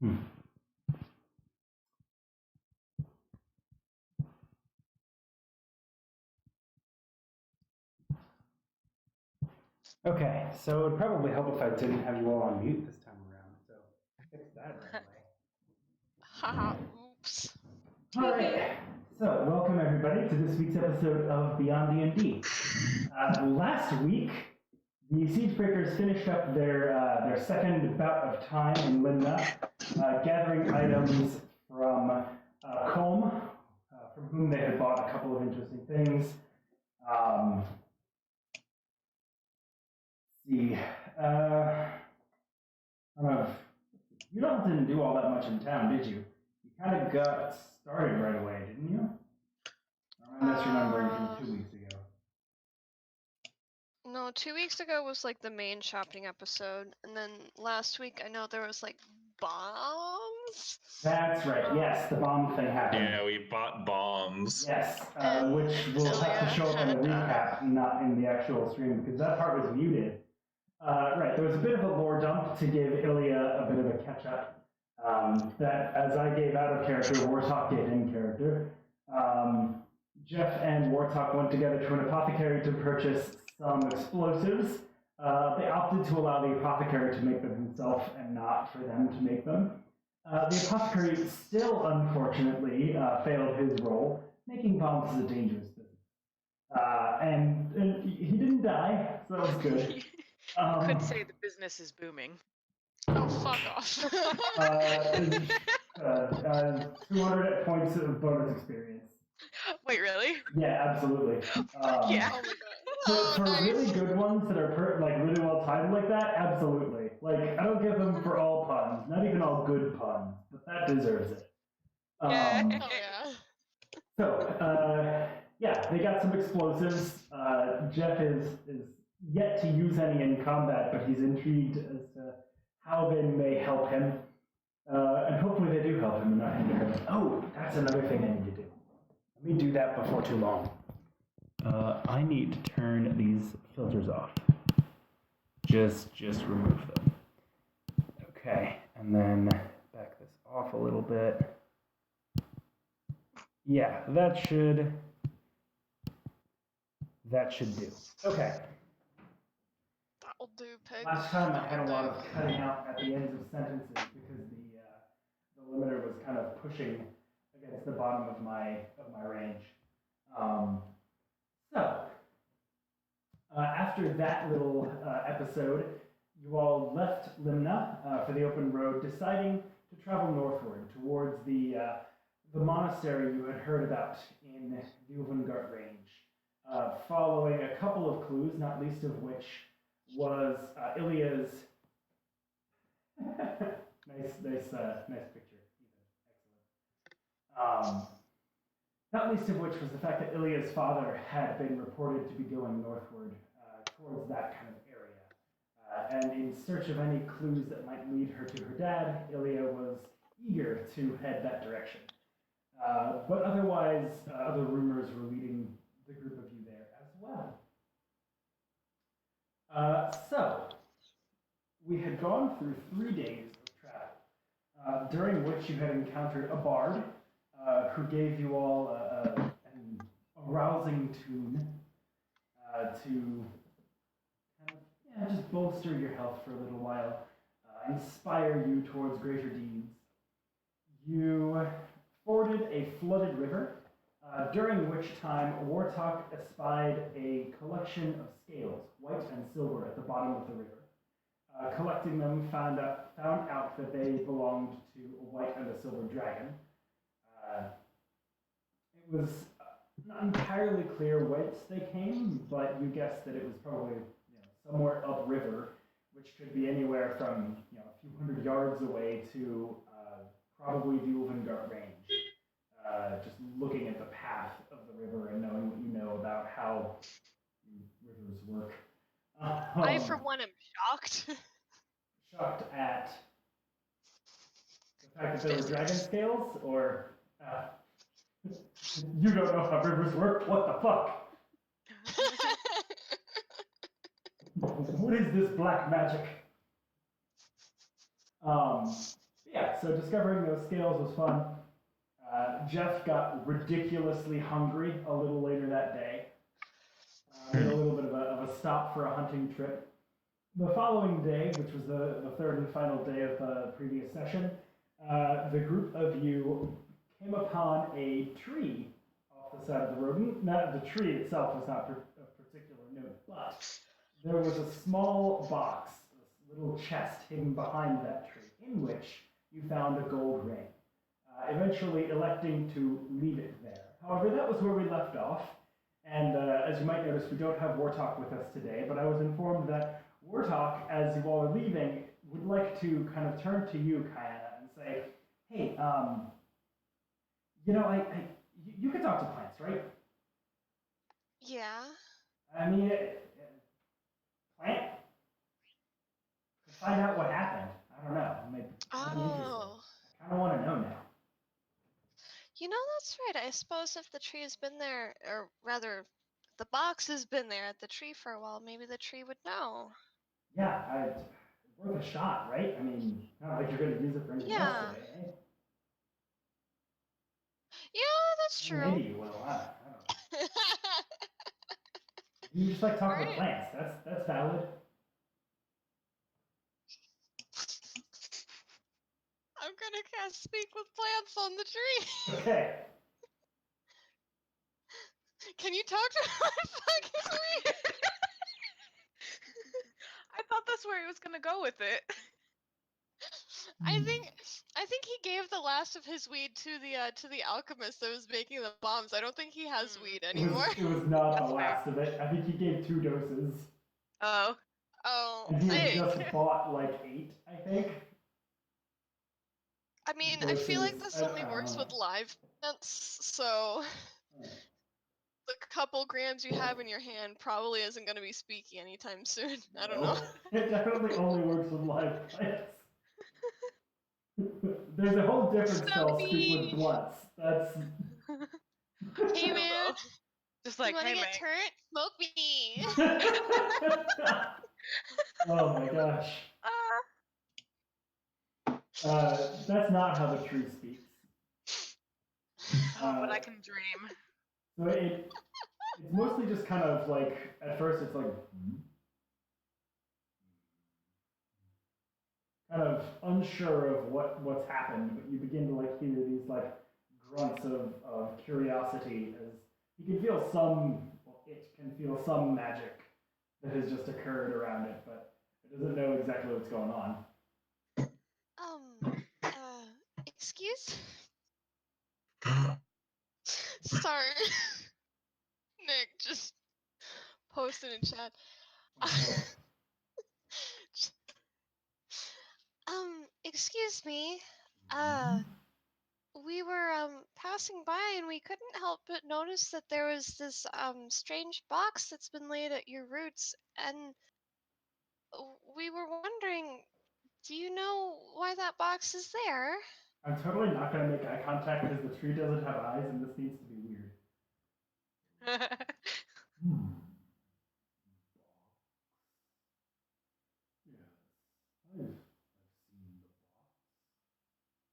Hmm. Okay, so it would probably help if I didn't have you all on mute this time around, so fix that right away. Haha, oops. Alright, so welcome everybody to this week's episode of BionDnD. Last week, the Siegebreakers finished up their second bout of time in Illiya, gathering items from Colm, from whom they had bought a couple of interesting things. See, you all didn't do all that much in town, did you? You kind of got started right away, didn't you? Or am I misremembering from 2 weeks ago? No, 2 weeks ago was like the main shopping episode, and then last week I know there was like bombs. That's right. Yes, the bomb thing happened. Yeah, we bought bombs. Yes, which will have to show up on the recap, not in the actual stream, because that part was muted. Right, there was a bit of a lore dump to give Illiya a bit of a catch-up. That, as I gave out of character, Wartalk gave in character. Jeff and Wartalk went together to an apothecary to purchase some explosives. They opted to allow the apothecary to make them himself and not for them to make them. The apothecary still, unfortunately, failed his role. Making bombs is a dangerous business. And he didn't die, so that was good. Could say the business is booming. Oh, fuck off. 200 points of bonus experience. Wait, really? Yeah, absolutely. Yeah. Oh my god. For really good ones that are really well timed like that, absolutely. Like, I don't give them for all puns, not even all good puns, but that deserves it. Yeah. Oh yeah. So, yeah, they got some explosives. Jeff is yet to use any in combat, but he's intrigued as to how they may help him. And hopefully they do help him and not hinder him. Oh, that's another thing I need to do. Let me do that before too long. I need to turn these filters off. Just remove them. Okay, and then back this off a little bit. Yeah, that should do. Okay. That'll do, pig. Last time I had a lot of cutting out at the ends of sentences because the limiter was kind of pushing against the bottom of my range. After that little episode, you all left Limna for the open road, deciding to travel northward towards the monastery you had heard about in the Ulvengart Range, following a couple of clues, not least of which was Illiya's nice picture, even excellent. Not least of which was the fact that Illiya's father had been reported to be going northward towards that kind of area. And in search of any clues that might lead her to her dad, Illiya was eager to head that direction. But otherwise, other rumors were leading the group of you there as well. So, we had gone through 3 days of travel, during which you had encountered a bard who gave you all an arousing tune to kind of, just bolster your health for a little while, inspire you towards greater deeds. You forded a flooded river, during which time Wartalk espied a collection of scales, white and silver, at the bottom of the river. Collecting them, found out that they belonged to a white and a silver dragon. It was not entirely clear whence they came, but you guessed that it was probably somewhere upriver, which could be anywhere from a few hundred yards away to probably the Ulvengart Range. Just looking at the path of the river and knowing what you know about how rivers work. I, for one, am shocked. Shocked at the fact that there were dragon scales, or you don't know how rivers work? What the fuck? What is this black magic? Yeah, so discovering those scales was fun. Jeff got ridiculously hungry a little later that day. We had a little bit of a stop for a hunting trip. The following day, which was the third and final day of the previous session, the group of you came upon a tree off the side of the road. Not the tree itself was not of particular note, but there was a small box, this little chest hidden behind that tree, in which you found a gold ring, eventually electing to leave it there. However, that was where we left off, and as you might notice, we don't have Wartalk with us today, but I was informed that Wartalk, as you all are leaving, would like to kind of turn to you, Kayana, and say, hey, you know, you can talk to plants, right? Yeah. I mean, plant, find out what happened. I don't know. Maybe, Oh. I kind of want to know now. You know, that's right. I suppose if the tree has been there, or rather, the box has been there at the tree for a while, maybe the tree would know. Yeah, worth a shot, right? I mean, not like you're going to use it for anything else Yeah. today, eh? Yeah, that's true. Maybe you will. I don't know. You just like talking to Right. plants. That's valid. I'm gonna cast Speak with Plants on the tree. Okay. Can you talk to my fucking tree? I thought that's where he was gonna go with it. I think he gave the last of his weed to the alchemist that was making the bombs. I don't think he has weed anymore. It was not That's the last of it. I think he gave 2 doses. Oh. Oh, And he had sick. just bought like 8, I think. I mean, I feel like Doses. this only works with live plants, so the couple grams you have in your hand probably isn't going to be speaky anytime soon. I don't know. It definitely only works with live plants. There's a whole different spell, Speak with Blunts. That's... Hey man, Just like, you want to hey, get mate. turnt? Smoke me. Oh my gosh. That's not how the tree speaks. Oh, but I can dream. So it's mostly just kind of like, at first it's like, kind of unsure of what's happened, but you begin to like hear these like grunts of curiosity as you can feel it can feel some magic that has just occurred around it, but it doesn't know exactly what's going on. Excuse? Sorry. Nick just posted in chat. Excuse me. We were passing by and we couldn't help but notice that there was this strange box that's been laid at your roots, and we were wondering, do you know why that box is there? I'm totally not going to make eye contact because the tree doesn't have eyes and this needs to be weird. Yes, I've seen the box.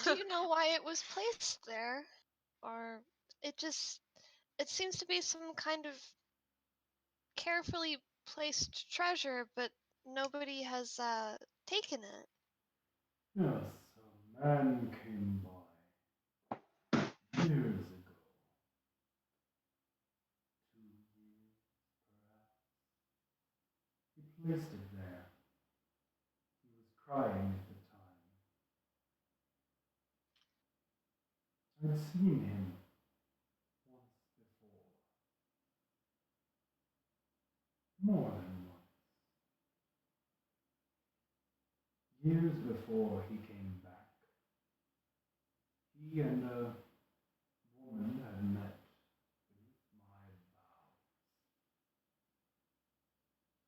Do you know why it was placed there? Or it seems to be some kind of carefully placed treasure, but nobody has taken it. Yes, a man came by years ago. 2 years, perhaps. He placed it there. He was crying at the time. I'd seen him once before. More than once. Years before he came back, he and a woman had met beneath my boughs.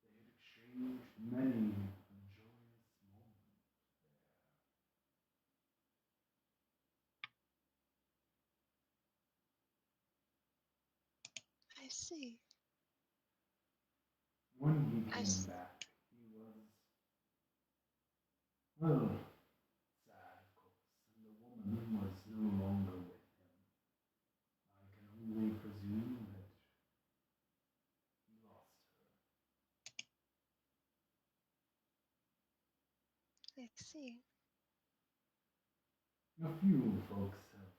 They had exchanged many a joyous moment there. see. When he I came s- back, he was, well, sad, of course, and the woman was no longer with him. I can only presume that he lost her. I see. A few folks have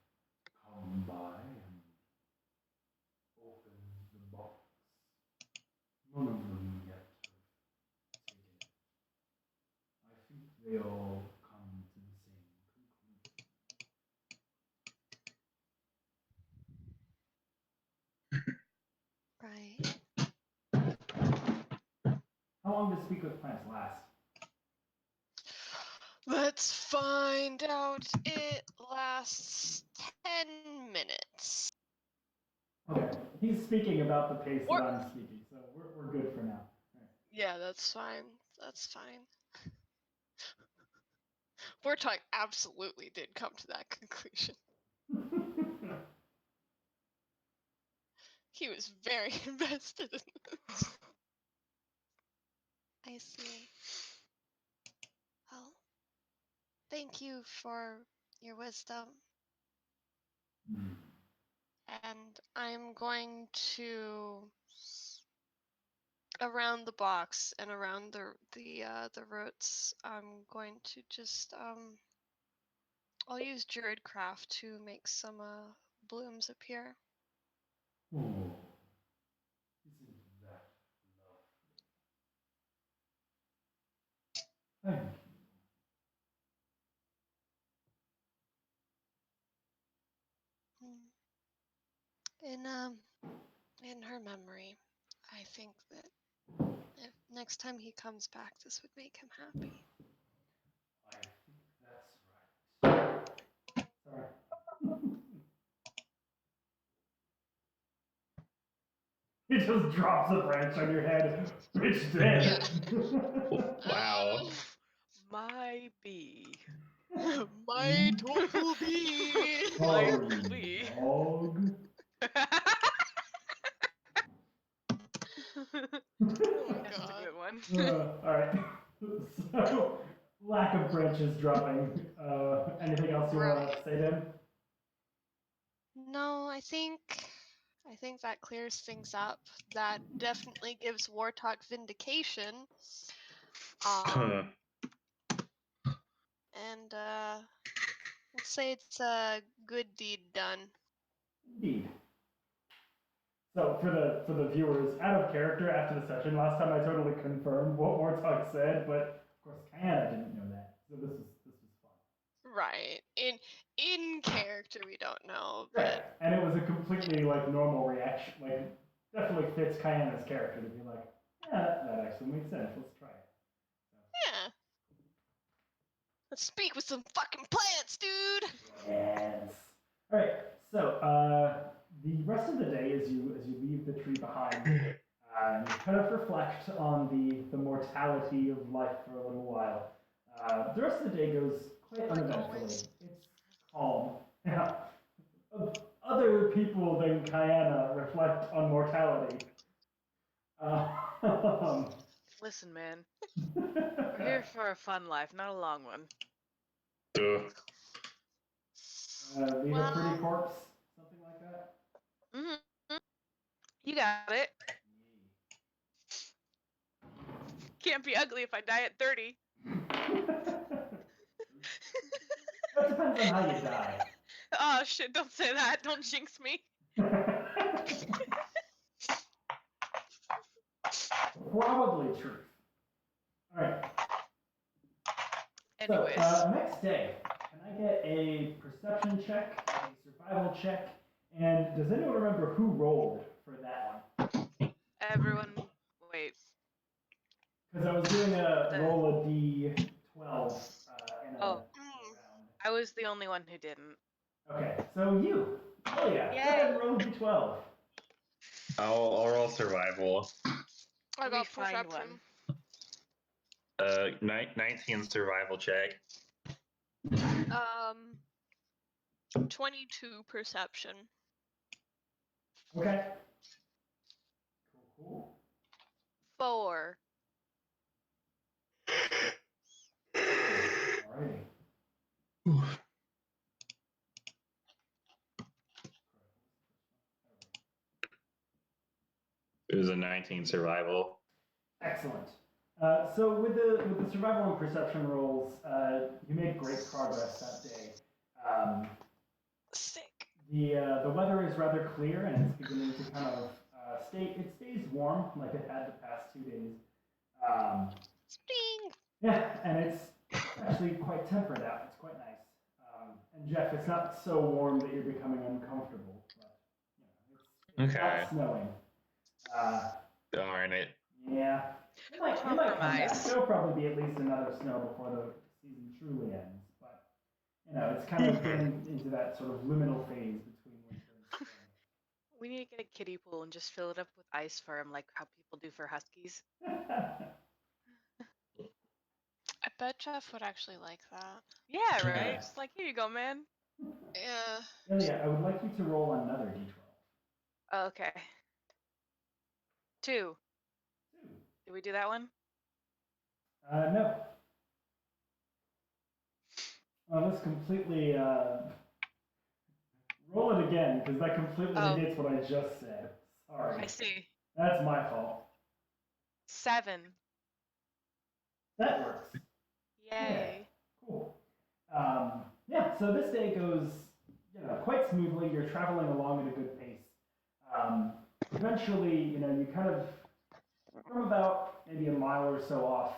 come by and opened the box. None of them yet have taken it. I think they all come to the same conclusion. Right. How long does Speak with Plants last? Let's find out. It lasts 10 minutes. Okay, he's speaking about the pace Or- that I'm speaking, so we're good for now. Yeah, that's fine. That's fine. Warthog absolutely did come to that conclusion. Right. He was very invested in this. I see. Well, thank you for your wisdom. And I'm going to around the box and around the roots. I'm going to just I'll use Druidcraft to make some blooms appear. Oh, isn't that lovely? Thank you. In her memory, I think that if next time he comes back, this would make him happy. I think that's right. Sorry. He just drops a branch on your head. It's dead. Wow. My bee. My total bee. Sorry, Holy. dog. Oh my That's a god. good one. Alright. So, lack of branches dropping. Anything else you want to Right. say to him? No, I think that clears things up. That definitely gives Warthog vindication. And let's say it's a good deed done. Indeed. So for the viewers, out of character after the session, last time I totally confirmed what Warthog said, but of course Kayana didn't know that. So this was fun. Right. In character we don't know, Right. but And it was a completely like normal reaction. Like definitely fits Kayana's character to be like, yeah, that actually makes sense. Let's try it. yeah. Let's speak with some fucking plants, dude. Yes. All right. So the rest of the day, as you leave the tree behind, you kind of reflect on the mortality of life for a little while. The rest of the day goes quite Like uneventfully. always. It's calm. Yeah. Other people than Kayana reflect on mortality. Listen, man. We're here for a fun life, not a long one. Leave a pretty corpse, something like that. Mm-hmm. You got it. Can't be ugly if I die at 30. That depends on how you die. Oh shit, don't say that. Don't jinx me. Probably truth. All right. Anyways. So, next day, can I get a perception check, a survival check, and does anyone remember who rolled for that one? Everyone, wait. Because I was doing a roll a d12 in a Oh. round. I was the only one who didn't. Okay, so you. Oh yeah, go ahead and roll a d12. I'll roll survival. I got find perception. 19 survival check. 22 perception. Okay. Cool. 4. Alrighty. It was a 19 survival. Excellent. So with the survival and perception rolls, you made great progress that day. Sick. The weather is rather clear and it's beginning to kind of it stays warm like it had the past 2 days. Spring. Yeah, and it's actually quite temperate out. It's quite nice. And Jeff, it's not so warm that you're becoming uncomfortable, but it's Okay. not snowing. Darn it. Yeah. It might come back. Compromise. There'll probably be at least another snow before the season truly ends. But it's kind of getting into that sort of liminal phase between winter and spring. We need to get a kiddie pool and just fill it up with ice for him, like how people do for huskies. I bet Jeff would actually like that. Yeah, right? Just like, here you go, man. Yeah. Illiya, I would like you to roll another d12. Okay. 2. 2. Did we do that one? No. Oh, this completely. Roll it again, because that completely negates what I just said. Sorry. I see. That's my fault. 7. That works. Yay. Cool. Yeah, so this day goes quite smoothly. You're traveling along at a good pace. Eventually, you kind of, from about maybe a mile or so off,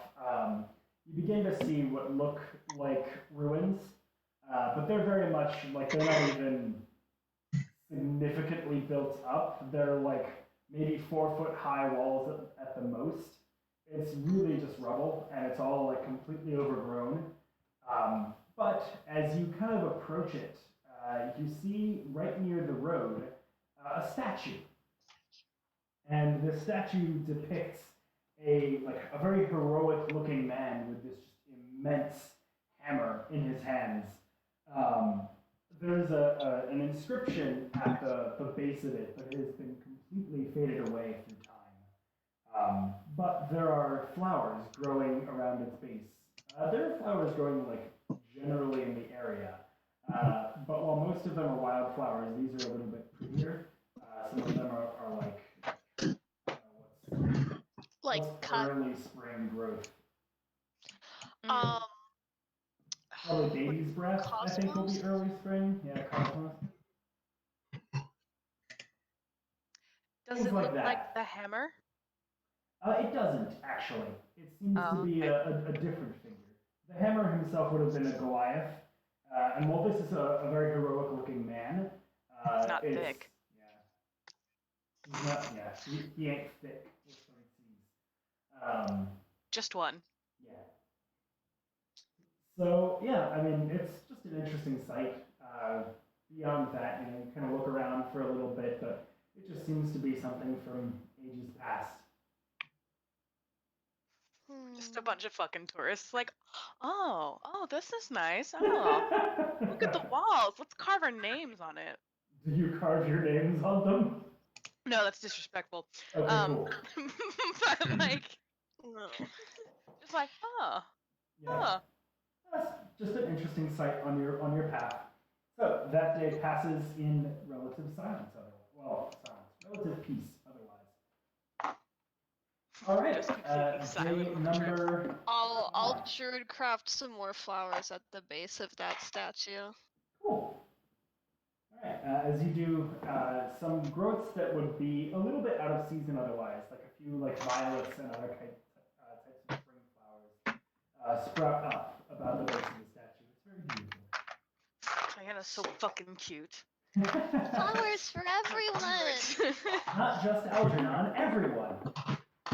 you begin to see what look like ruins, but they're very much like they're not even significantly built up. They're like maybe 4-foot high walls at the most. It's really just rubble, and it's all like completely overgrown. But as you kind of approach it, you see right near the road a statue, and the statue depicts a very heroic-looking man with this just immense hammer in his hands. There's an inscription at the base of it, but it has been completely faded away through time. But there are flowers growing around its base. There are flowers growing generally in the area, but while most of them are wildflowers, these are a little bit prettier. Some of them are what's Cut. early spring growth. Um. Probably baby's breath, I think, will be Cosmos? early spring. Yeah, cosmos. Does Things it like look that. like the hammer? It doesn't, actually. It seems to be a different figure. The hammer himself would have been a Goliath, and while this is a very heroic-looking man, It's not thick. Yeah. He's not, he ain't thick. That's what it seems. Just one. Yeah. So, yeah, I mean, it's just an interesting sight. Beyond that, you kind of look around for a little bit, but it just seems to be something from ages past. Just a bunch of fucking tourists. Like, oh, this is nice. Oh, look at the walls. Let's carve our names on it. Do you carve your names on them? No, that's disrespectful. Okay, cool. But No. just like, Yeah. That's just an interesting sight on your path. So that day passes in relative silence. Relative peace. Otherwise. All right. Just completely silent Day on the trip. number. I'll druid craft some more flowers at the base of that statue. Cool. All right. As you do, some growths that would be a little bit out of season otherwise, like a few violets and other types of spring flowers, sprout up about the base of the statue. It's very beautiful. Diana's so fucking cute. Flowers for everyone. Not just Algernon, everyone. All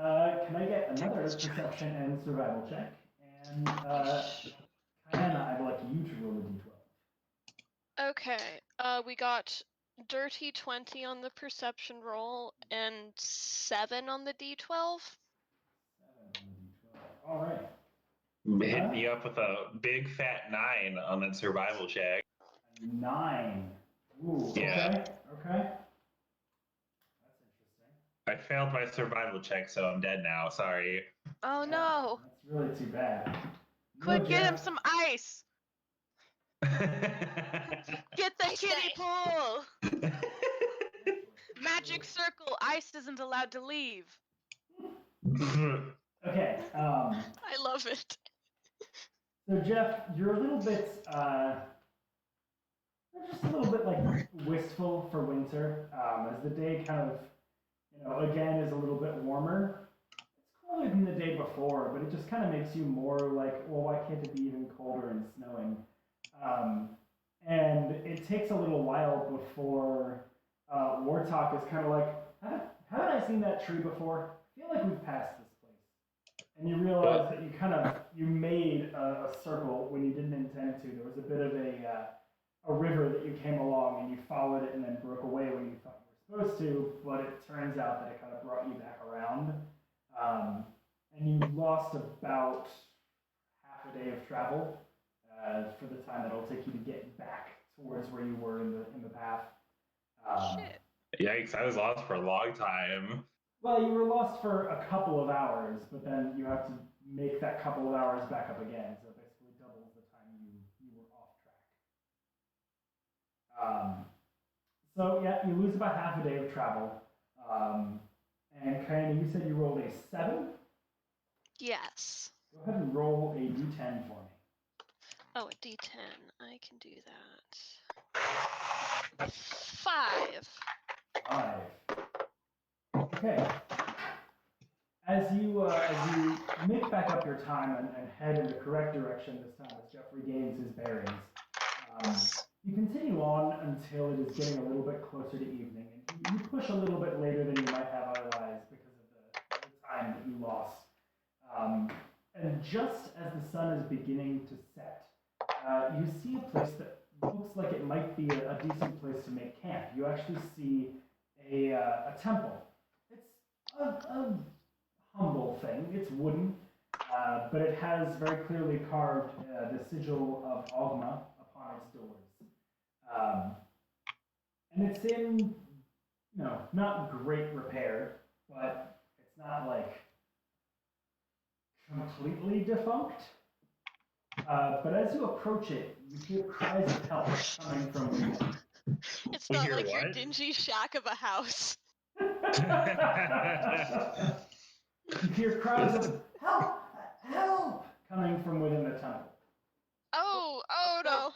right. Can I get another perception and survival check? And Diana, I'd like you to roll a d12. Okay. We got dirty 20 on the perception roll and 7 on the d12. 7 on the d12. All right. Hit me up with a big fat 9 on that survival check. 9. Ooh. Yeah. Okay. That's interesting. I failed my survival check, so I'm dead now. Sorry. Oh Yeah, no! That's really too bad. Quick, get him Jeff. some ice! Get the I kiddie say. pool! Magic circle, ice isn't allowed to leave. Okay. I love it. So Jeff, you're a little bit, just a little bit like wistful for winter, as the day kind of, again is a little bit warmer. It's cooler than the day before, but it just kind of makes you more like, well, why can't it be even colder and snowing? And it takes a little while before Wartalk is kind of like, haven't I seen that tree before? I feel like we've passed this place. And you realize that you made a circle when you didn't intend to. There was a bit of a river that you came along and you followed it and then broke away when you thought you were supposed to, but it turns out that it kind of brought you back around. And you lost about half a day of travel for the time that it'll take you to get back towards where you were in the path. Shit. Yikes, I was lost for a long time. Well, you were lost for a couple of hours, but then you have to make that couple of hours back up again, so it basically doubles the time you were off track. So yeah, you lose about half a day of travel. And kind of, you said you rolled a 7? Yes. Go ahead and roll a d10 for me. Oh, a D10. I can do that. 5. 5. Okay. As you make back up your time and head in the correct direction this time, as Jeff regains his bearings, you continue on until it is getting a little bit closer to evening, and you push a little bit later than you might have otherwise because of the time that you lost. And just as the sun is beginning to set, you see a place that looks like it might be a decent place to make camp. You actually see a temple. It's a humble thing. It's wooden, but it has very clearly carved the sigil of Ogma upon its doors. And it's in, not great repair, but it's not like completely defunct. But as you approach it, you hear cries of help coming from within. It's We not hear like your what? dingy shack of a house. You hear cries of help, help coming from within the temple. Oh no.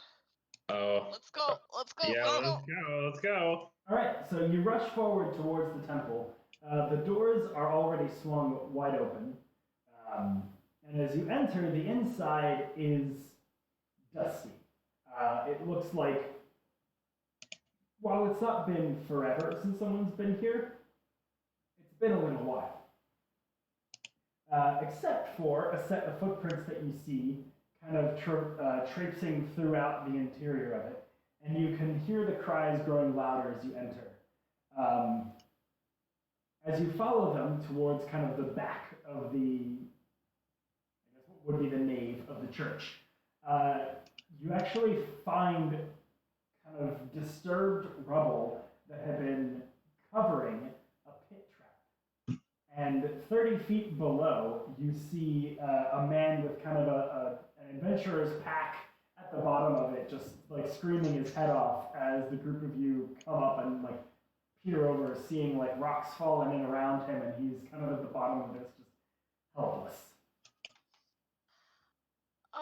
Oh. Let's go. Yeah, Go. let's go. All right, so you rush forward towards the temple. The doors are already swung wide open. And as you enter, the inside is dusty. It looks like, while it's not been forever since someone's been here, it's been a little while. Except for a set of footprints that you see kind of traipsing throughout the interior of it. And you can hear the cries growing louder as you enter. As you follow them towards kind of the back of the, I guess what would be the nave of the church, you actually find kind of disturbed rubble that had been covering a pit trap. And 30 feet below, you see a man with kind of an adventurer's pack at the bottom of it, just like screaming his head off as the group of you come up and like peer over, seeing like rocks falling in around him, and he's kind of at the bottom of this, just helpless.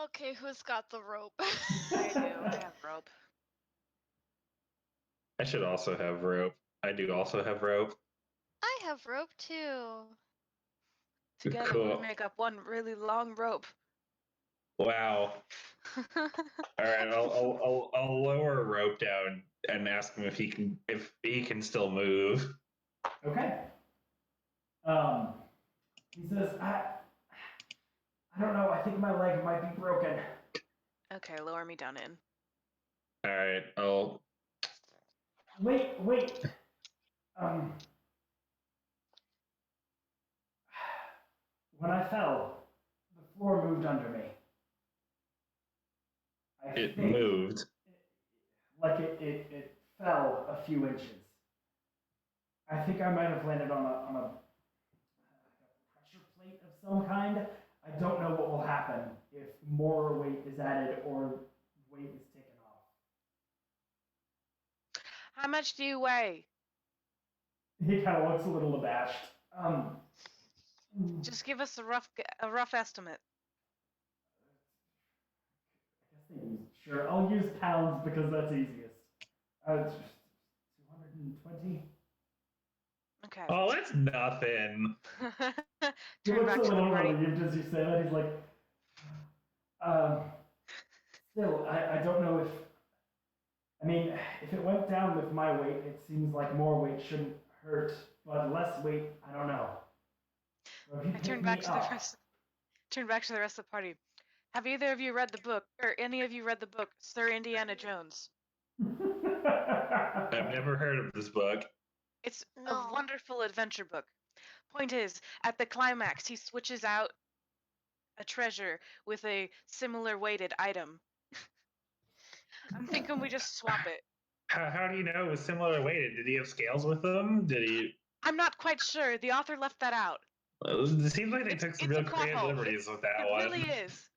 Okay, who's got the rope? I do. I have rope. I should also have rope. I do also have rope. I have rope too. Together Cool. we make up one really long rope. Wow. All right, I'll lower rope down and ask him if he can still move. Okay. He says, I don't know, I think my leg might be broken. Okay, lower me down in. All right, I'll. Wait. When I fell, the floor moved under me. It moved. Like it fell a few inches. I think I might have landed on a pressure plate of some kind. I don't know what will happen if more weight is added or weight is taken off. How much do you weigh? He kind of looks a little abashed. Just give us a rough estimate. I guess they use, sure, I'll use pounds because that's easiest. 220. Okay. Oh, that's nothing. He Turn looks back a to the little party. relieved as you say that. He's like, still, I don't know if, I mean, if it went down with my weight, it seems like more weight shouldn't hurt, but less weight, I don't know. So if you I pick turn me back to the up- rest. Turn back to the rest of the party. Have either of you read the book, or any of you read the book, Sir Indiana Jones? I've never heard of this book. It's No. a wonderful adventure book. Point is, at the climax, he switches out a treasure with a similar weighted item. I'm thinking we just swap it. How do you know it was similar weighted? Did he have scales with him? Did he? I'm not quite sure. The author left that out. It seems like they It's- took some it's a real plot creative hole. liberties with that It one. really is.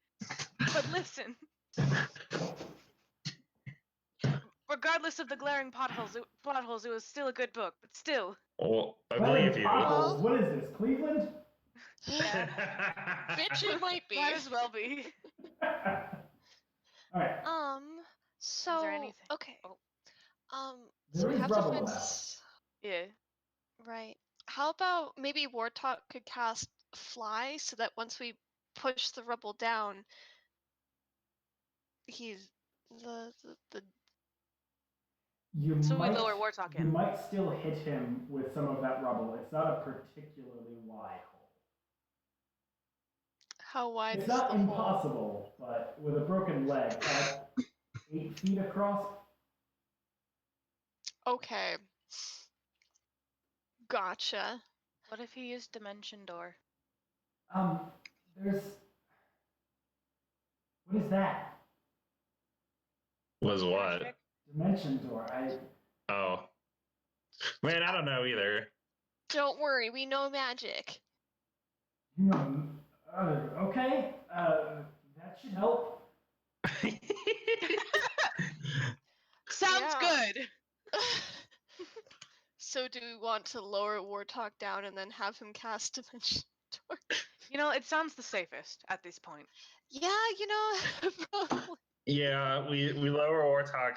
But listen, regardless of the glaring plot holes, it was still a good book. But still, Well, I Well, believe you. potholes, what is this, Cleveland? Bitch, it might be. might as well be. Alright, So anything? okay. Oh. So there we is have to rubble find about. Yeah. right. How about maybe Wartalk could cast Fly so that once we push the rubble down, he's the You So might, we lower Wartalk you in. might still hit him with some of that rubble. It's not a particularly wide hole. how wide It's is not the hole? impossible, but with a broken leg, about 8 feet across. Okay. Gotcha. What if he used Dimension Door? There's. What is that? Was what? Magic? Dimension door. Oh. Man, I don't know either. Don't worry, we know magic. You know. Okay. That should help. Sounds Yeah. good. So do we want to lower Wartalk down and then have him cast Dimension Door? You know, it sounds the safest at this point. Yeah, you know, probably. Yeah, we lower Wartalk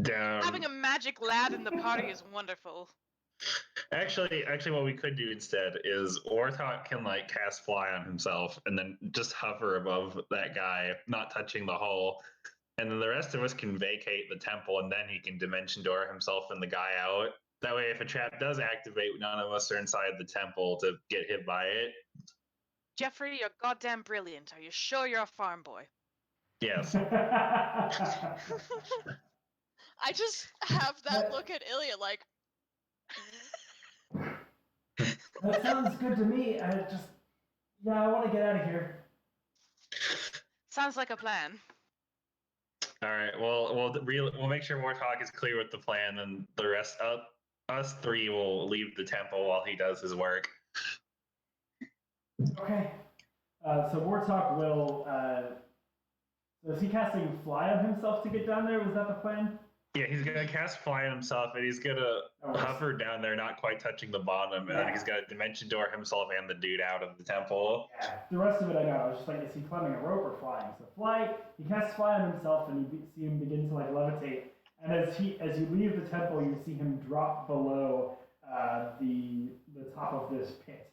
down. Having a magic lad in the party is wonderful. Actually, what we could do instead is Wartalk can like cast fly on himself and then just hover above that guy, not touching the hull. And then the rest of us can vacate the temple, and then he can dimension door himself and the guy out. That way, if a trap does activate, none of us are inside the temple to get hit by it. Jeffrey, you're goddamn brilliant. Are you sure you're a farm boy? Yes. That I just have that look at Illiya like, sounds good to me. I want to get out of here. Sounds like a plan. All right. Well, we'll make sure Wartalk is clear with the plan, and the rest of us three will leave the temple while he does his work. Okay. So Wartalk will. So is he casting fly on himself to get down there? Was that the plan? Yeah, he's gonna cast fly on himself, and he's gonna hover down there, not quite touching the bottom, and then he's gonna dimension door himself and the dude out of the temple. Yeah. The rest of it I know. I was just like, is he climbing a rope or flying? So fly. He casts fly on himself, and you see him begin to like levitate. And as you leave the temple, you see him drop below the top of this pit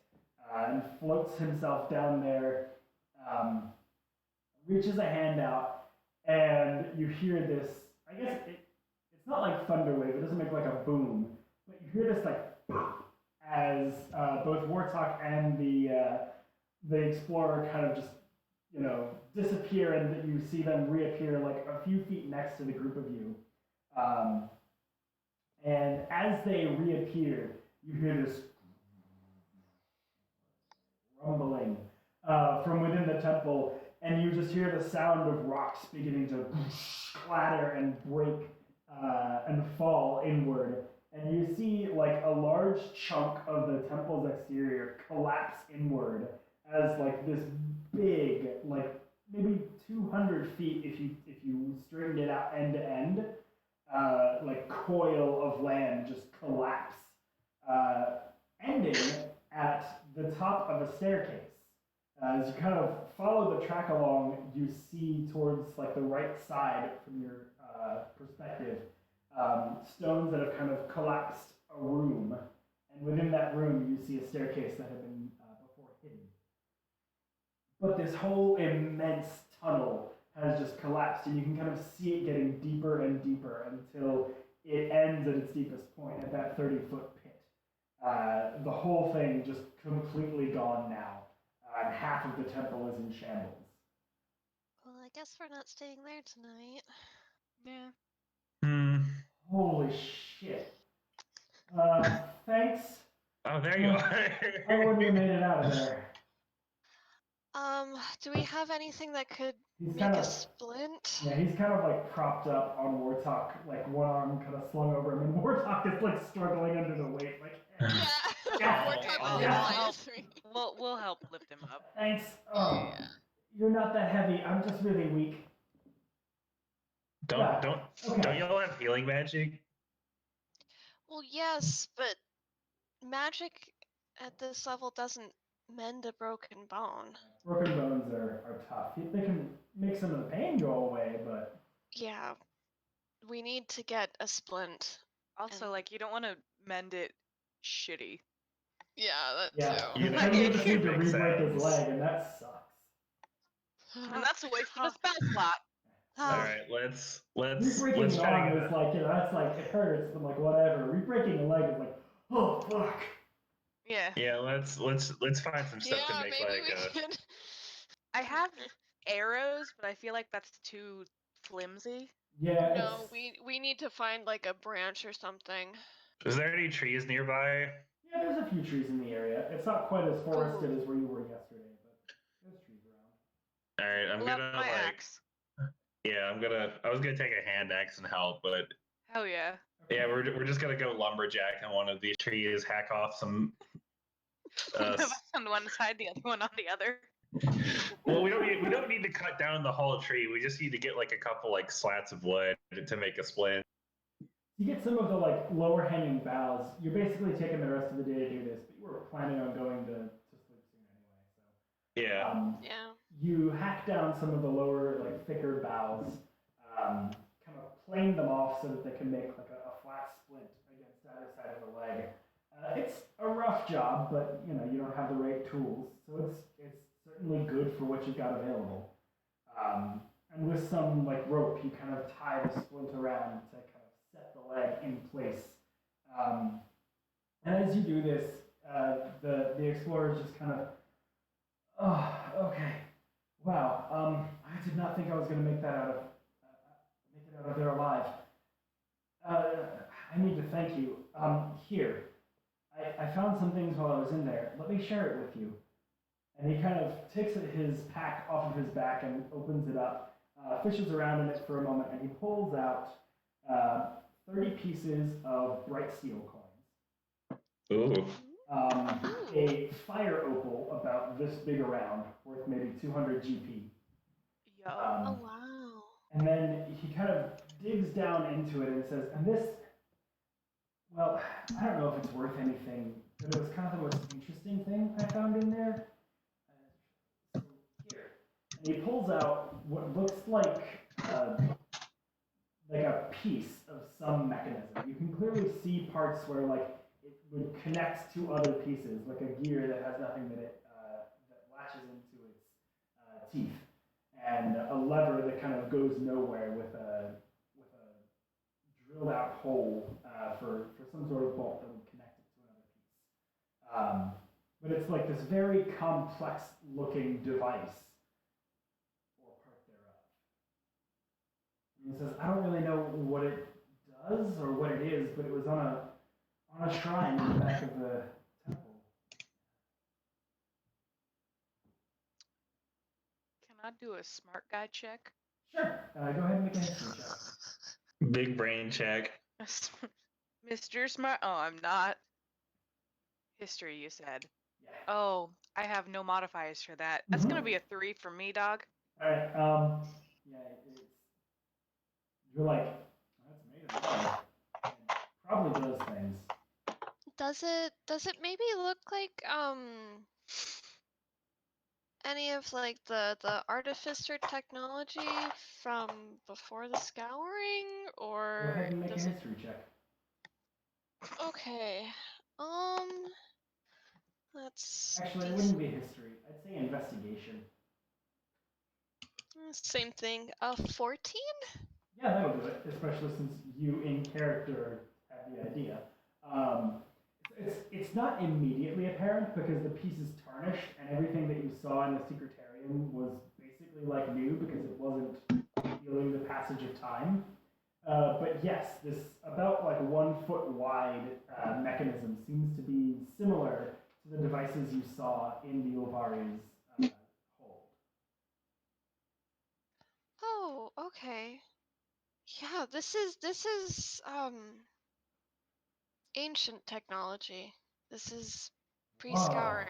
and floats himself down there. Reaches a hand out, and you hear this. I guess it's not like thunder wave. It doesn't make like a boom, but you hear this like as both Wartalk and the explorer kind of just disappear, and you see them reappear like a few feet next to the group of you. And as they reappear, you hear this rumbling from within the temple, and you just hear the sound of rocks beginning to clatter and break and fall inward. and you see like a large chunk of the temple's exterior collapse inward as like this big, like maybe 200 feet if you straightened it out end to end, like coil of land just collapse, ending at the top of a staircase. As you kind of follow the track along, you see towards like the right side from your perspective, stones that have kind of collapsed a room, and within that room you see a staircase that had been before hidden. But this whole immense tunnel has just collapsed, and you can kind of see it getting deeper and deeper until it ends at its deepest point at that 30-foot pit. The whole thing just completely gone now, and half of the temple is in shambles. Well, I guess we're not staying there tonight. Yeah. Holy shit. Thanks. Oh, there you are. I wouldn't have made it out of there. Do we have anything that could He's make kind a of, splint? yeah, he's kind of like propped up on Warthog, like one arm kind of slung over him, and Warthog is like struggling under the weight, like, Yeah. Yeah. We're talking I'll about help. -3. We'll help lift him up. thanks. Oh, Yeah. you're not that heavy. I'm just really weak. Yeah, Don't okay. y'all have healing magic? Well, yes, but magic at this level doesn't mend a broken bone. Broken bones are tough. They can make some of the pain go away, but Yeah. We need to get a splint. Also, And- like, you don't want to mend it shitty. Yeah, that yeah, too. You because know, you it just need to makes re-break his sense. leg, and that sucks. And that's a waste of a spell slot. All right, let's Re-breaking an try to arm get is like, that's like, it hurts, but like, whatever. Re-breaking a leg is like, oh, fuck. Yeah. Yeah, let's find some stuff to Yeah, make maybe like we could. I have arrows, but I feel like that's too flimsy. Yeah, No, it's, we need to find like a branch or something. Is there any trees nearby? yeah, there's a few trees in the area. It's not quite as forested as where you were yesterday, but there's trees around. All right, I'm Pull out gonna my like axe. yeah, I was gonna take a hand axe and help, but Hell yeah. yeah, we're just gonna go lumberjack on one of these trees, hack off some. One of us on one side, the other one on the other. Well, we don't need to cut down the whole tree. We just need to get like a couple like slats of wood to make a splint. You get some of the like lower hanging boughs. You're basically taking the rest of the day to do this, but you were planning on going to sleep soon anyway. So Yeah. Yeah. you hack down some of the lower, like thicker boughs, kind of plane them off so that they can make like a flat splint against either side of the leg. It's a rough job, but you know you don't have the right tools, so it's certainly good for what you've got available. And with some like rope, you kind of tie the splint around to kind of set the leg in place. And as you do this, the explorers just kind of, oh, okay, wow. I did not think I was going to make that make it out of there alive. I need to thank you. Here, I found some things while I was in there. Let me share it with you. And he kind of takes his pack off of his back and opens it up, fishes around in it for a moment, and he pulls out 30 pieces of bright steel coins. Ooh. A fire opal about this big around, worth maybe 200 GP. Yo. Oh wow. And then he kind of digs down into it and says, and this, well, I don't know if it's worth anything, but it was kind of the most interesting thing I found in there. So here. And he pulls out what looks like a piece of some mechanism. You can clearly see parts where like it would connect to other pieces, like a gear that has nothing that latches into its teeth, and a lever that kind of goes nowhere with a drilled out hole for some sort of bolt that would connect it to another piece. But it's like this very complex looking device or part thereof. And he says, I don't really know what it does or what it is, but it was on a shrine in the back of the temple. Can I do a smart guy check? Sure. Go ahead and make a history check. Big brain check. Mr. Smart. Oh, I'm not. History, you said. Yeah. Oh, I have no modifiers for that. That's gonna be a 3 for me, dog. All right. Yeah, you're like, that's made of metal. It probably does things. Does it maybe look like any of like the artificer technology from before the scouring, Go or ahead and make a does it? history check. Okay. Let's Actually, it see. wouldn't be history. I'd say investigation. Same thing. 14? Yeah, that'll do it, especially since you in character had the idea. Um, it's not immediately apparent because the piece is tarnished and everything that you saw in the secretarium was basically like new because it wasn't feeling the passage of time. But yes, this about like 1 foot wide mechanism seems to be similar to the devices you saw in the Ovari's hold. Oh, okay. Yeah, this is ancient technology. This is pre-scouring.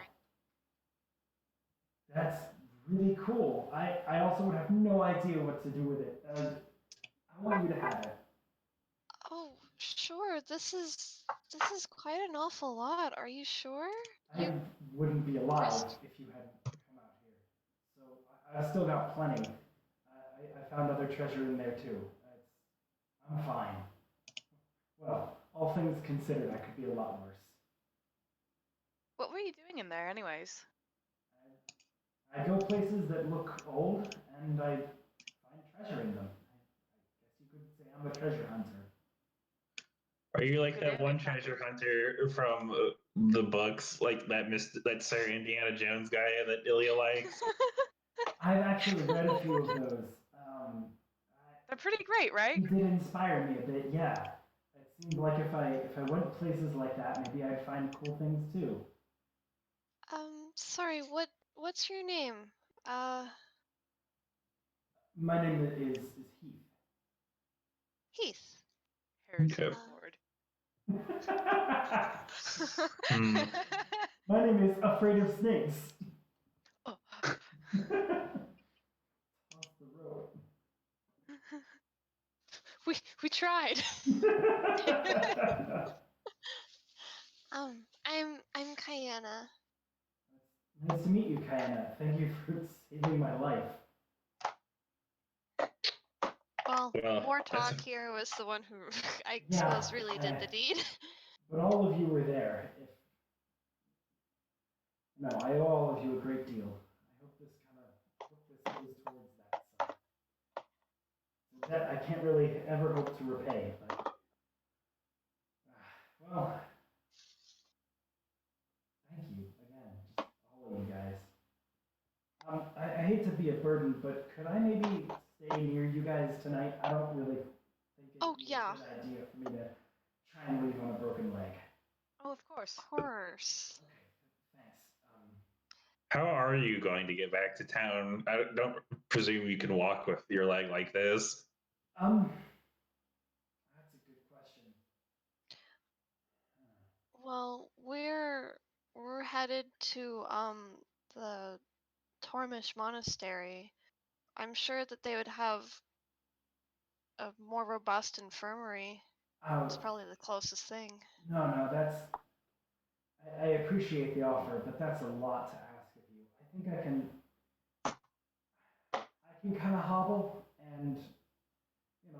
Wow, that's really cool. I also would have no idea what to do with it. I want you to have it. Oh, sure. This is quite an awful lot. Are you sure? I wouldn't be alive if you hadn't come out here. So I've still got plenty. I found other treasure in there too. I'm fine. Well, all things considered, I could be a lot worse. What were you doing in there, anyways? I go places that look old, and I find treasure in them. I guess you could say I'm a treasure hunter. Are you like Good that one image, treasure hunter from the books, like that Sir Indiana Jones guy that Illiya likes? I've actually read a few of those. They're pretty great, right? It did inspire me a bit, yeah. It seemed like if I went places like that, maybe I'd find cool things too. Sorry, what's your name? My name is Heath. Heath. Harrison Okay. Ford. Hmm. My name is Afraid of Snakes. Oh. Off the road. We tried. I'm Kayana. Nice to meet you, Kayana. Thank you for saving my life. Well, Well, Warthog here was the one who I Yeah, suppose really did the deed. But all of you were there. No, I owe all of you a great deal. I hope this goes towards that side. That I can't really ever hope to repay, but well, thank you again, just all of you guys. I hate to be a burden, but could I maybe stay near you guys tonight? I don't really think it would be yeah. a good idea for me to try and leave on a broken leg. Oh, of course. Of course. Okay, thanks. How are you going to get back to town? I don't presume you can walk with your leg like this. That's a good question. Well, we're headed to the Tormish Monastery. I'm sure that they would have a more robust infirmary. It's probably the closest thing. No, I appreciate the offer, but that's a lot to ask of you. I think I can kind of hobble, and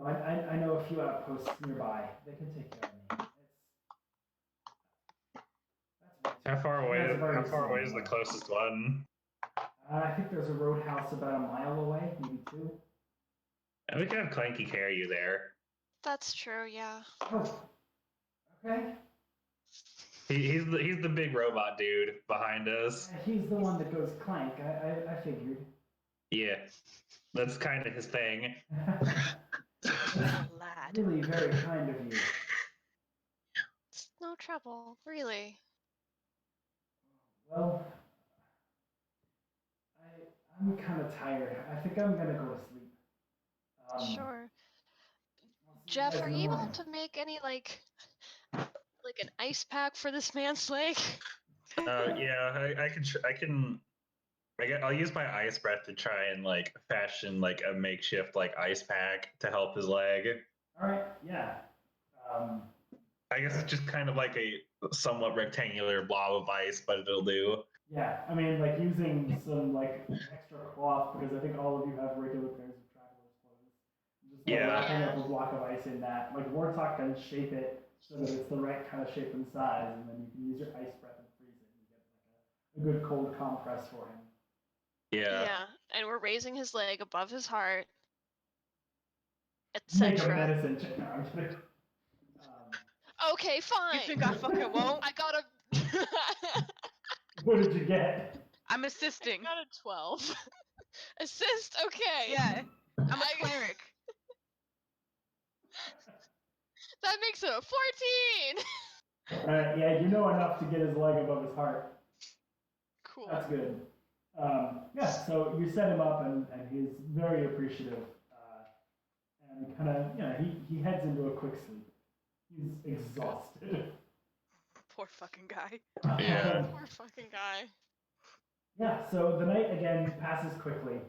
I know a few outposts nearby. They can take care of me. How far away? That's very How far away is the simple. closest one? I think there's a roadhouse about a mile away, maybe 2. And we can have Clanky carry you there. That's true, yeah. Oh, okay. He's the big robot dude behind us. He's the one that goes clank. I figured. Yeah, that's kind of his thing. Lad. Really very kind of you. It's no trouble, really. Well, I'm kind of tired. I think I'm gonna go to sleep. Sure. I'll see you Jeff, guys are in the you able morning. to make any like ice pack for this man's leg? Yeah, I'll use my ice breath to try and like fashion like a makeshift like ice pack to help his leg. All right, yeah. I guess it's just kind of like a somewhat rectangular blob of ice, but it'll do. Yeah, I mean, like using some like extra cloth because I think all of you have regular pairs of traveler's clothes. Just like, Yeah. wrapping up a block of ice in that. Like Warthog can shape it so that it's the right kind of shape and size, and then you can use your ice breath and freeze it, and you get like a good cold compress for him. Yeah. And we're raising his leg above his heart, Make a etc. medicine check. No, I'm kidding. Okay, fine. You think I fucking won't? I got a. What did you get? I'm assisting. I got a 12. Assist. Okay. Yeah, I'm a cleric. That makes it a 14. Yeah, you know enough to get his leg above his heart. Cool. That's good. Yeah, so you set him up, and he's very appreciative. And kind of, he heads into a quick sleep. He's exhausted. Poor fucking guy. Yeah. Poor fucking guy. Yeah, so the night again passes quickly.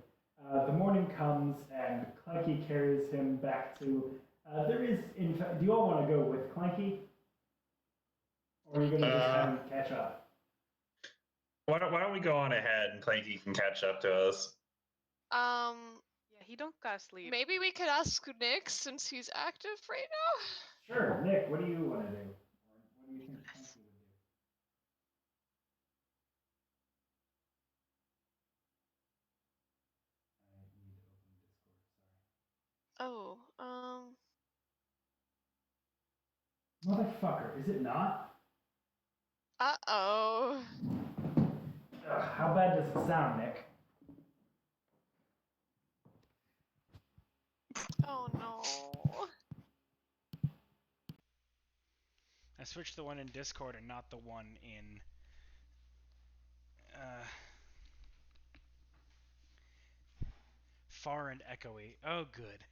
The morning comes, and Clanky carries him back to. There is, in fact, do you all want to go with Clanky? Or are you going to just have him catch up? Why don't we go on ahead and Clanky can catch up to us? Yeah, he don't gotta sleep. Maybe we could ask Nick since he's active right now. Sure, Nick, what do you want to do? Or what do you think Clanky would do? I need to open Discord, sorry. Motherfucker, is it not? Uh-oh. Ugh, how bad does it sound, Nick? Oh no. I switched the one in Discord and not the one in far and echoey. Oh, good.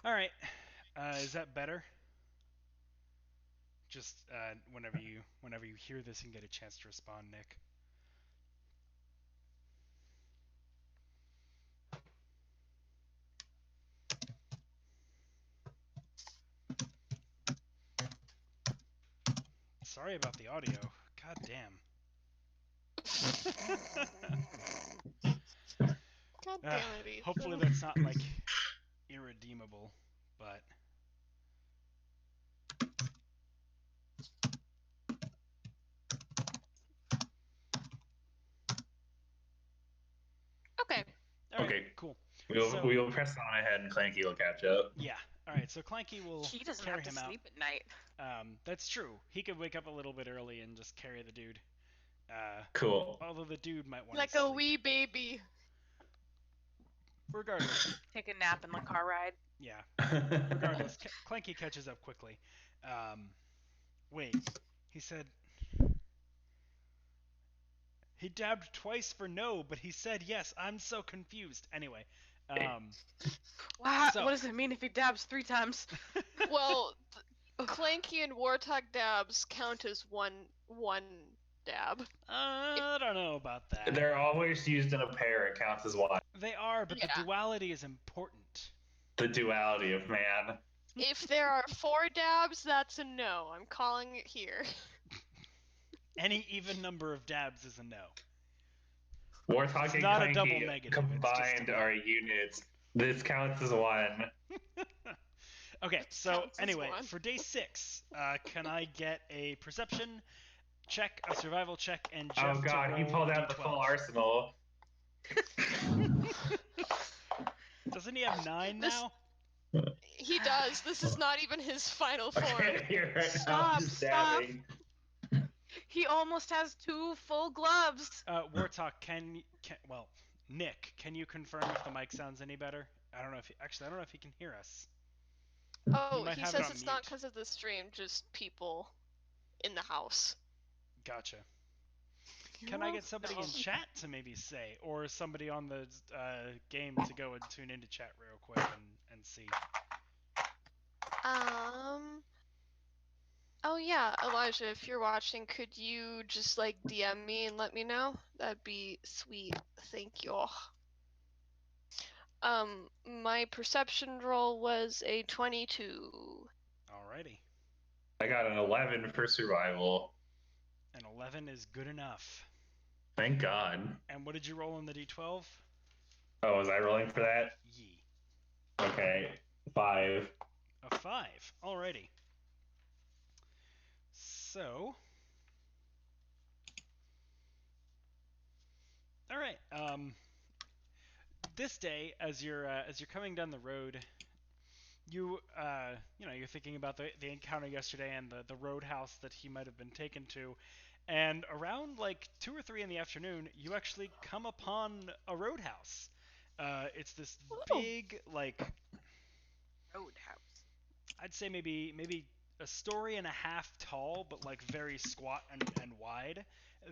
All right. Is that better? Just whenever you hear this and get a chance to respond, Nick. Sorry about the audio. God damn. God damn it, Ethan. Hopefully that's not like irredeemable, but Okay. all right, Okay. cool. We'll press on ahead and Clanky will catch up. Yeah. All right. So Clanky will He doesn't carry have to him out. sleep at night. That's true. He could wake up a little bit early and just carry the dude. Cool. Although the dude might want Like to a sleep. wee baby. Regardless. Take a nap in the car ride. Yeah. Regardless, Clanky catches up quickly. Wait. He said he dabbed twice for no, but he said yes. I'm so confused. Anyway. Wow, So- what does it mean if he dabs 3 times? Well, Clanky and Warthog dabs count as one dab. I don't know about that. They're always used in a pair. It counts as one. They are, but Yeah. the duality is important. The duality of man. If there are 4 dabs, that's a no. I'm calling it here. Any even number of dabs is a no. Warthog and not a Clanky double negative, it's just combined a one. are units. This counts as one. Okay, so Counts as anyway, one. for day 6, can I get a perception check, a survival check, and Jeff Oh god, to he roll pulled out the D12? full arsenal. Doesn't he have 9 This- now? He does. This is not even his final I form. can't hear it. Stop, I'm just stop. stabbing. He almost has 2 full gloves. Warthog, Nick, can you confirm if the mic sounds any better? I don't know if he can hear us. Oh, might he have it says on it's not mute. because of the stream, just people in the house. Gotcha. Can I get somebody in chat to maybe say, or somebody on the game to go and tune into chat real quick and see? Oh yeah, Elijah, if you're watching, could you just like DM me and let me know? That'd be sweet. Thank you. My perception roll was a 22. Alrighty. I got an 11 for survival. An 11 is good enough. Thank God. And what did you roll in the d12? Oh, was I rolling for that? Yee. Okay, 5. A 5. Alrighty. So. Alright. This day, as you're coming down the road, you're thinking about the encounter yesterday and the roadhouse that he might have been taken to, and around like 2 or 3 in the afternoon, you actually come upon a roadhouse. It's this big, like, Roadhouse. I'd say maybe a story and a half tall, but like very squat and wide,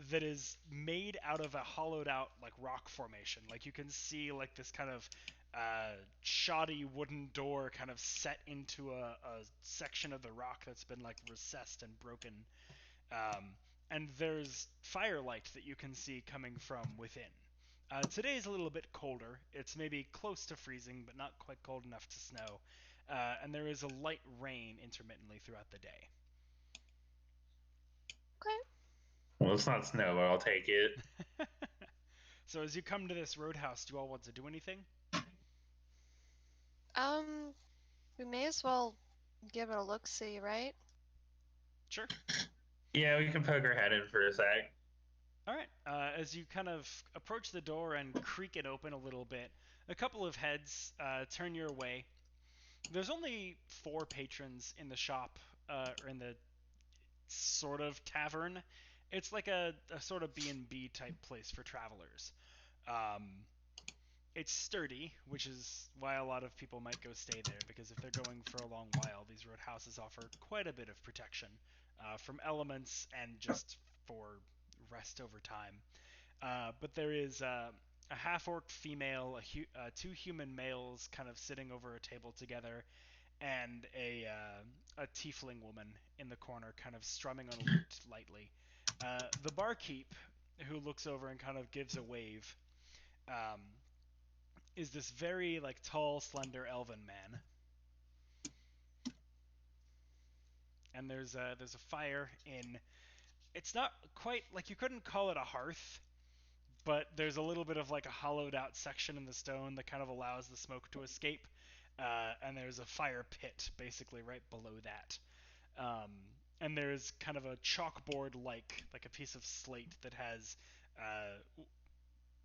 that is made out of a hollowed out like rock formation. Like you can see like this kind of shoddy wooden door kind of set into a section of the rock that's been like recessed and broken. And there's firelight that you can see coming from within. Today's a little bit colder. It's maybe close to freezing, but not quite cold enough to snow. And there is a light rain intermittently throughout the day. Okay. Well, it's not snow, but I'll take it. So as you come to this roadhouse, do you all want to do anything? We may as well give it a look-see, right? Sure. Yeah, we can poke our head in for a sec. All right. As you kind of approach the door and creak it open a little bit, a couple of heads turn your way. There's only 4 patrons in the shop, or in the sort of tavern. It's like a sort of B&B type place for travelers. It's sturdy, which is why a lot of people might go stay there, because if they're going for a long while, these roadhouses offer quite a bit of protection from elements and just for rest over time. But there is a half-orc female, 2 human males kind of sitting over a table together, and a tiefling woman in the corner kind of strumming on a lute lightly. The barkeep, who looks over and kind of gives a wave, is this very like tall, slender elven man. And there's a fire in. It's not quite like, you couldn't call it a hearth, but there's a little bit of like a hollowed out section in the stone that kind of allows the smoke to escape. And there's a fire pit basically right below that. And there's kind of a chalkboard like a piece of slate that has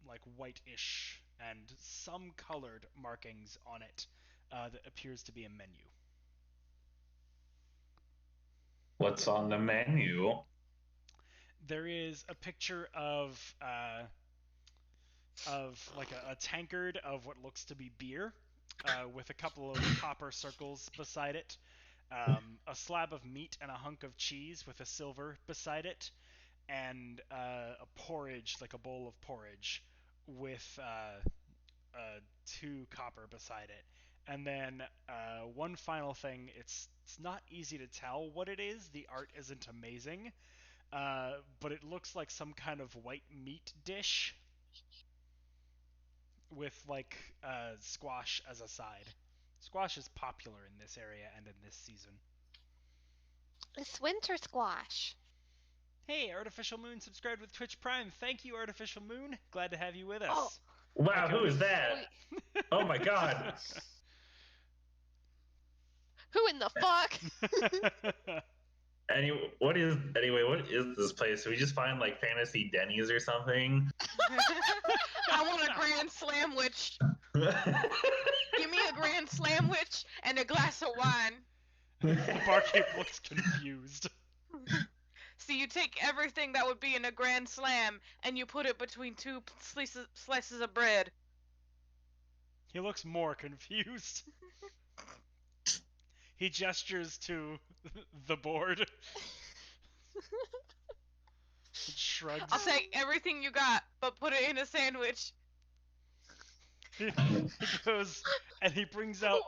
like whitish and some colored markings on it that appears to be a menu. What's on the menu? There is a picture of like a tankard of what looks to be beer, with a couple of copper circles beside it, a slab of meat and a hunk of cheese with a silver beside it, and a porridge, like a bowl of porridge, with 2 copper beside it. And then one final thing, it's not easy to tell what it is. The art isn't amazing, but it looks like some kind of white meat dish with like squash as a side. Squash is popular in this area and in this season. It's winter squash. Hey, Artificial Moon subscribed with Twitch Prime. Thank you, Artificial Moon. Glad to have you with us. Oh. Wow, Okay. who is that? Oh my God. Who in the fuck? What is this place? Do we just find like fantasy Denny's or something? I want a grand slamwich. Give me a grand slamwich and a glass of wine. The barkeep looks confused. So you take everything that would be in a grand slam and you put it between 2 slices of bread. He looks more confused. He gestures to the board. Shrugs. I'll take everything you got, but put it in a sandwich. He goes and he brings out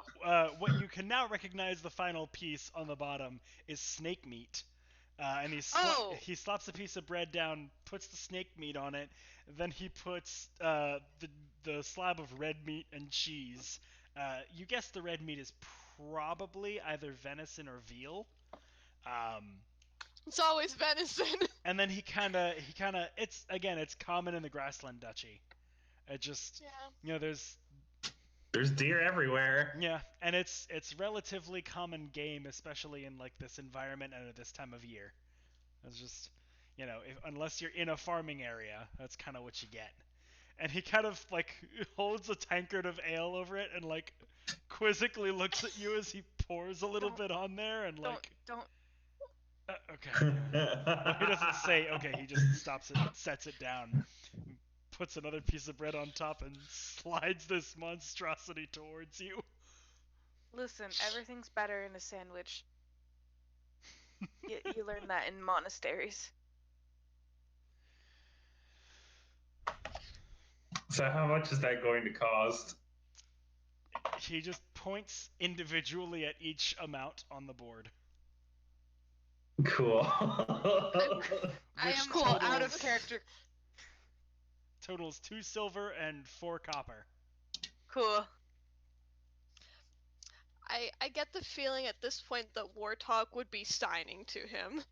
what you can now recognize the final piece on the bottom is snake meat. And he slaps a piece of bread down, puts the snake meat on it, then he puts the slab of red meat and cheese. You guess the red meat is probably either venison or veal. It's always venison. And then he kind of it's common in the grassland duchy. It just there's deer everywhere. Yeah, and it's relatively common game, especially in like this environment and at this time of year. It's just unless you're in a farming area, that's kind of what you get. And he kind of like holds a tankard of ale over it and like quizzically looks at you as he pours a little bit on there and like don't. Okay. Well, he doesn't say okay. He just stops it, sets it down, puts another piece of bread on top, and slides this monstrosity towards you. Listen, everything's better in a sandwich. You learn that in monasteries. So how much is that going to cost? He just points individually at each amount on the board. Cool. I am cool. Out of character. Totals 2 silver and 4 copper. Cool. I get the feeling at this point that Warthog would be signing to him.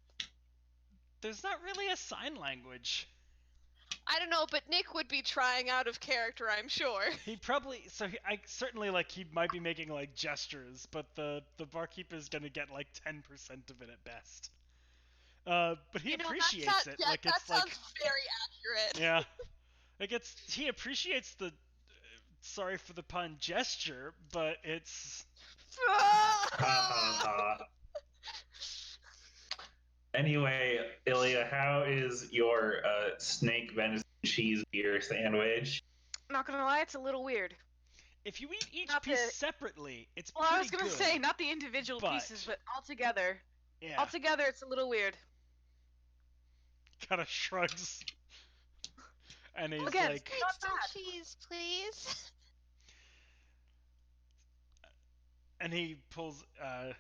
There's not really a sign language. I don't know, but Nick would be trying out of character, I'm sure. He probably I certainly like he might be making like gestures, but the barkeep is gonna get like 10% of it at best. But he appreciates it. Yeah, like that it's sounds like very accurate. yeah, he appreciates the sorry for the pun gesture, but it's. Anyway, Illiya, how is your snake venison cheese beer sandwich? Not gonna lie, it's a little weird. If you eat each Not piece the- separately, it's Well, pretty I was gonna good. say not the individual but- pieces, but altogether. Yeah. Altogether, it's a little weird. Kind of shrugs. And he's Again, like, not Some bad. cheese, please. and he pulls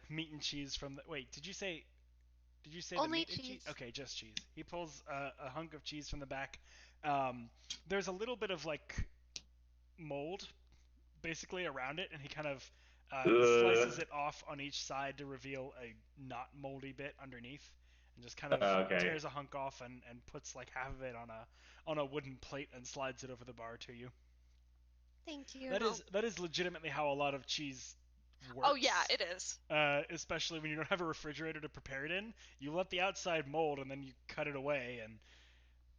meat and cheese from the. Wait, did you say Only the meat and cheese? cheese. Okay, just cheese. He pulls a hunk of cheese from the back. There's a little bit of like mold, basically around it, and he kind of slices it off on each side to reveal a not moldy bit underneath, and just kind of tears a hunk off and puts like half of it on a wooden plate and slides it over the bar to you. Thank you. That is legitimately how a lot of cheese works. Oh yeah, it is. Especially when you don't have a refrigerator to prepare it in, you let the outside mold and then you cut it away,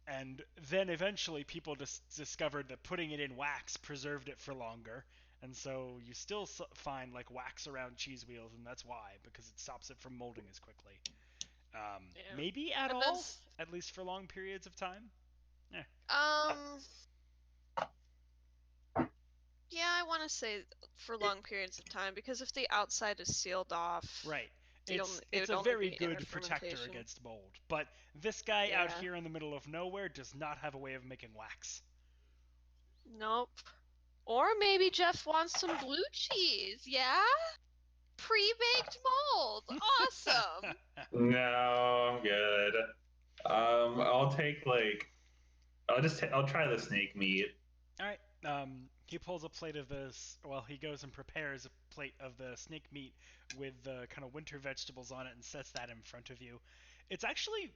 and then eventually people discovered that putting it in wax preserved it for longer, and so you still find like wax around cheese wheels, and that's why, because it stops it from molding as quickly. Maybe at all, at least for long periods of time. Yeah, I want to say for long periods of time, because if the outside is sealed off, right, it it's would a only very be good inner protector fermentation. against mold. But this guy out Yeah. here in the middle of nowhere does not have a way of making wax. Nope. Or maybe Jeff wants some blue cheese, yeah? Pre-baked mold. Awesome. No, I'm good. I'll take I'll try the snake meat. All right. He pulls a plate of this. Well, he goes and prepares a plate of the snake meat with the kind of winter vegetables on it and sets that in front of you. It's actually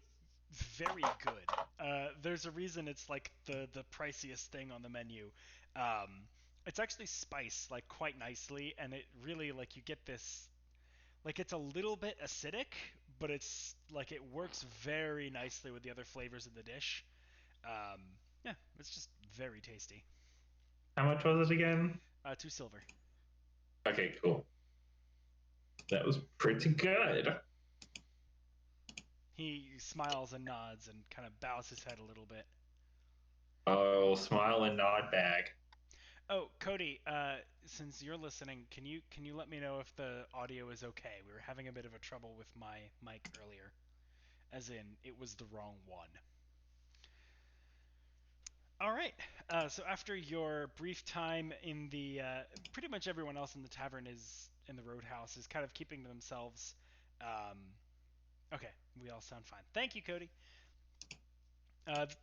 very good. There's a reason it's like the priciest thing on the menu. It's actually spiced like quite nicely, and it really like you get this. Like it's a little bit acidic, but it's like it works very nicely with the other flavors in the dish. Yeah, it's just very tasty. How much was it again? 2 silver. Okay, cool. That was pretty good. He smiles and nods and kind of bows his head a little bit. I'll smile and nod back. Oh, Cody, since you're listening, can you let me know if the audio is okay? We were having a bit of a trouble with my mic earlier. As in, it was the wrong one. All right. So after your brief time in the, pretty much everyone else in the tavern is in the roadhouse is kind of keeping to themselves. Okay, we all sound fine. Thank you, Cody.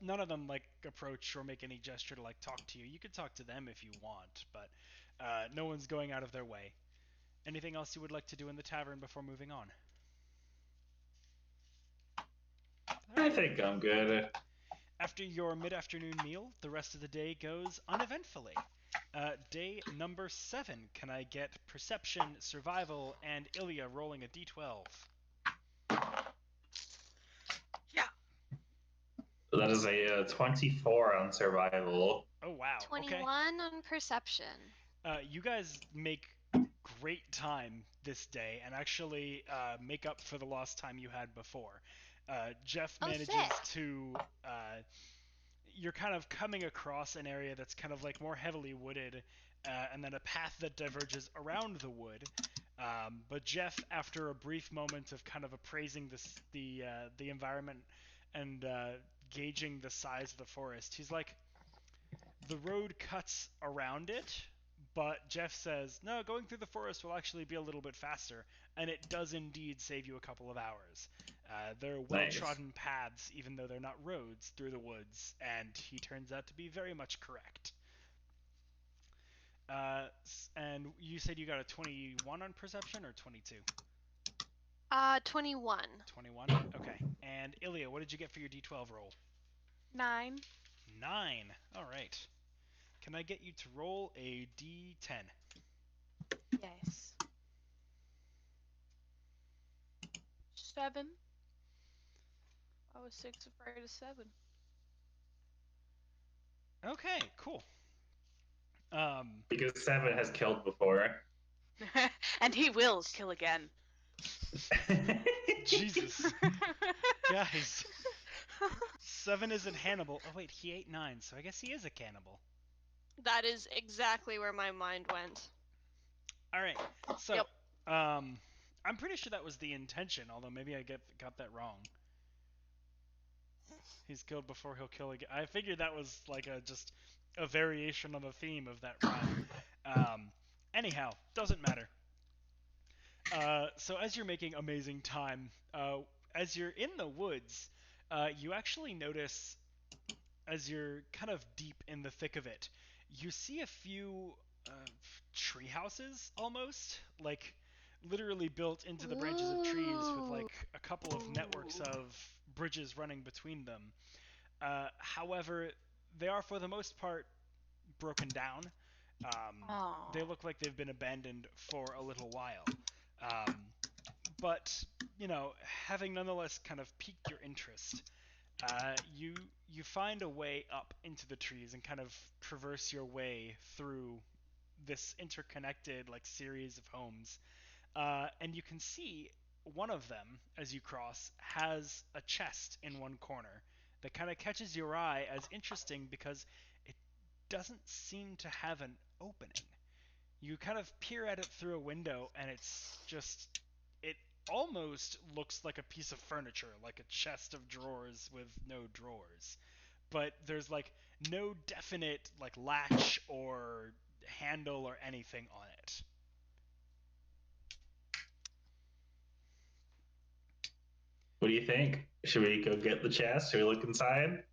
None of them like approach or make any gesture to like talk to you. You could talk to them if you want, but no one's going out of their way. Anything else you would like to do in the tavern before moving on? I think I'm good. After your mid-afternoon meal, the rest of the day goes uneventfully. Day number 7. Can I get perception, survival, and Illiya rolling a d12? Yeah. That is a 24 on survival. Oh wow. 21 Okay. on perception. You guys make great time this day and actually make up for the lost time you had before. Jeff manages to. You're kind of coming across an area that's kind of like more heavily wooded, and then a path that diverges around the wood. But Jeff, after a brief moment of kind of appraising the environment and gauging the size of the forest, he's like, the road cuts around it, but Jeff says, no, going through the forest will actually be a little bit faster, and it does indeed save you a couple of hours. They're well-trodden paths, even though they're not roads, through the woods, and he turns out to be very much correct. And you said you got a 21 on perception, or 22? 21. 21? Okay. And Illiya, what did you get for your d12 roll? 9. 9. All right. Can I get you to roll a d10? Yes. 7. I was 6 afraid of 7. Okay, cool. Because 7 has killed before. And he will kill again. Jesus. Guys. 7 isn't Hannibal. Oh wait, he ate 9, so I guess he is a cannibal. That is exactly where my mind went. Alright, so, Yep. I'm pretty sure that was the intention, although maybe I got that wrong. He's killed before he'll kill again. I figured that was like just a variation on the theme of that rhyme. Anyhow, doesn't matter. So as you're making amazing time, as you're in the woods, you actually notice, as you're kind of deep in the thick of it, you see a few tree houses, almost, like literally built into the branches of trees with like a couple of networks of bridges running between them. However, they are for the most part broken down. They look like they've been abandoned for a little while. But, you know, having nonetheless kind of piqued your interest, you find a way up into the trees and kind of traverse your way through this interconnected like series of homes. And you can see one of them, as you cross, has a chest in one corner that kind of catches your eye as interesting because it doesn't seem to have an opening. You kind of peer at it through a window, and it's just, it almost looks like a piece of furniture, like a chest of drawers with no drawers. But there's like no definite like latch or handle or anything on it. What do you think? Should we go get the chest? Should we look inside?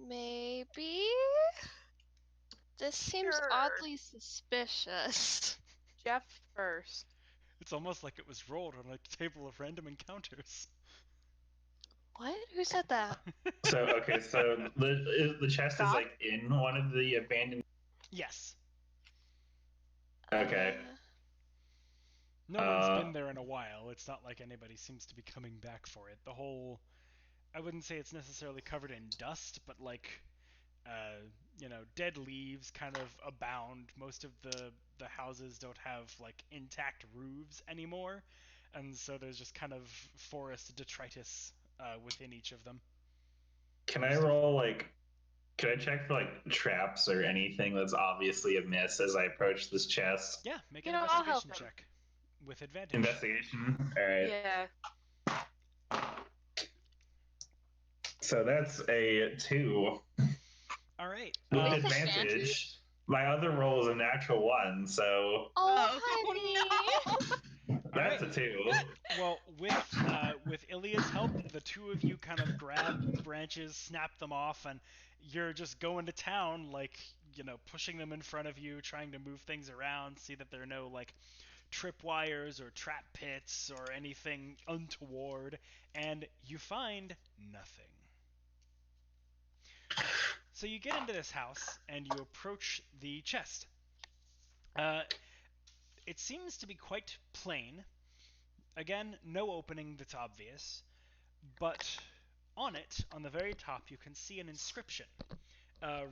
Maybe? This seems Sure. oddly suspicious. Jeff first. It's almost like it was rolled on a table of random encounters. What? Who said that? So the chest is like in one of the abandoned. Yes. Okay. No one's been there in a while. It's not like anybody seems to be coming back for it. The whole, I wouldn't say it's necessarily covered in dust, but like, you know, dead leaves kind of abound. Most of the houses don't have like intact roofs anymore, and so there's just kind of forest detritus within each of them. Can I roll like? Can I check for like traps or anything that's obviously amiss as I approach this chest? Yeah, make You an know, I'll help investigation him. check with advantage. Investigation. All right. Yeah. So that's a 2 All right. with With advantage. advantage? My other roll is a natural 1, so Oh, honey. no! that's Alright. a 2. Well, with Illiya's help, the two of you kind of grab branches, snap them off, and you're just going to town, like, you know, pushing them in front of you, trying to move things around, see that there are no, like, tripwires or trap pits or anything untoward, and you find nothing. So you get into this house, and you approach the chest. It seems to be quite plain. Again, no opening that's obvious, but on it, on the very top, you can see an inscription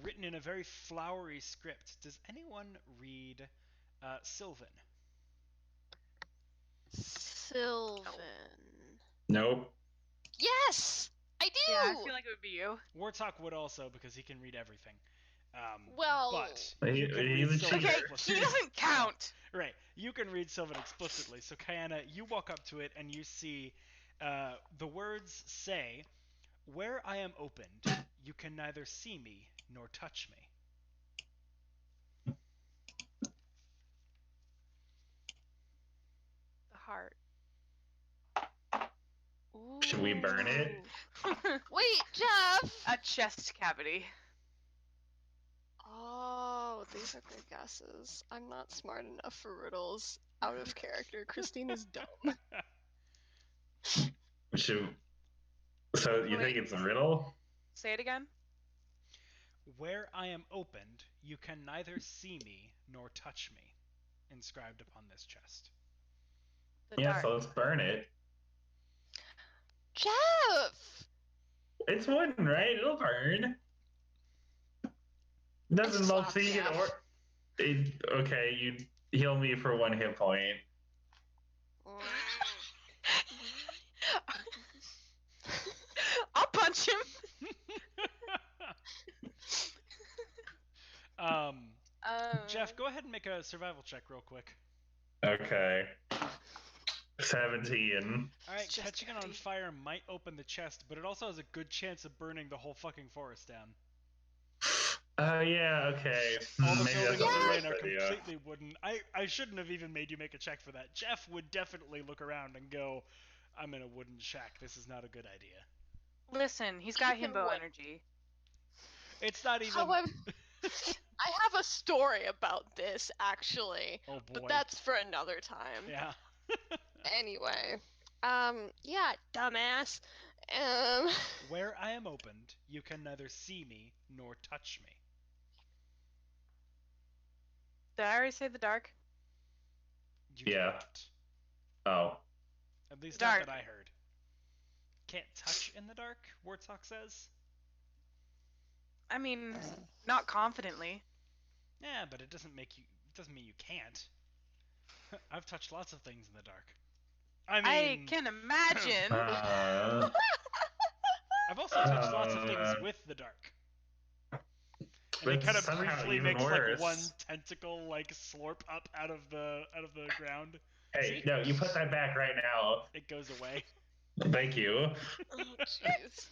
written in a very flowery script. Does anyone read Sylvan? Sylvan. Nope. Yes! I do! Yeah, I feel like it would be you. Warthog would also, because he can read everything. Well- but you can read He's a Sylvan cheater. Okay, explicitly. he doesn't count! Right, you can read Sylvan explicitly. So, Kayana, you walk up to it and you see the words say, "Where I am opened, you can neither see me nor touch me." The heart. Should we burn it? Wait, Jeff! A chest cavity. Oh, these are good guesses. I'm not smart enough for riddles. Out of character. Christine is dumb. So you think it's a riddle? Say it again. "Where I am opened, you can neither see me nor touch me," inscribed upon this chest. The Yeah, dark. so let's burn it. Jeff! It's wooden, right? It'll burn. Doesn't It's look so you soft, get okay, you heal me for 1 hit point. I'll punch him. Jeff, go ahead and make a survival check real quick. Okay. 17. Alright, It's just catching it on empty. fire might open the chest, but it also has a good chance of burning the whole fucking forest down. Yeah, okay. All the Maybe buildings that's you're not in a are good idea. completely wooden. I shouldn't have even made you make a check for that. Jeff would definitely look around and go, "I'm in a wooden shack. This is not a good idea." Listen, he's got Even himbo what- energy. It's not even. However, I have a story about this, actually. Oh boy. But that's for another time. Yeah. Anyway. Yeah, dumbass. Where I am opened, you can neither see me nor touch me. Did I already say the dark? You Yeah. cannot. Oh. At least Dark. not that I heard. Can't touch in the dark, Warthog says. I mean, not confidently. Yeah, but it doesn't mean you can't. I've touched lots of things in the dark. I mean, I can imagine. I've also touched lots of things with the dark. And it That's kind of somehow briefly even makes worse. like one tentacle like slurp up out of the ground. Hey, See? no, you put that back right now. It goes away. Thank you. Oh, jeez.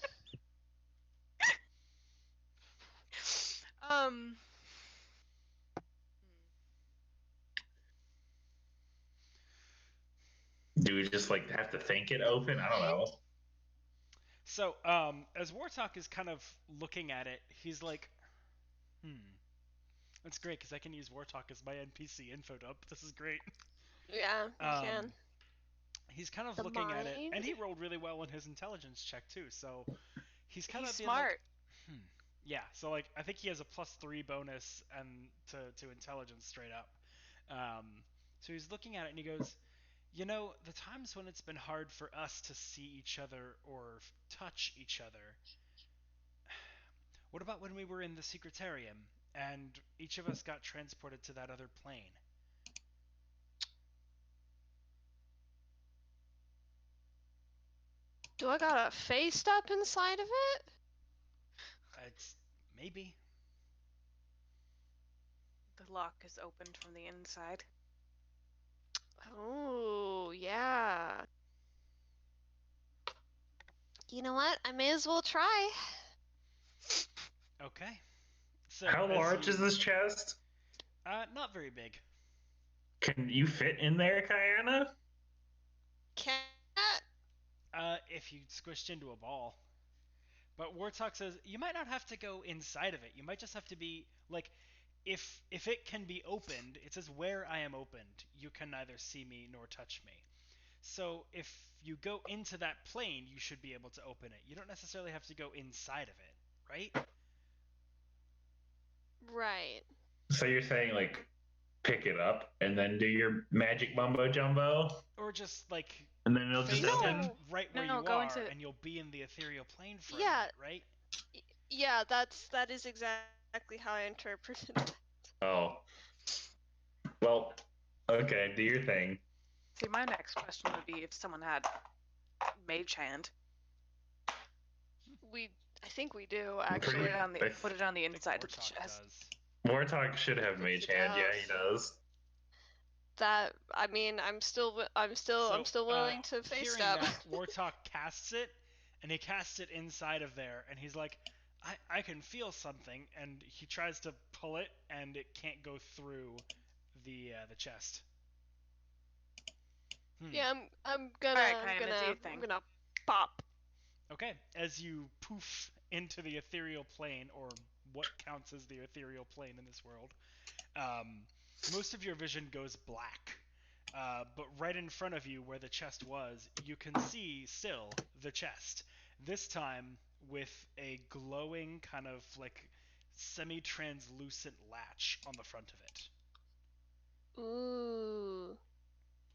Do we just like have to think it open? I don't know. So, as Warthog is kind of looking at it, he's like, that's great because I can use Warthog as my NPC info dump. This is great. Yeah, you can. He's kind of The looking at it, mind? and he rolled really well in his intelligence check too. So he's kind He's of being like, smart. yeah. So like, I think he has a +3 bonus and to intelligence straight up. So he's looking at it and he goes, "You know, the times when it's been hard for us to see each other or touch each other. What about when we were in the Secretarium and each of us got transported to that other plane?" Do I got a face up inside of it? It's maybe. The lock is opened from the inside. Oh, yeah. You know what? I may as well try. Okay. So How as large is you- this chest? Not very big. Can you fit in there, Kayana? Cat? If you squished into a ball. But Warthog says you might not have to go inside of it. You might just have to be like, if it can be opened, it says where I am opened, you can neither see me nor touch me. So if you go into that plane, you should be able to open it. You don't necessarily have to go inside of it, right? Right. So you're saying like pick it up and then do your magic mumbo jumbo, Or just like and then it'll just face open. No. right where No, you go are, into- and you'll be in the ethereal plane for Yeah. a minute, right? Yeah, that is exactly how I interpreted it. Oh. Well, okay, do your thing. See, my next question would be if someone had mage hand. I think we do I'm actually. pretty- Put it on the I think inside of the Warthog chest. does. Warthog should have mage hand. Yeah, he does. That I mean, I'm still willing to face hearing stab. that, Warthog casts it, and he casts it inside of there, and he's like, I can feel something, and he tries to pull it, and it can't go through the chest. Yeah, I'm gonna Alright, Kayana, do your thing. I'm gonna pop. Okay, as you poof into the ethereal plane, or what counts as the ethereal plane in this world, most of your vision goes black. But right in front of you, where the chest was, you can see still the chest. This time with a glowing kind of like semi-translucent latch on the front of it. Ooh.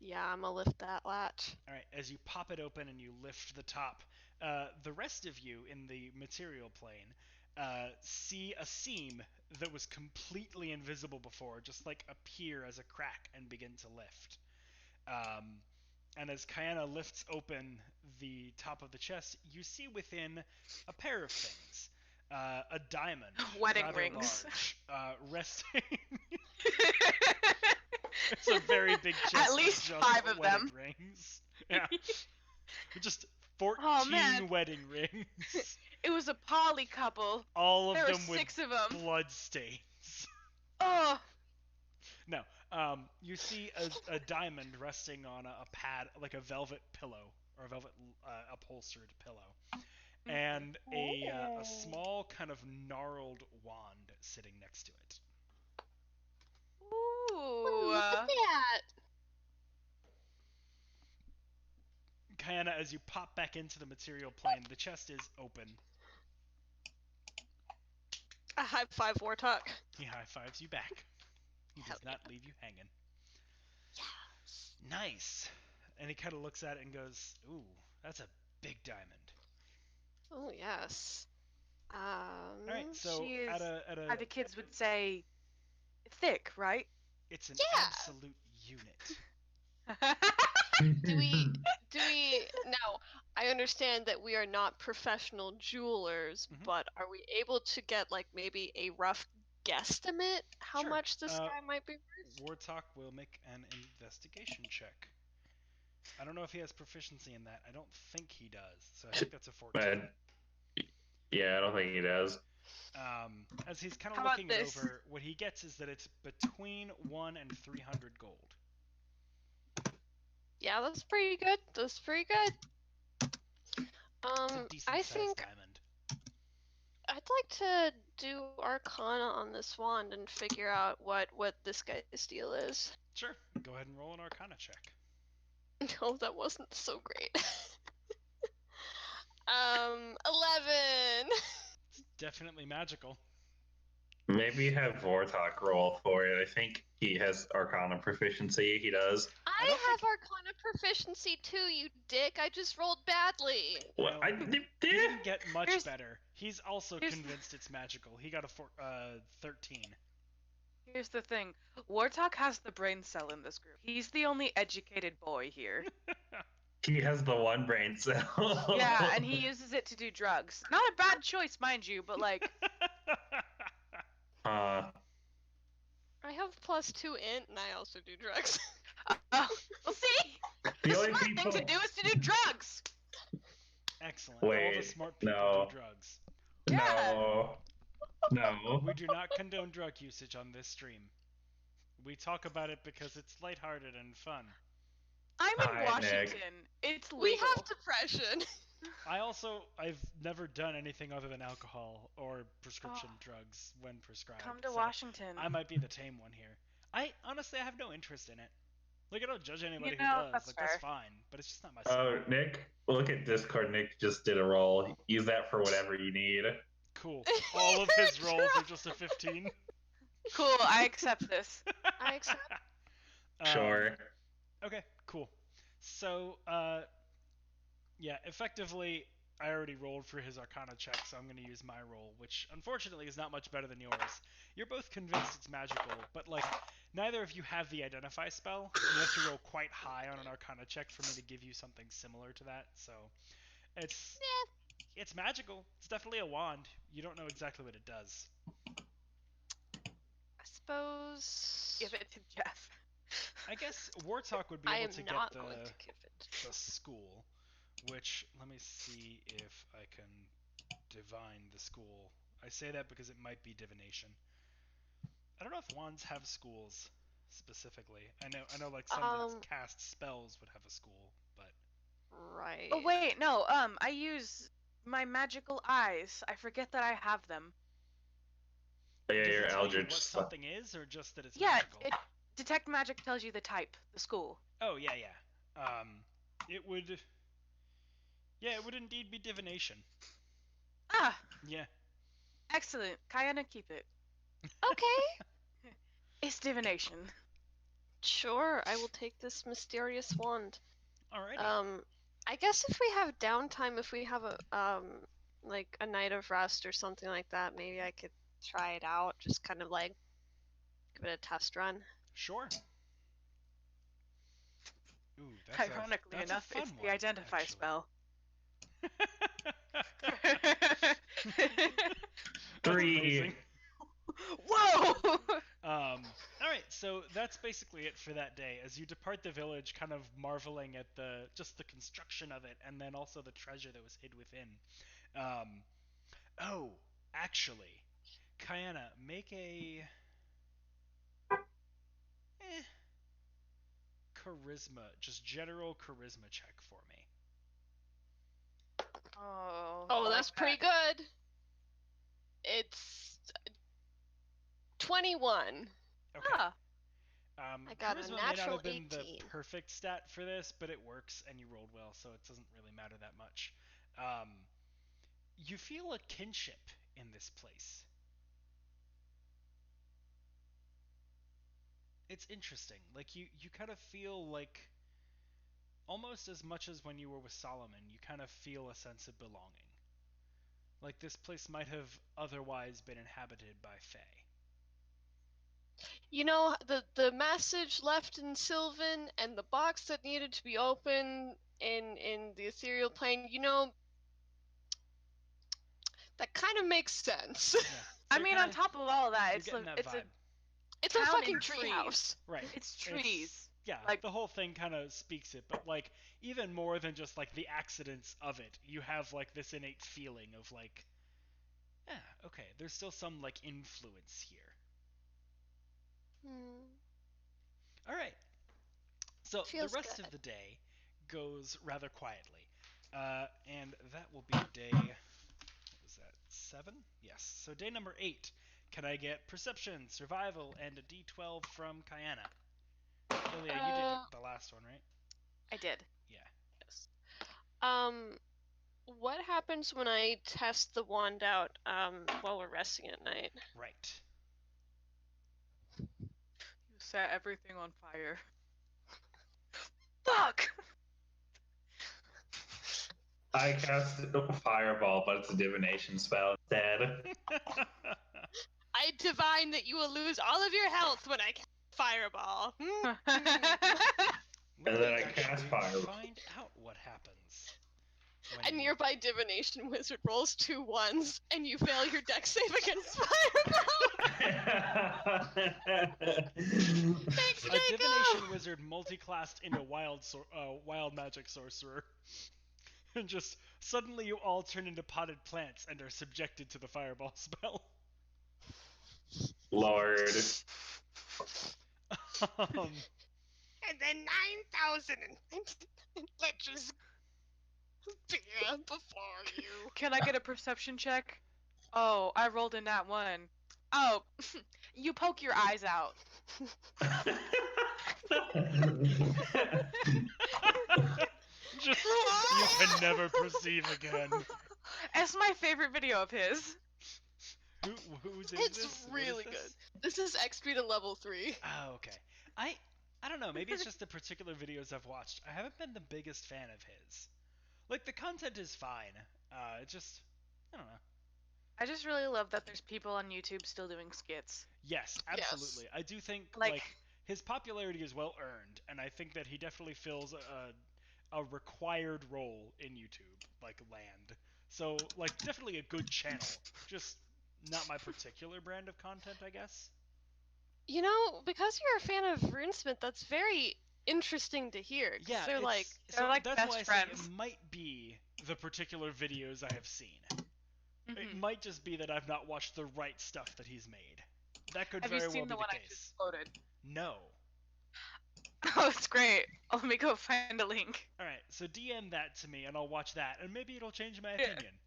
Yeah, I'm gonna lift that latch. All right, as you pop it open and you lift the top, the rest of you in the material plane see a seam that was completely invisible before just like appear as a crack and begin to lift. And as Kayana lifts open the top of the chest, you see within a pair of things. A diamond, Wedding rather rings. large, resting. It's a very big chest. At with least just 5 of wedding them. rings. Yeah. Just 14 Oh, man. wedding rings. It was a poly couple. All of There them were 6 with of them. blood stains. Oh, No. You see a diamond resting on a pad, like a velvet pillow, or a velvet upholstered pillow. And a small kind of gnarled wand sitting next to it. ooh. Look at that. Kayana, as you pop back into the material plane, the chest is open. A high five, Warthog. He high-fives you back. He Hell does not leave you hanging. Yes. Nice. And he kind of looks at it and goes, "Ooh, that's a big diamond." Oh yes. All right, so She is- at a How the kids would say, thick, right? it's an Yeah. absolute unit. Do we now I understand that we are not professional jewelers, Mhm. but are we able to get like maybe a rough guesstimate how Sure. much this guy might be worth? Warthog will make an investigation check. I don't know if he has proficiency in that. I don't think he does, so I think that's a 14. Yeah, I don't think he does. As he's kind of How about looking it this? over, what he gets is that it's between 1 and 300 gold. Yeah, that's pretty good. That's pretty good. It's a decent I sized think diamond. I'd like to do Arcana on this wand and figure out what this guy's deal is. Sure. Go ahead and roll an Arcana check. No, that wasn't so great. 11. It's definitely magical. Maybe have Vortok roll for it. I think he has Arcana proficiency. He does. I don't have Arcana proficiency too, you dick. I just rolled badly. Well, Well, I He did. didn't get much Here's- better. He's also here's- convinced it's magical. He got a 13. Here's the thing. Warthog has the brain cell in this group. He's the only educated boy here. He has the one brain cell. Yeah, and he uses it to do drugs. Not a bad choice, mind you, but like, I have +2 int and I also do drugs. well, see? the The only smart people. thing to do is to do drugs! Excellent. Excellent. All Wait, the smart people no. do drugs. No. No. We do not condone drug usage on this stream. We talk about it because it's lighthearted and fun. I'm in Hi, Nick. Washington. It's legal. We have depression. I've never done anything other than alcohol or prescription drugs when prescribed. Come to so Washington. I might be the tame one here. I honestly have no interest in it. Like, I don't judge anybody who know, does. that's Like, that's fair. fine, but it's just not my Oh, style. Nick, look at Discord. Nick just did a roll. Use that for whatever you need. Cool. All of his rolls are just a 15. Cool, I accept this. I accept. Sure. Okay, cool. So, yeah, effectively, I already rolled for his Arcana check, so I'm going to use my roll, which unfortunately is not much better than yours. You're both convinced it's magical, but, like, neither of you have the Identify spell, and you have to roll quite high on an Arcana check for me to give you something similar to that, so it's magical. It's definitely a wand. You don't know exactly what it does. I suppose. Give it to Jeff. I guess Wartalk would be I able am to not get going to give it. the school, which, let me see if I can divine the school. I say that because it might be divination. I don't know if wands have schools specifically. I know like some that cast spells would have a school, but Right. Oh wait, no. I use my magical eyes. I forget that I have them. Oh, yeah, does your it tell you Eldritch. what something is, or just that it's Yeah, magical? detect magic tells you the type, the school. Oh yeah. It would. Yeah, it would indeed be divination. Ah, Yeah. excellent. Kayana, keep it. Okay. It's divination. Sure, I will take this mysterious wand. Alrighty. I guess if we have downtime, if we have a like a night of rest or something like that, maybe I could try it out. Just kind of like give it a test run. Sure. Ooh, Ironically that's enough, a fun it's the one, identify actually. spell. 3. Amazing. Whoa! Alright, so that's basically it for that day. As you depart the village, kind of marveling at just the construction of it, and then also the treasure that was hid within. Oh, actually, Kayana, make a charisma, just general charisma check for me. Oh, that's pretty good. It's 21. Okay. Ah, I got a charisma may not natural have been 18. the perfect stat for this, but it works, and you rolled well, so it doesn't really matter that much. You feel a kinship in this place. It's interesting. Like, you kind of feel like, almost as much as when you were with Solomon, you kind of feel a sense of belonging. Like, this place might have otherwise been inhabited by Fae. You know, the message left in Sylvan and the box that needed to be opened in the ethereal plane, you know, that kind of makes sense. Yeah. I mean, on top of all that, it's getting that it's vibe. It's a Town fucking in trees. treehouse. Right. It's trees. Yeah, Like- the whole thing kind of speaks it, but like even more than just like the accidents of it, you have like this innate feeling of like, yeah, okay, there's still some like influence here. All right. So Feels the rest good. of the day goes rather quietly, and that will be day. What was that? 7? Yes. So day number 8. Can I get perception, survival, and a D12 from Kayana? Illiya, you did the last one, right? I did. Yeah. Yes. What happens when I test the wand out while we're resting at night? Right. You set everything on fire. Fuck! I cast a fireball, but it's a divination spell instead. I divine that you will lose all of your health when I cast fireball. We And then will I cast actually fireball. Find out what happens. when A you- nearby divination wizard rolls 2 1s, and you fail your dex save against fireball. Thanks, A Jacob! divination wizard multi-classed into wild magic sorcerer. And just suddenly you all turn into potted plants and are subjected to the fireball spell. Lord. And then 9,000 lectures beer before you. Can I get a perception check? Oh, I rolled in that one. Oh, you poke your eyes out. Just you can never perceive again. It's my favorite video of his. Who's It's this? What is really this? good. This is XP to level 3. Oh, okay. I don't know. Maybe it's just the particular videos I've watched. I haven't been the biggest fan of his. Like the content is fine. It's just I don't know. I just really love that there's people on YouTube still doing skits. Yes, absolutely. I do think Like- his popularity is well earned, and I think that he definitely fills a required role in YouTube, like land. So like definitely a good channel. Just not my particular brand of content, I guess. You know, because you're a fan of RuneSmith, that's very interesting to hear. 'Cause Yeah, they're like, they're like that's best why I friends. say it might be the particular videos I have seen. It Mhm. might just be that I've not watched the right stuff that he's made. That could Have very you well seen be the one I case. just quoted? No. Oh, it's great. Let me go find a link. All right, so DM that to me, and I'll watch that, and maybe it'll change my Yeah. opinion.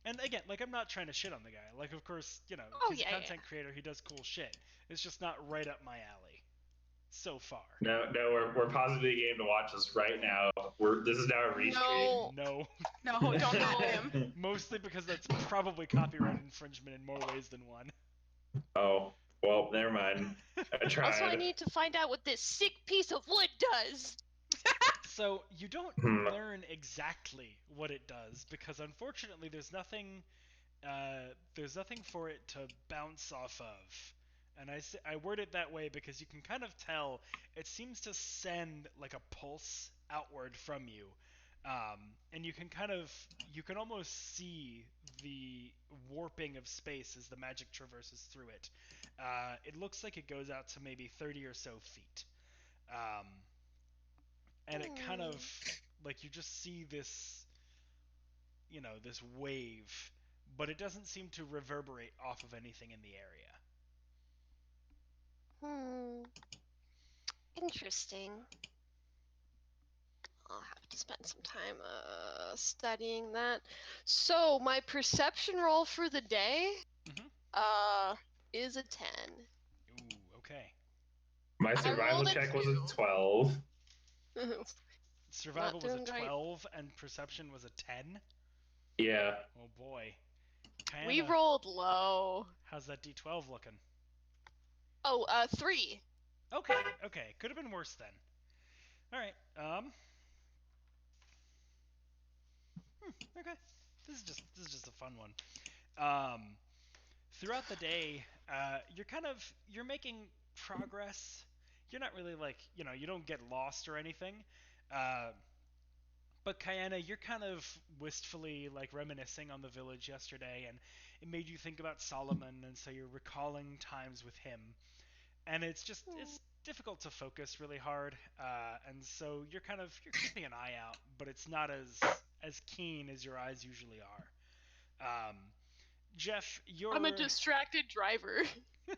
And again, like I'm not trying to shit on the guy. Like, of course, you know, Oh, he's yeah, a yeah. content creator. He does cool shit. It's just not right up my alley. So far. No, we're pausing the game to watch this right now. This is now a restream. No. No. No, don't know him. Mostly because that's probably copyright infringement in more ways than one. Oh, well, never mind. I tried. Also, I need to find out what this sick piece of wood does. So you don't Hmm. learn exactly what it does because unfortunately there's nothing for it to bounce off of. And I word it that way because you can kind of tell it seems to send like a pulse outward from you. And you can almost see the warping of space as the magic traverses through it. It looks like it goes out to maybe 30 or so feet. And it kind of like you just see this, you know, this wave, but it doesn't seem to reverberate off of anything in the area. Interesting. I'll have to spend some time studying that. So my perception roll for the day is a 10. Ooh, okay. My survival rolled a check was 2. a 12. Survival was a doing great. 12 and perception was a 10. Yeah. Oh boy. We Kinda, rolled low. how's that D12 looking? Oh, 3. Okay. Could have been worse then. All right. Okay. This is just a fun one. Throughout the day, you're making progress. You're not really like, you know, you don't get lost or anything. But Kayana, you're kind of wistfully like reminiscing on the village yesterday, and it made you think about Solomon, and so you're recalling times with him. And it's difficult to focus really hard, and so you're keeping an eye out, but it's not as keen as your eyes usually are. Jeff, I'm a distracted driver.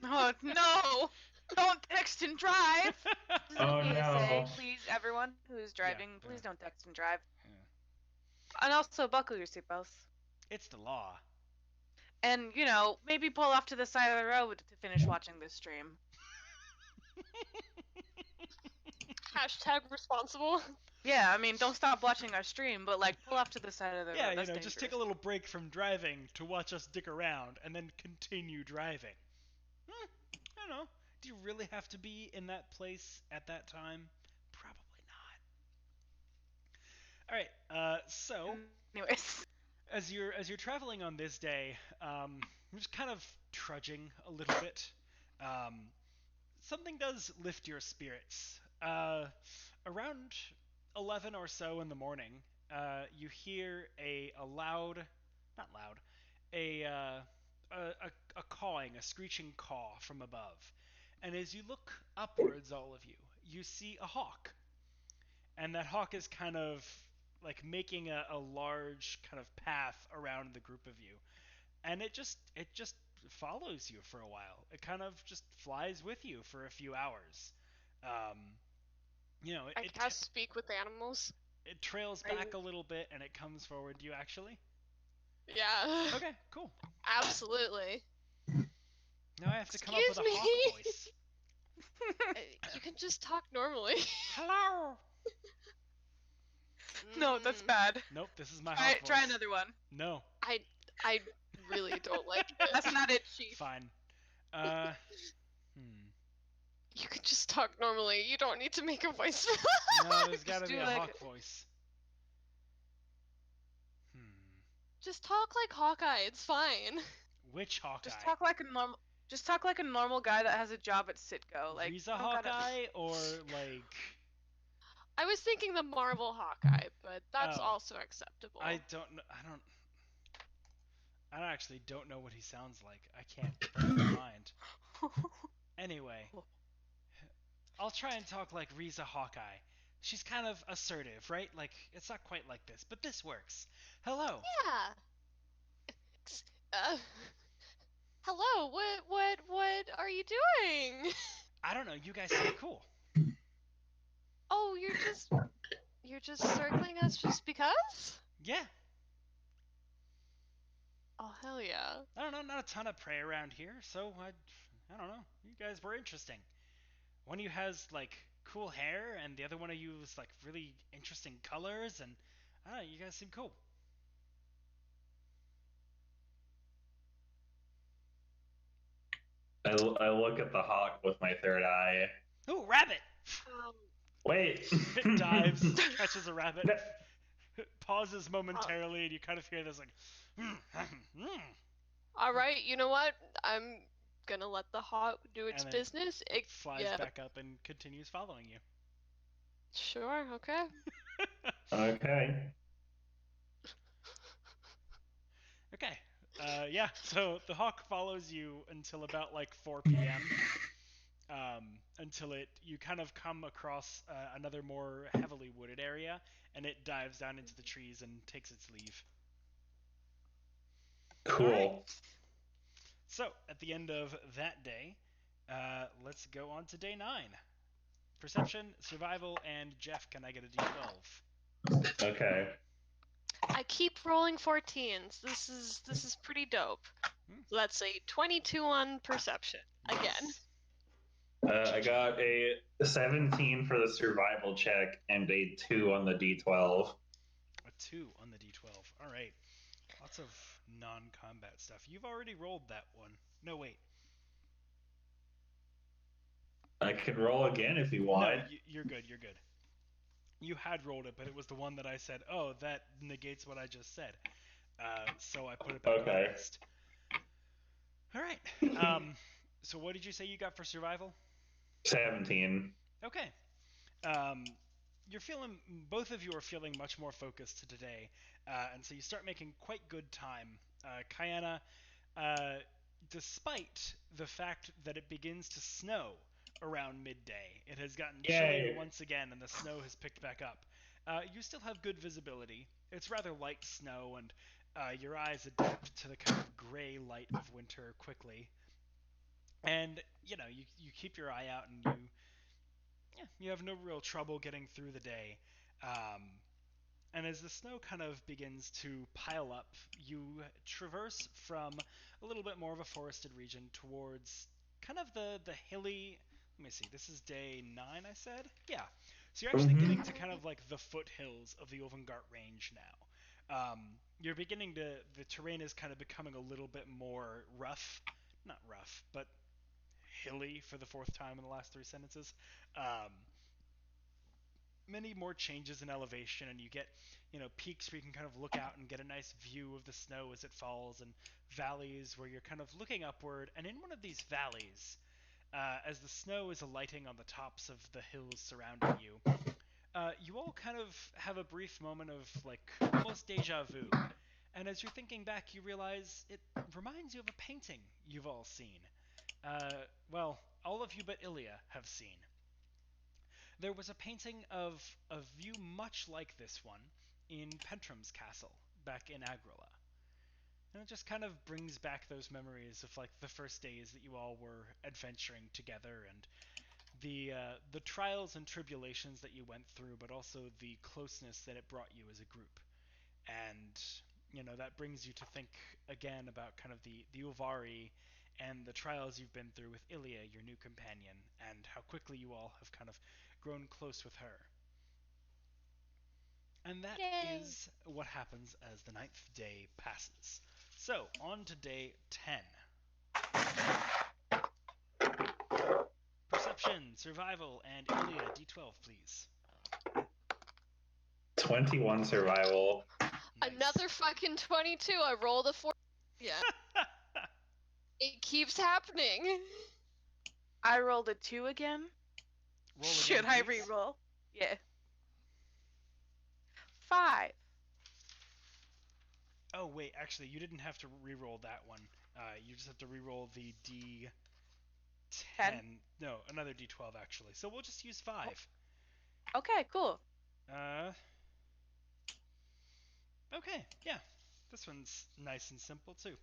Oh no! Don't text and drive. This is Oh, a PSA, no. please, everyone who's driving, please yeah. don't text and drive. Yeah. And also buckle your seatbelts. It's the law. And, you know, maybe pull off to the side of the road to finish watching this stream. Hashtag responsible. Yeah, I mean, don't stop watching our stream, but, like, pull off to the side of the Yeah, road. you That's know, dangerous. just take a little break from driving to watch us dick around, and then continue driving. I don't know. Do you really have to be in that place at that time? Probably not. All right. So Anyways. as you're traveling on this day, you're just kind of trudging a little bit. Something does lift your spirits. Around 11 or so in the morning, you hear a cawing, a screeching caw from above. And as you look upwards, all of you see a hawk. And that hawk is kind of like making a large kind of path around the group of you, and it just follows you for a while. It kind of just flies with you for a few hours. I cast speak with animals. It trails back a little bit and it comes forward to you actually. Yeah. Okay, cool. Absolutely. Now I have to come up with a Excuse hawk me? voice. You can just talk normally. Hello. No, that's bad. Nope, this is my hawk voice. Try another one. No. I really don't like it. That's not it, Chief. Fine. You can just talk normally. You don't need to make a voice. No, there's gotta Just be do a like- hawk voice. Just talk like Hawkeye. It's fine. Which Hawkeye? Just talk like a normal. Just talk like a normal guy that has a job at Sitco. Like Riza you don't gotta- Hawkeye or like I was thinking the Marvel Hawkeye, but that's Oh. also acceptable. I don't know. I actually don't know what he sounds like. I can't bring to mind. Anyway, I'll try and talk like Riza Hawkeye. She's kind of assertive, right? Like it's not quite like this, but this works. Hello. Yeah. Hello. What are you doing? I don't know. You guys seem cool. Oh, you're just circling us just because? Yeah. Oh, hell yeah. I don't know. Not a ton of prey around here, so I don't know. You guys were interesting. One of you has like cool hair, and the other one of you is like really interesting colors, and I don't know. You guys seem cool. I look at the hawk with my third eye. Ooh, rabbit! Wait. It dives, catches a rabbit, pauses momentarily, and you kind of hear this like. All right, you know what? I'm gonna let the hawk do its And then business. It flies yeah. back up and continues following you. Sure, okay. Okay. Okay. Yeah, so the hawk follows you until about like 4 p.m. Until you kind of come across another more heavily wooded area, and it dives down into the trees and takes its leave. Cool. Alright. So, at the end of that day, let's go on to day 9. Perception, survival, and Jeff, can I get a d12? Okay. I keep rolling 14s. This is pretty dope. Let's say 22 on perception again. Nice. I got a 17 for the survival check and a 2 on the D12. A 2 on the d12. Alright. Lots of non-combat stuff. You've already rolled that one. No, wait. I can roll again if you want. No, you're good, you're good. You had rolled it, but it was the one that I said, oh, that negates what I just said. So I put it back on the list. Alright. So what did you say you got for survival? 17. Okay. You're feeling, both of you are feeling much more focused today, and so you start making quite good time. Kayana, despite the fact that it begins to snow around midday, it has gotten chillier once again, and the snow has picked back up. You still have good visibility. It's rather light snow, and your eyes adapt to the kind of gray light of winter quickly. And you keep your eye out, and you have no real trouble getting through the day. And as the snow kind of begins to pile up, you traverse from a little bit more of a forested region towards kind of the hilly. Let me see. This is day 9, I said. Yeah. So you're actually getting to kind of like the foothills of the Ulvengart Range now. You're beginning to. The terrain is kind of becoming a little bit more rough. Not rough, but hilly for the 4th time in the last 3 sentences. Many more changes in elevation, and you get peaks where you can kind of look out and get a nice view of the snow as it falls, and valleys where you're kind of looking upward. And in one of these valleys, as the snow is alighting on the tops of the hills surrounding you, you all kind of have a brief moment of like almost deja vu. And as you're thinking back, you realize it reminds you of a painting you've all seen. Well, all of you but Illiya have seen. There was a painting of a view much like this one, in Pentrum's castle back in Agrila. And it just kind of brings back those memories of like the first days that you all were adventuring together, and the trials and tribulations that you went through, but also the closeness that it brought you as a group. And that brings you to think again about kind of the Uvari and the trials you've been through with Illiya, your new companion, and how quickly you all have kind of grown close with her. And that is what happens as the 9th day passes. So, on to day 10. Perception, survival, and Illiya, d12, please. 21 survival. Nice. Another fucking 22. I rolled a 4. Yeah. It keeps happening. I rolled a 2 again. Roll again, Should I please. re-roll? Yeah. 5. Oh, wait, actually, you didn't have to re-roll that one. You just have to re-roll the d10. 10? No, another d12, actually. So we'll just use 5. Okay, cool. Okay, yeah. This one's nice and simple, too.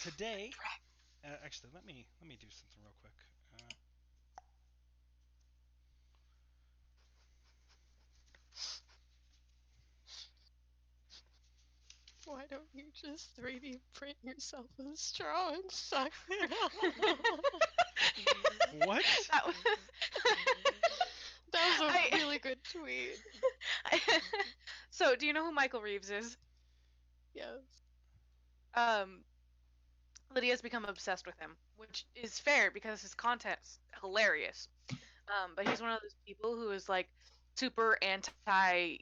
Today... actually, let me do something real quick. Why don't you just 3D print yourself a straw and suck it What? That was a really good tweet. So, do you know who Michael Reeves is? Yes. Lydia's become obsessed with him, which is fair because his content's hilarious. But he's one of those people who is like super anti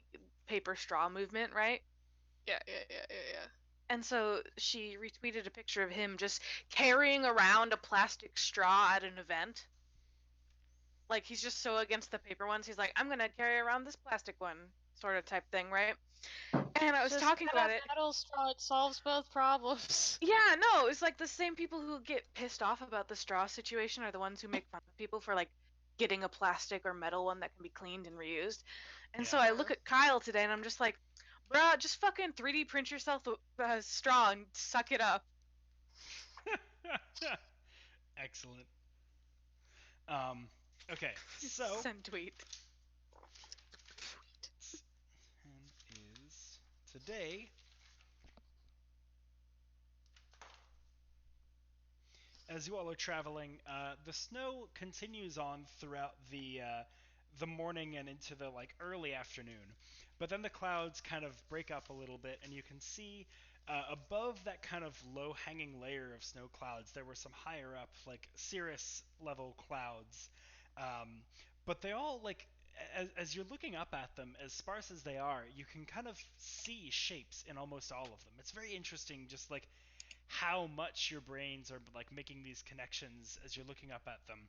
paper straw movement, right? Yeah. And so she retweeted a picture of him just carrying around a plastic straw at an event. Like, he's just so against the paper ones. He's like, I'm going to carry around this plastic one, sort of type thing, right? And I was talking about it. Metal straw, it solves both problems. Yeah, no, it's like the same people who get pissed off about the straw situation are the ones who make fun of people for, like, getting a plastic or metal one that can be cleaned and reused. And so I look at Kyle today and I'm just like, bruh, just fucking 3D print yourself a straw and suck it up. Excellent. Okay, so... Send tweet. And is today... As you all are traveling, the snow continues on throughout the morning and into the early afternoon, but then the clouds kind of break up a little bit, and you can see above that kind of low-hanging layer of snow clouds, there were some higher up, cirrus level clouds, but they all as you're looking up at them, as sparse as they are, you can kind of see shapes in almost all of them. It's very interesting, just how much your brains are making these connections as you're looking up at them.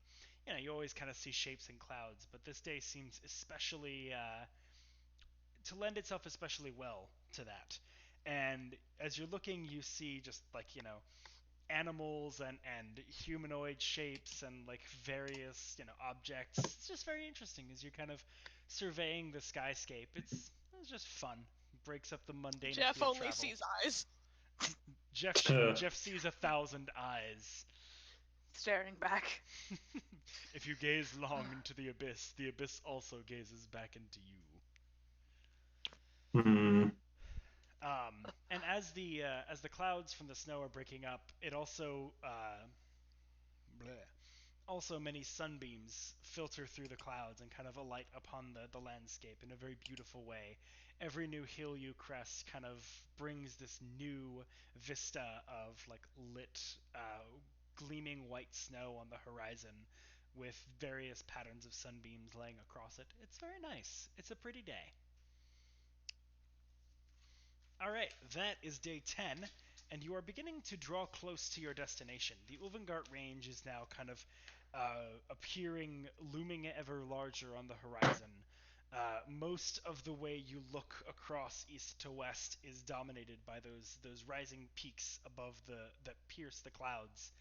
You always kind of see shapes in clouds, but this day seems especially to lend itself especially well to that. And as you're looking, you see just animals and humanoid shapes and various objects. It's just very interesting as you're kind of surveying the skyscape. It's just fun. It breaks up the mundanity Jeff of only travel. sees eyes. Jeff sees 1,000 eyes. Staring back. If you gaze long into the abyss also gazes back into you. And as the clouds from the snow are breaking up, it also also many sunbeams filter through the clouds and kind of alight upon the landscape in a very beautiful way. Every new hill you crest kind of brings this new vista of lit, gleaming white snow on the horizon with various patterns of sunbeams laying across it. It's very nice. It's a pretty day. Alright, that is day 10, and you are beginning to draw close to your destination. The Ulvengart Range is now kind of appearing, looming ever larger on the horizon. Most of the way you look across east to west is dominated by those rising peaks above that pierce the clouds.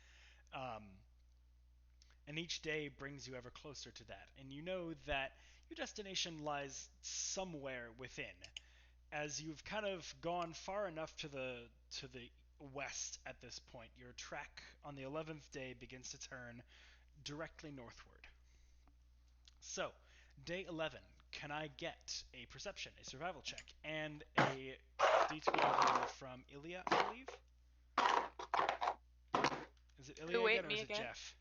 And each day brings you ever closer to that. And you know that Your destination lies somewhere within, as you've kind of gone far enough to the west at this point. Your trek on the 11th day begins to turn directly northward. So, day 11, can I get a perception, a survival check, and a d12 roll from Illiya, I believe? Is it Illiya Wait, again, or me is it again? Jeff?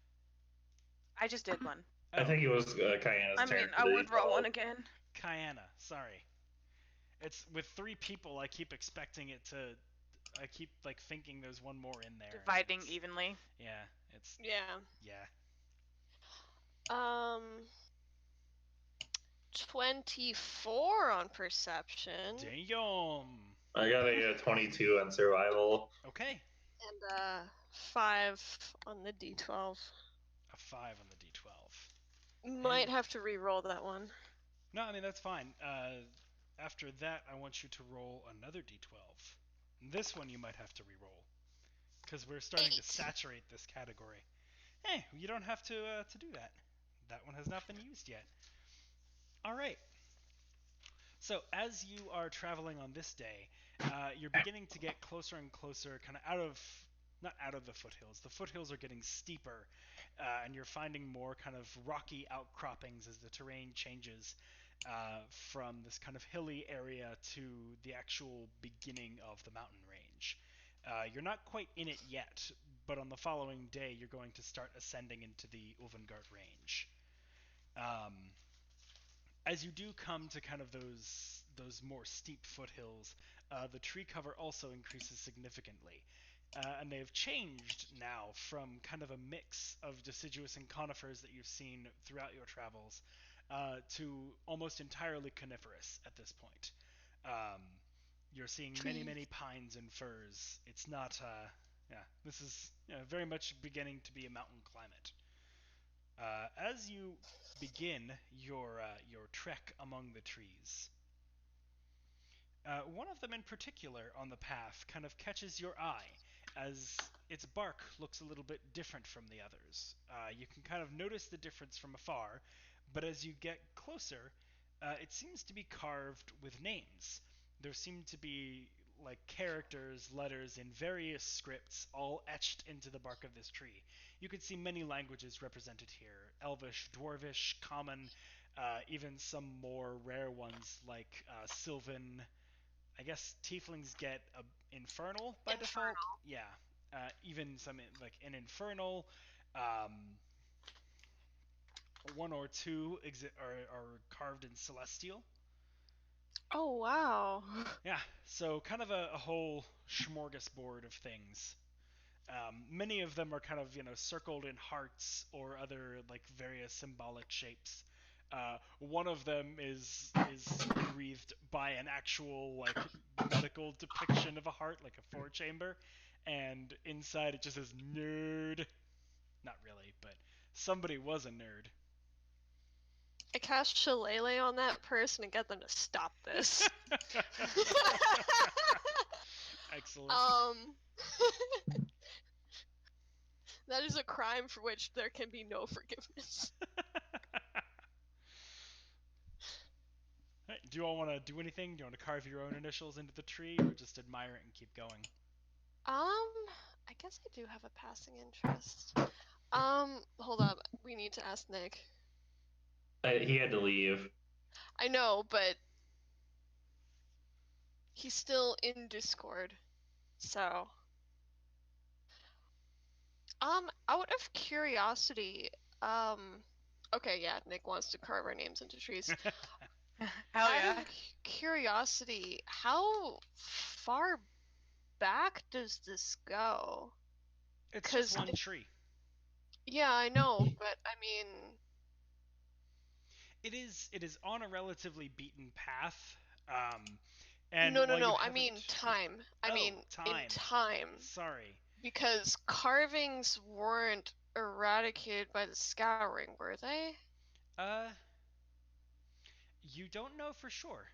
I just did one. I think it was Kyanna's I turn. mean, for I the would roll D12. one again. Kyanna, sorry. It's with 3 people, I keep expecting it to... I keep, like, thinking there's one more in there. Dividing evenly. Yeah, it's... Yeah. Yeah. 24 on perception. Damn! I got a 22 on survival. Okay. And 5 on the d12. A 5 on the d12. Might have to re-roll that one. No, I mean, that's fine. After that, I want you to roll another d12. This one you might have to re-roll, because we're starting 8. to saturate this category. Hey, you don't have to do that. That one has not been used yet. All right. So as you are traveling on this day, you're beginning to get closer and closer, kind of not out of the foothills. The foothills are getting steeper, and you're finding more kind of rocky outcroppings as the terrain changes from this kind of hilly area to the actual beginning of the mountain range. You're not quite in it yet, but on the following day, you're going to start ascending into the Ulvengart Range. As you do come to kind of those more steep foothills, the tree cover also increases significantly. And they have changed now from kind of a mix of deciduous and conifers that you've seen throughout your travels to almost entirely coniferous at this point. You're seeing many pines and firs. It's not, this is very much beginning to be a mountain climate. As you begin your trek among the trees, one of them in particular on the path kind of catches your eye, as its bark looks a little bit different from the others. You can kind of notice the difference from afar, but as you get closer, it seems to be carved with names. There seem to be like characters, letters in various scripts, all etched into the bark of this tree. You can see many languages represented here: Elvish, Dwarvish, Common, even some more rare ones like Sylvan. I guess Tieflings get Infernal by default. Yeah, even some like an Infernal. One or two are carved in Celestial. Oh, wow. Yeah, so kind of a whole smorgasbord of things. Many of them are kind of, circled in hearts or other, like, various symbolic shapes. One of them is breathed by an actual, like, medical depiction of a heart, like a four-chamber, and inside it just says, nerd. Not really, but somebody was a nerd. I cast Shillelagh on that person and get them to stop this. Excellent. That is a crime for which there can be no forgiveness. Right, do you all want to do anything? Do you want to carve your own initials into the tree, or just admire it and keep going? I guess I do have a passing interest. Hold up. We need to ask Nick. He had to leave. I know, but he's still in Discord. So, out of curiosity, okay, yeah, Nick wants to carve our names into trees. Hell yeah. Out of curiosity, how far back does this go? It's just one tree. Yeah, I know, but I mean, it is on a relatively beaten path. And no. I mean time. In time. Sorry. Because carvings weren't eradicated by the scouring, were they? You don't know for sure.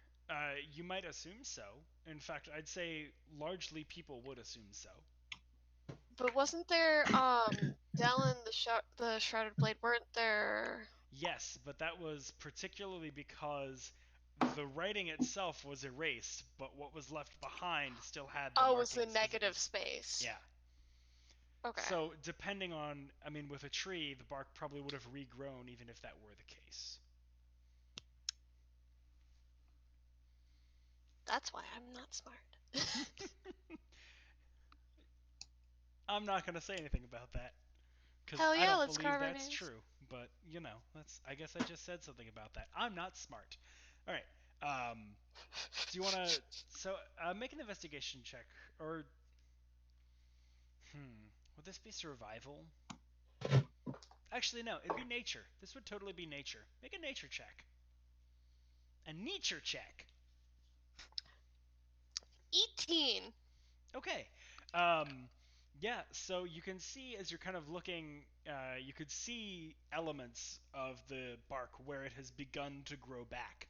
You might assume so. In fact, I'd say largely people would assume so. But wasn't there, Dallin, the Shrouded Blade, weren't there Yes, but that was particularly because the writing itself was erased, but what was left behind still had the Oh, it markings. was the 'cause negative space. Yeah. Okay. So depending on, I mean, with a tree, the bark probably would have regrown even if that were the case. That's why I'm not smart. I'm not going to say anything about that. Because Hell yeah, I don't let's believe carve our that's names. true. But, you know, I guess I just said something about that. I'm not smart. All right. Do you want to... So, make an investigation check. Or... Would this be survival? Actually, no. It'd be nature. This would totally be nature. Make a nature check. A nature check. 18. Okay. Yeah, so you can see as you're kind of looking, you could see elements of the bark where it has begun to grow back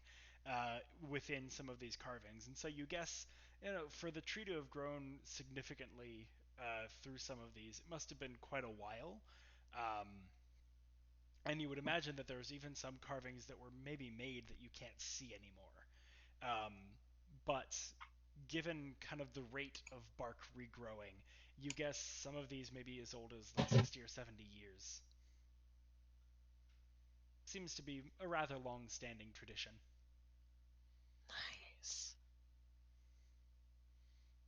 within some of these carvings. And so you guess, for the tree to have grown significantly through some of these, it must have been quite a while. And you would imagine that there's even some carvings that were maybe made that you can't see anymore. But given kind of the rate of bark regrowing, you guess some of these may be as old as like 60 or 70 years. Seems to be a rather long-standing tradition. Nice.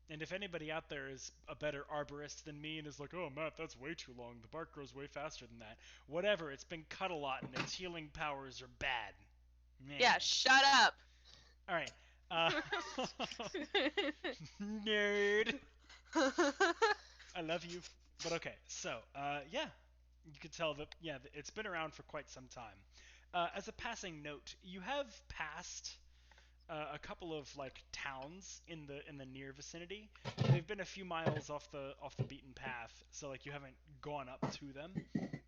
And if anybody out there is a better arborist than me and is like, oh, Matt, that's way too long. The bark grows way faster than that. Whatever, it's been cut a lot and its healing powers are bad. Man. Yeah, shut up. All right. Nerd. I love you. But okay, so, yeah. You could tell that, yeah, it's been around for quite some time. As a passing note, you have passed a couple of like towns in the near vicinity. They've been a few miles off the beaten path, so like you haven't gone up to them.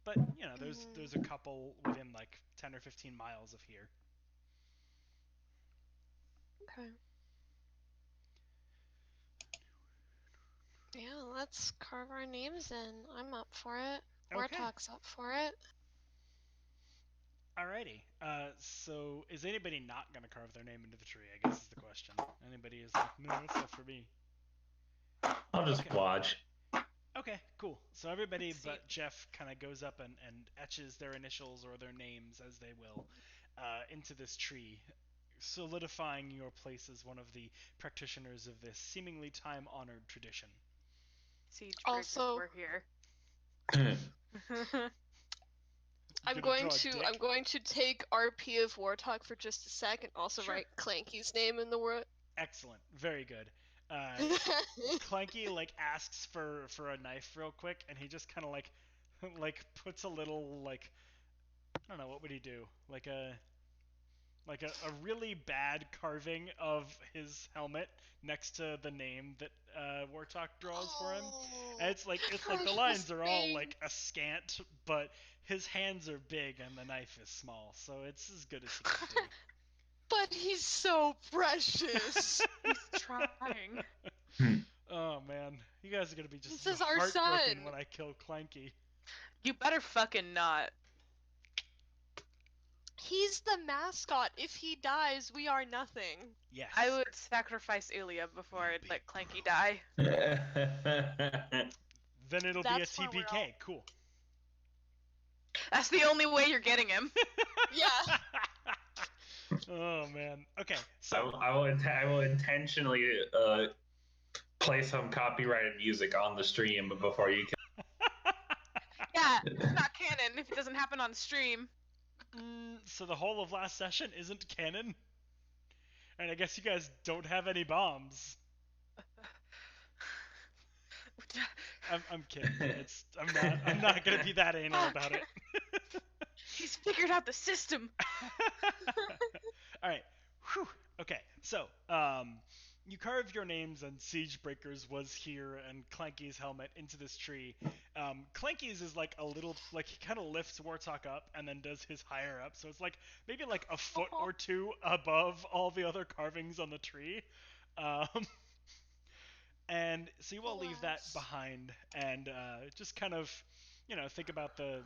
But you know, there's a couple within like 10 or 15 miles of here. Okay. Yeah, let's carve our names in. I'm up for it. Okay. Wartalk's up for it. Alrighty. So is anybody not gonna carve their name into the tree? I guess is the question. Anybody is like, no, that's not for me. I'll just watch. Okay, cool. So everybody Let's see. but Jeff kind of goes up and etches their initials or their names, as they will, into this tree, solidifying your place as one of the practitioners of this seemingly time-honored tradition. Siegebreakers Also- were here. I'm going to take RP of Wartalk for just a sec and also Sure. write Clanky's name in the word. Excellent. Very good. Clanky like asks for a knife real quick, and he just kind of like puts a little like, I don't know, what would he do? Like a really bad carving of his helmet next to the name that Wartalk draws for him. And it's like the lines are all like askant, but his hands are big and the knife is small, so it's as good as he can do. But he's so precious. He's trying. Oh man, you guys are gonna be just This is our heartbroken son. when I kill Clanky. You better fucking not. He's the mascot. If he dies, we are nothing. Yes. I would sacrifice Illiya before I'd let Clanky die. Then it'll That's be why a we're TPK. Cool. That's the only way you're getting him. Yeah. Oh man. Okay. So I will intentionally play some copyrighted music on the stream before you. Yeah, it's not canon if it doesn't happen on stream. so the whole of last session isn't canon, and I guess you guys don't have any bombs. I'm kidding. I'm not gonna be that anal about it. He's figured out the system. All right. Whew. Okay. So, you carve your names, and Siegebreakers was here, and Clanky's helmet into this tree. Clanky's is like a little, like he kind of lifts Wartalk up and then does his higher up, so it's like maybe like a foot or two above all the other carvings on the tree. And so you all leave that Bless. behind, and just kind of, think about the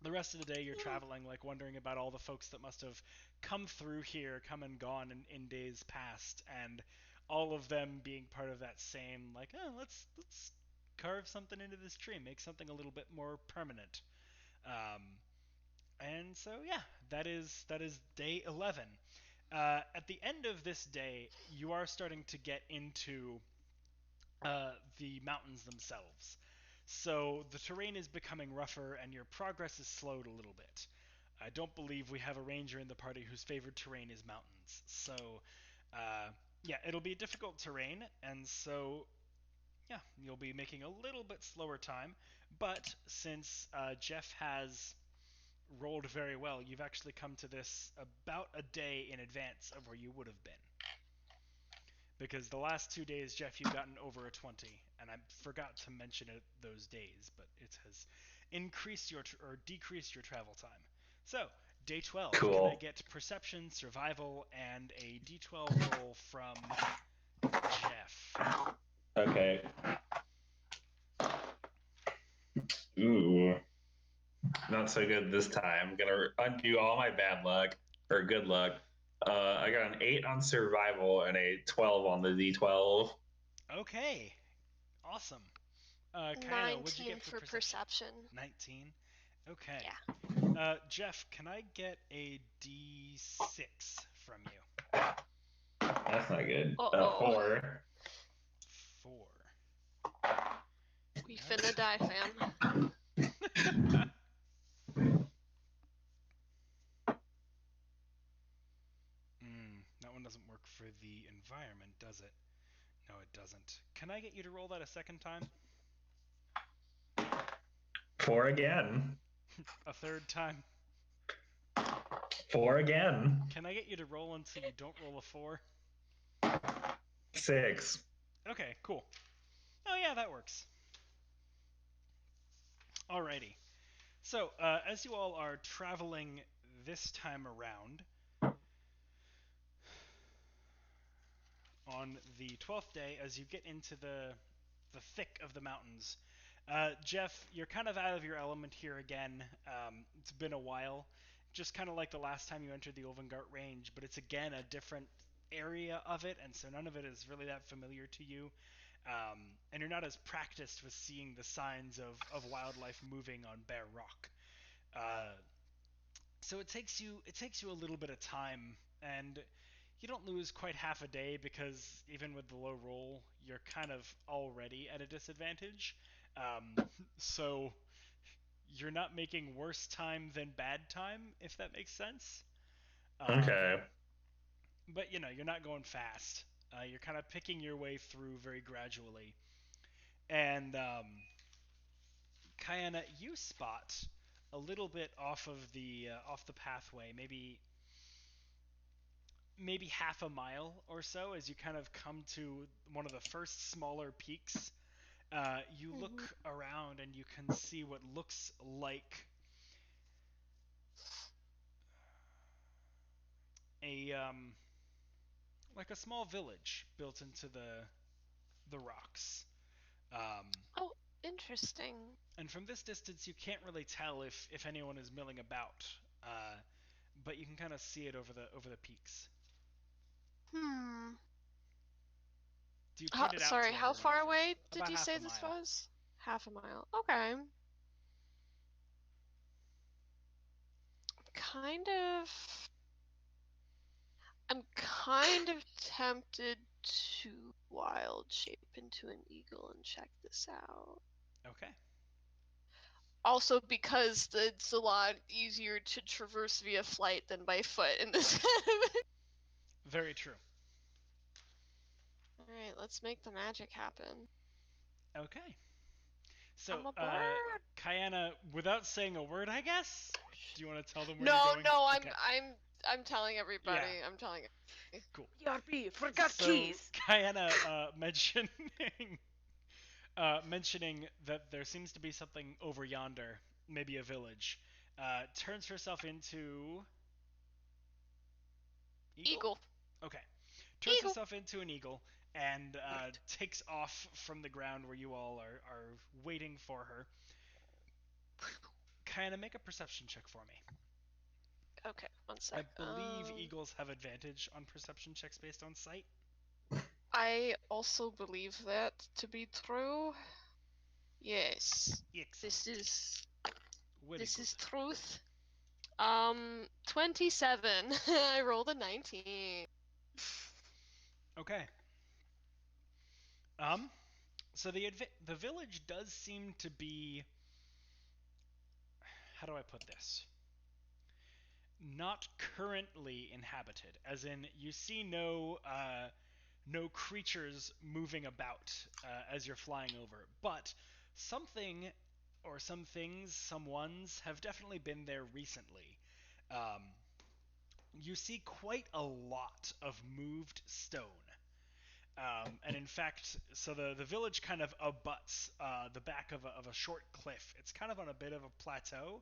the rest of the day you're traveling, like wondering about all the folks that must have come through here, come and gone in days past, and all of them being part of that same, like, oh, let's carve something into this tree, make something a little bit more permanent. And so yeah, that is day 11. At the end of this day, you are starting to get into the mountains themselves. So the terrain is becoming rougher and your progress is slowed a little bit. I don't believe we have a ranger in the party whose favorite terrain is mountains. So yeah, it'll be difficult terrain, and so yeah, you'll be making a little bit slower time. But since Jeff has rolled very well, you've actually come to this about a day in advance of where you would have been. Because the last 2 days, Jeff, you've gotten over a 20, and I forgot to mention it those days, but it has increased your or decreased your travel time. So, day 12. Cool. Can I get perception, survival, and a d12 roll from Jeff? Okay. Ooh. Not so good this time. I'm gonna undo all my bad luck or good luck. I got an 8 on survival and a 12 on the D12. Okay, awesome. Kayana, what'd you 19 get for perception. 19. Okay. Yeah. Jeff, can I get a D6 from you? That's not good. Uh-oh. 4. 4. We finna die, fam. That one doesn't work for the environment, does it? No, it doesn't. Can I get you to roll that a second time? 4 again. A third time? 4 again. Can I get you to roll until you don't roll a 4? 6. Okay, cool. Oh yeah, that works. Alrighty. So, as you all are traveling this time around, on the 12th day, as you get into the thick of the mountains, Jeff, you're kind of out of your element here again. It's been a while, just kind of like the last time you entered the Ulvengart Range, but it's again a different area of it, and so none of it is really that familiar to you. And you're not as practiced with seeing the signs of wildlife moving on bare rock. So it takes you a little bit of time, and you don't lose quite half a day because even with the low roll, you're kind of already at a disadvantage. So you're not making worse time than bad time, if that makes sense. Okay. But you're not going fast. You're kind of picking your way through very gradually. And Kayana, you spot a little bit off the pathway, maybe half a mile or so, as you kind of come to one of the first smaller peaks. You look around and you can see what looks like a small village built into the rocks. Oh, interesting. And from this distance, you can't really tell if anyone is milling about, but you can kind of see it over the peaks. Do you point it out Sorry, to how everyone far first? away did About you half say a this mile. was? Half a mile. Okay. I'm kind of tempted to wild shape into an eagle and check this out. Okay. Also because it's a lot easier to traverse via flight than by foot in this Very true. Alright, let's make the magic happen. Okay. So, I'm a bird. Kayana, without saying a word, I guess. Do you want to tell them where No, you're going? no, Okay. I'm telling everybody. Yeah. I'm telling. Cool. ERP, forgot So, keys. Kayana mentioning that there seems to be something over yonder, maybe a village, turns herself into Eagle. Okay. Turns Eagle. herself into an eagle and takes off from the ground where you all are waiting for her. kind of make a perception check for me. Okay, one sec. I believe eagles have advantage on perception checks based on sight. I also believe that to be true. Yes. Excellent. Very This is good. truth. 27. I rolled a 19. Okay. So the village does seem to be, how do I put this? Not currently inhabited, as in you see no creatures moving about as you're flying over, but something or some things, some ones have definitely been there recently. You see quite a lot of moved stone. And in fact, so the village kind of abuts the back of a short cliff. It's kind of on a bit of a plateau,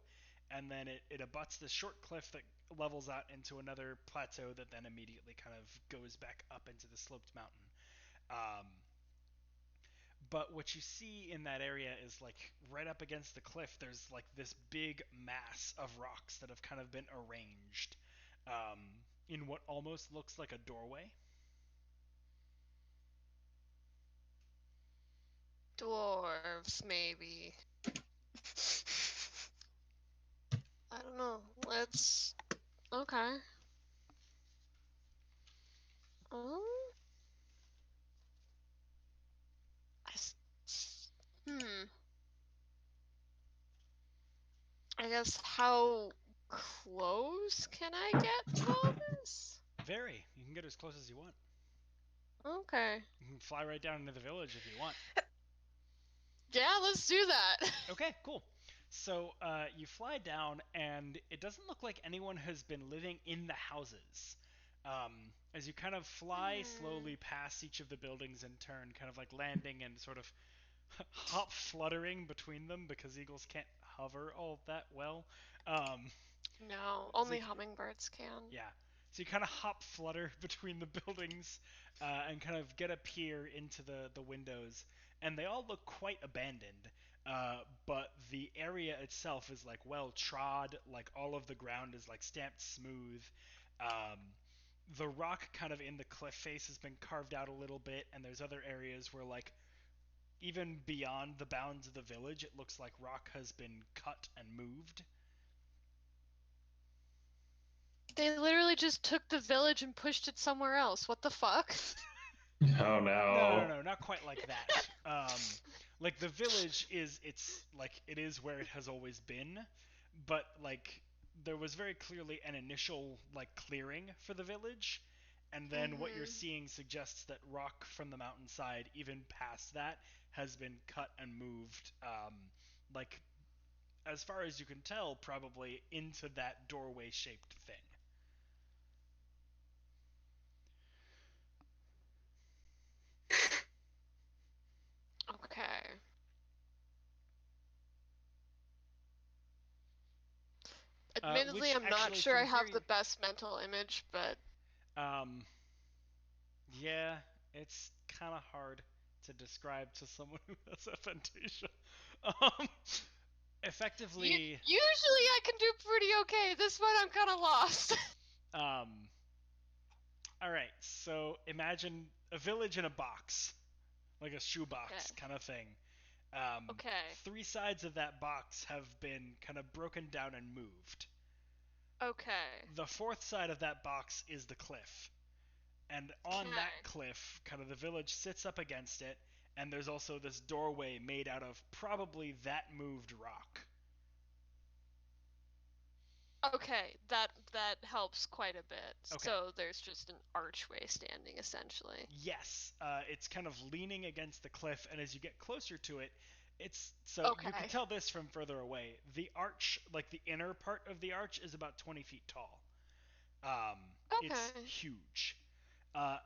and then it abuts this short cliff that levels out into another plateau that then immediately kind of goes back up into the sloped mountain. But what you see in that area is like right up against the cliff, there's like this big mass of rocks that have kind of been arranged in what almost looks like a doorway. Dwarves, maybe. I don't know. Let's. Okay. Um. I guess how close can I get to all this? Very. You can get as close as you want. Okay. You can fly right down into the village if you want. Yeah, let's do that. Okay, cool. So you fly down, and it doesn't look like anyone has been living in the houses. As you kind of fly slowly past each of the buildings in turn, kind of like landing and sort of hop fluttering between them because eagles can't hover all that well. No, only hummingbirds can. Yeah. So you kind of hop flutter between the buildings and kind of get up here into the windows, and they all look quite abandoned. But the area itself is like well trod, like all of the ground is like stamped smooth. The rock kind of in the cliff face has been carved out a little bit, and there's other areas where like even beyond the bounds of the village, it looks like rock has been cut and moved. They literally just took the village and pushed it somewhere else. What the fuck? Oh no. No, not quite like that. Like the village it's like it is where it has always been, but like there was very clearly an initial like clearing for the village, and then what you're seeing suggests that rock from the mountainside, even past that, has been cut and moved, like as far as you can tell, probably into that doorway-shaped thing. Okay. Admittedly, I'm not sure I have the best mental image, but... Yeah, it's kind of hard to describe to someone who has aphantasia. Effectively... Usually I can do pretty okay. This one I'm kind of lost. Alright, so imagine a village in a box. Like a shoebox kind of thing. Okay. 3 sides of that box have been kind of broken down and moved. Okay. The 4th side of that box is the cliff. And on that cliff, kind of the village sits up against it, and there's also this doorway made out of probably that moved rock. Okay, that helps quite a bit. Okay. So there's just an archway standing, essentially. Yes, it's kind of leaning against the cliff, and as you get closer to it, it's so you can tell this from further away. The arch, like the inner part of the arch, is about 20 feet tall. It's huge,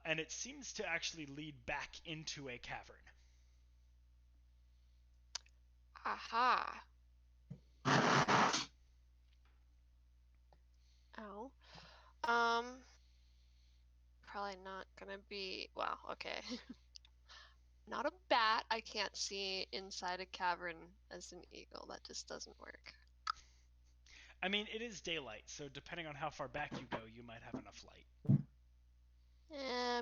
and it seems to actually lead back into a cavern. Aha. Oh. Probably not gonna be... Well, okay. Not a bat. I can't see inside a cavern as an eagle. That just doesn't work. I mean, it is daylight, so depending on how far back you go, you might have enough light.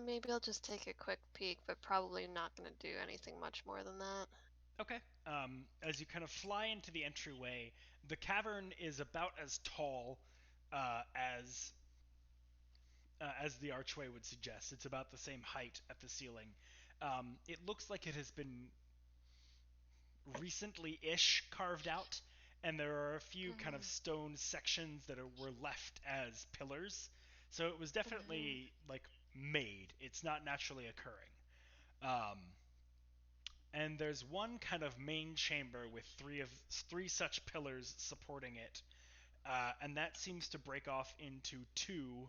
Maybe I'll just take a quick peek, but probably not going to do anything much more than that. Okay. As you kind of fly into the entryway, the cavern is about as tall as the archway would suggest. It's about the same height at the ceiling. It looks like it has been recently-ish carved out, and there are a few kind of stone sections that were left as pillars. So it was definitely like made. It's not naturally occurring. And there's one kind of main chamber with three such pillars supporting it, and that seems to break off into two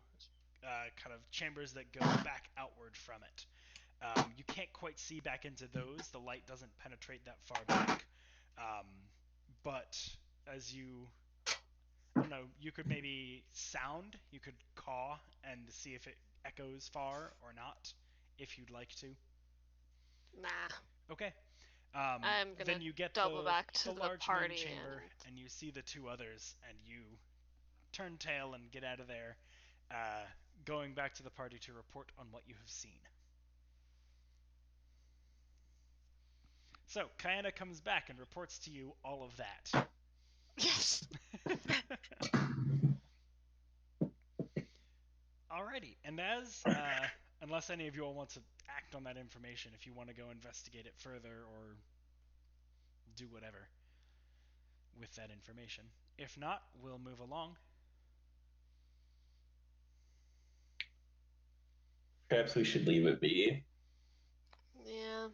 kind of chambers that go back outward from it. You can't quite see back into those. The light doesn't penetrate that far back. But as you, I don't know, you could maybe sound, you could caw and see if it echoes far or not, if you'd like to. Nah. Okay. I'm gonna then you get double back to the the large party main chamber, and you see the two others, and you turn tail and get out of there, going back to the party to report on what you have seen. So, Kayana comes back and reports to you all of that. Yes! Alrighty, and unless any of you all want to act on that information, if you want to go investigate it further or do whatever with that information. If not, we'll move along. Perhaps we should leave it be. Yeah.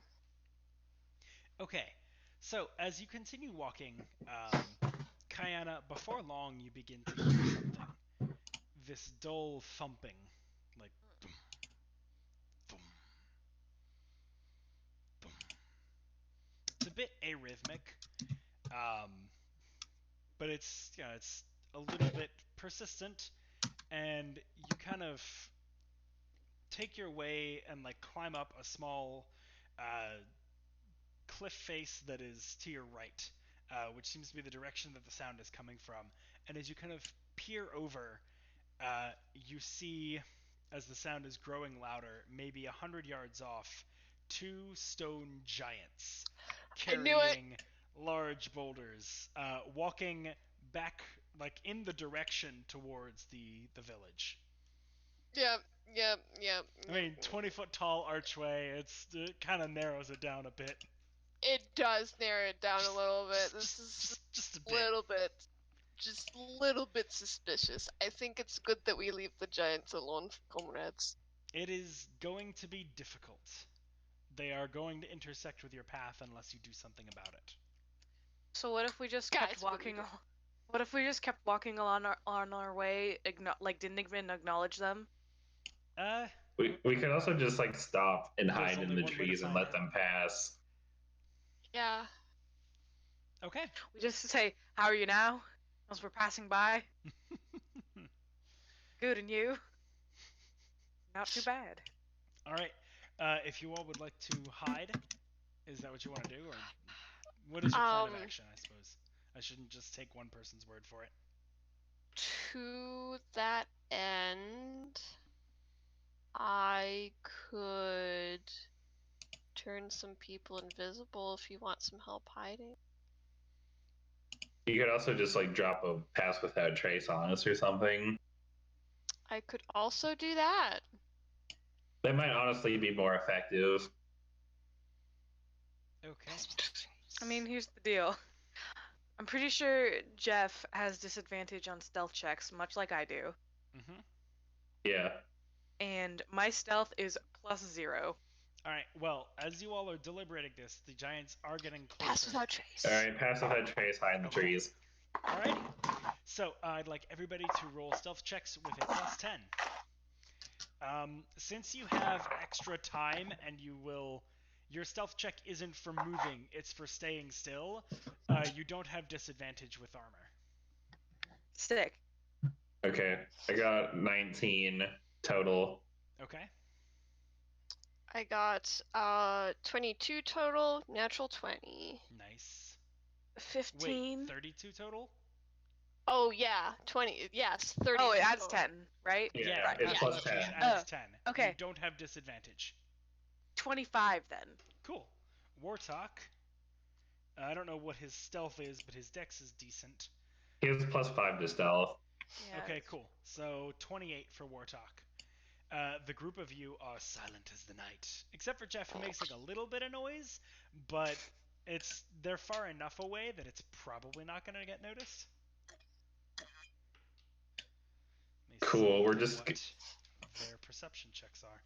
Okay, so as you continue walking, Kayana, before long you begin to hear something. This dull thumping, like thum, thum, thum. It's a bit arrhythmic, but it's a little bit persistent, and you kind of take your way and like climb up a small cliff face that is to your right, which seems to be the direction that the sound is coming from. And as you kind of peer over, you see, as the sound is growing louder, maybe 100 yards off, two stone giants carrying large boulders, walking back, like in the direction towards the village. Yep. I mean, 20-foot tall archway. It kind of narrows it down a bit. It does narrow it down a little bit. This is just a bit. Just a little bit suspicious. I think it's good that we leave the giants alone, comrades. It is going to be difficult. They are going to intersect with your path unless you do something about it. So what if we just kept walking? What if we just kept walking on our way? Didn't even acknowledge them. We could also just like stop and hide in the trees and let it. them pass. Yeah. Okay. We just say, "How are you now?" As we're passing by. Good, and you? Not too bad. All right. If you all would like to hide, is that what you want to do, or what is your plan of action? I suppose I shouldn't just take one person's word for it. To that end, I could turn some people invisible if you want some help hiding. You could also just like drop a pass without trace on us or something. I could also do that. That might honestly be more effective. Okay. I mean, here's the deal. I'm pretty sure Jeff has disadvantage on stealth checks, much like I do. Mm-hmm. Yeah. And my stealth is +0. All right. Well, as you all are deliberating this, the giants are getting closer. Pass without trace. All right, pass without trace, hide in the trees. All right. So I'd like everybody to roll stealth checks with a +10. Since you have extra time and your stealth check isn't for moving, it's for staying still, you don't have disadvantage with armor. Sick. Okay, I got 19 total. Okay. I got 22 total, natural 20. Nice. 15. Wait, 32 total? Oh yeah, 20. Yes, 30. Oh, it adds total. 10, right? Yeah, Right, it's yeah. plus Constitution 10. adds 10. okay. You don't have disadvantage. 25 then. Cool. Wartalk. I don't know what his stealth is, but his dex is decent. He has plus 5 to stealth. Yeah. Okay, cool. So 28 for Wartalk. The group of you are silent as the night, except for Jeff, who makes like a little bit of noise, but they're far enough away that it's probably not going to get noticed. Let me Cool, see we're just- what their perception checks are.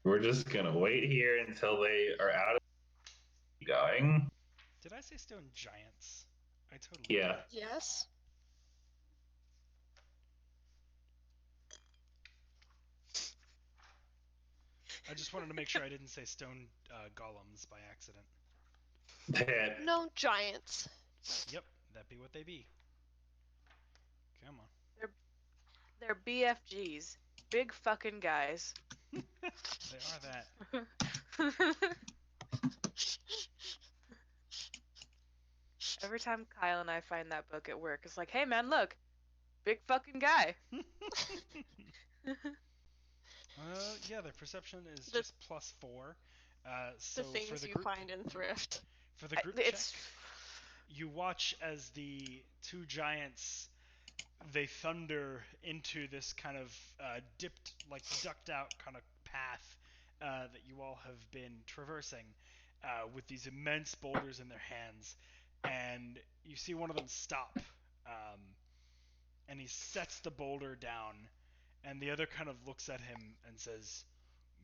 We're just gonna wait here until they are out of going. Did I say stone giants? I totally Yeah. did. Yes. I just wanted to make sure I didn't say stone golems by accident. That No giants. Yep, that be what they be. Come on. They're BFGs. Big fucking guys. They are that. Every time Kyle and I find that book at work, it's like, hey man, look. Big fucking guy. Yeah, their perception is The- just +4. The So things for the you group, find in thrift. for the group It's check, you watch as the two giants, they thunder into this kind of ducked out kind of path that you all have been traversing with these immense boulders in their hands, and you see one of them stop, and he sets the boulder down, and the other kind of looks at him and says,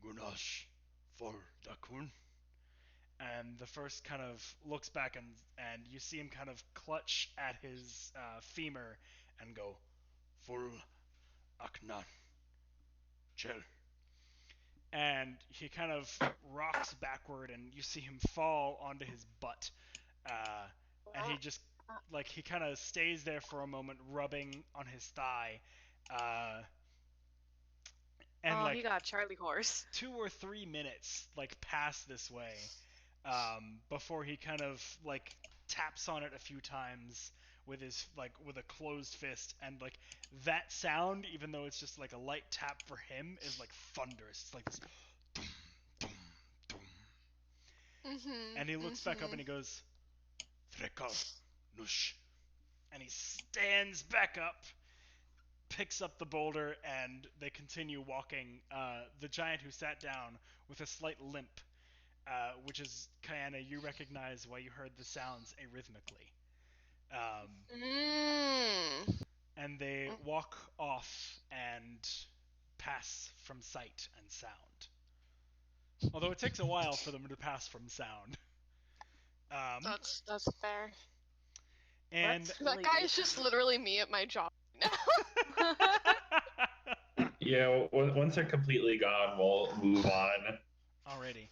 "Gunash for Dakun." And the first kind of looks back, and you see him kind of clutch at his femur and go, "Full Aknan Chel." And he kind of rocks backward, and you see him fall onto his butt. And he just, he kind of stays there for a moment, rubbing on his thigh. And he got a Charlie horse. 2 or 3 minutes pass this way before he kind of taps on it a few times with his with a closed fist, and that sound, even though it's just a light tap for him, is thunderous. It's this dum, dum, dum. Mm-hmm. And he looks back up and he goes, "Threkal nush," and he stands back up, picks up the boulder, and they continue walking. The giant who sat down with a slight limp, which is Kayana, you recognize why you heard the sounds arrhythmically. And they walk off and pass from sight and sound. Although it takes a while for them to pass from sound. That's fair. And That guy is just literally me at my job now. Yeah, once they're completely gone, we'll move on. Alrighty.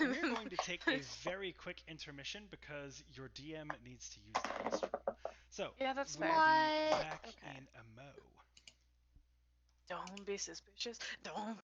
We're going to take a very quick intermission because your DM needs to use the restroom. So, Yeah, that's we'll fair. be back Okay. in a mo. Don't be suspicious. Don't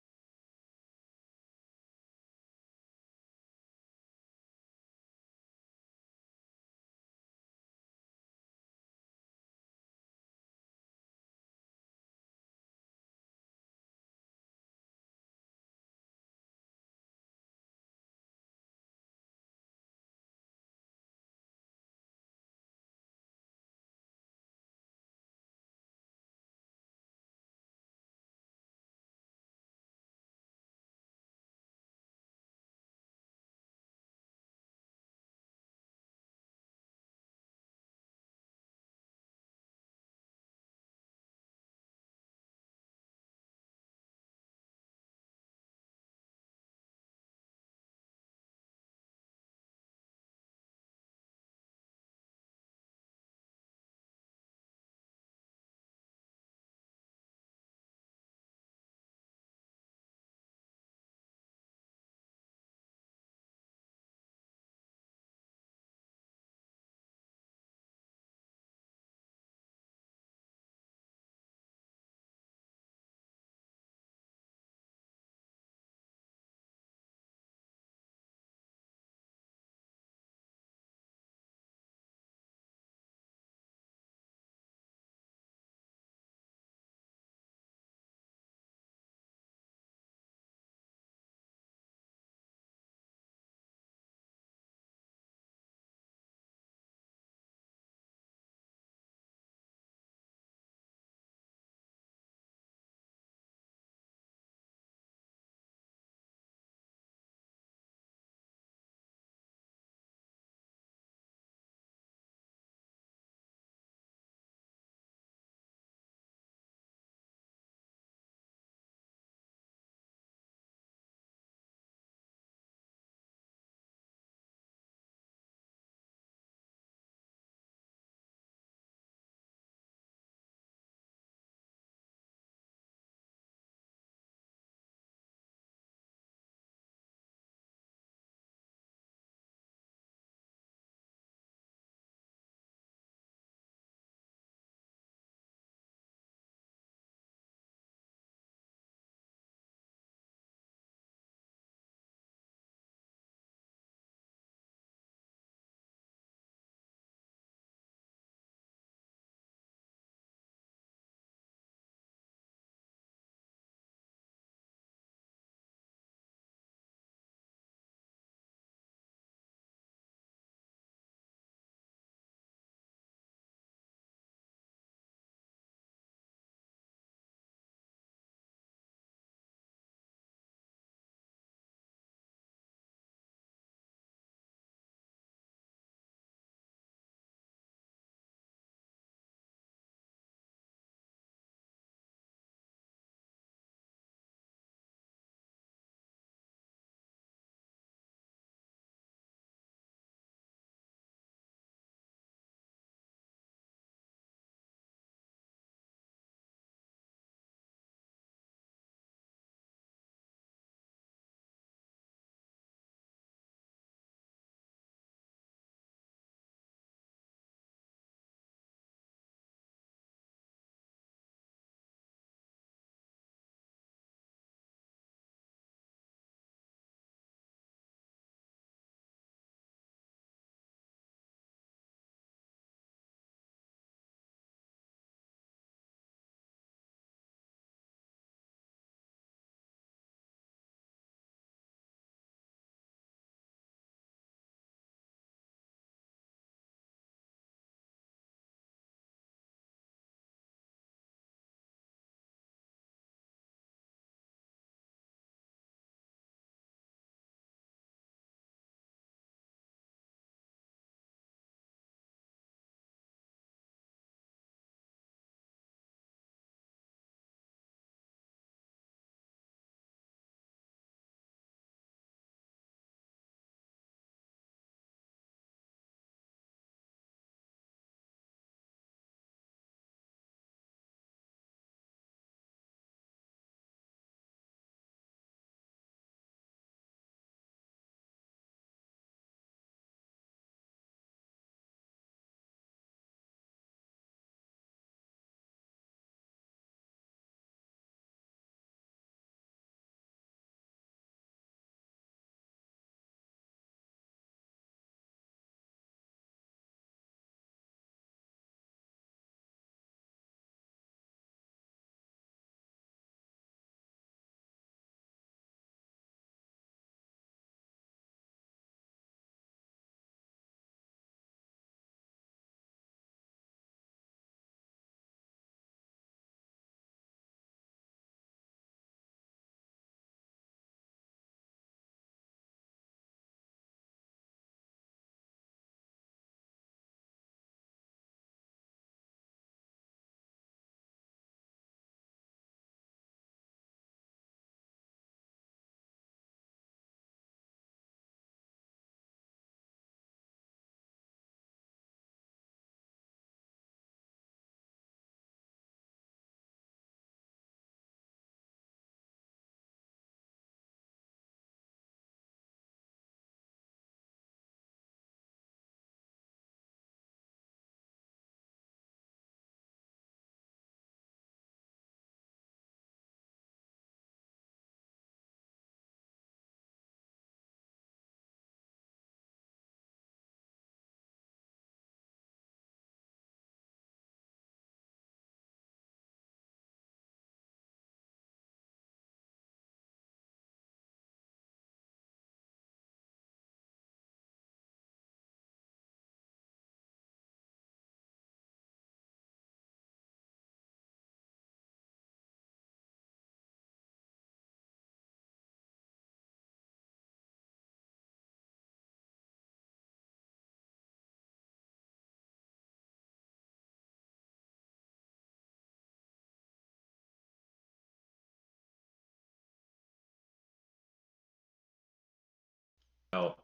Oh.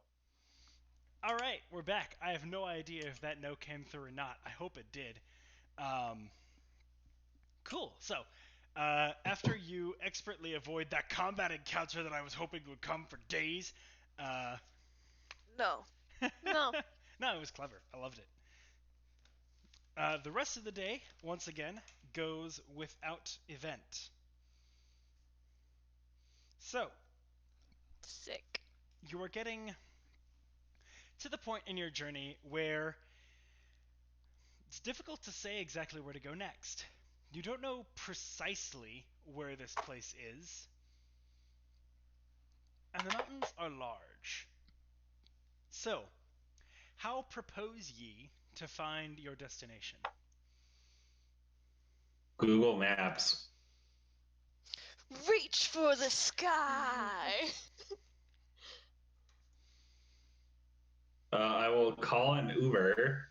All right, we're back. I have no idea if that no came through or not. I hope it did. Cool. So, after you expertly avoid that combat encounter that I was hoping would come for days, No. No. no, it was clever. I loved it. The rest of the day, once again, goes without event. So, Sick. you are getting to the point in your journey where it's difficult to say exactly where to go next. You don't know precisely where this place is, and the mountains are large. So, how propose ye to find your destination? Google Maps. Reach for the sky. I will call an Uber.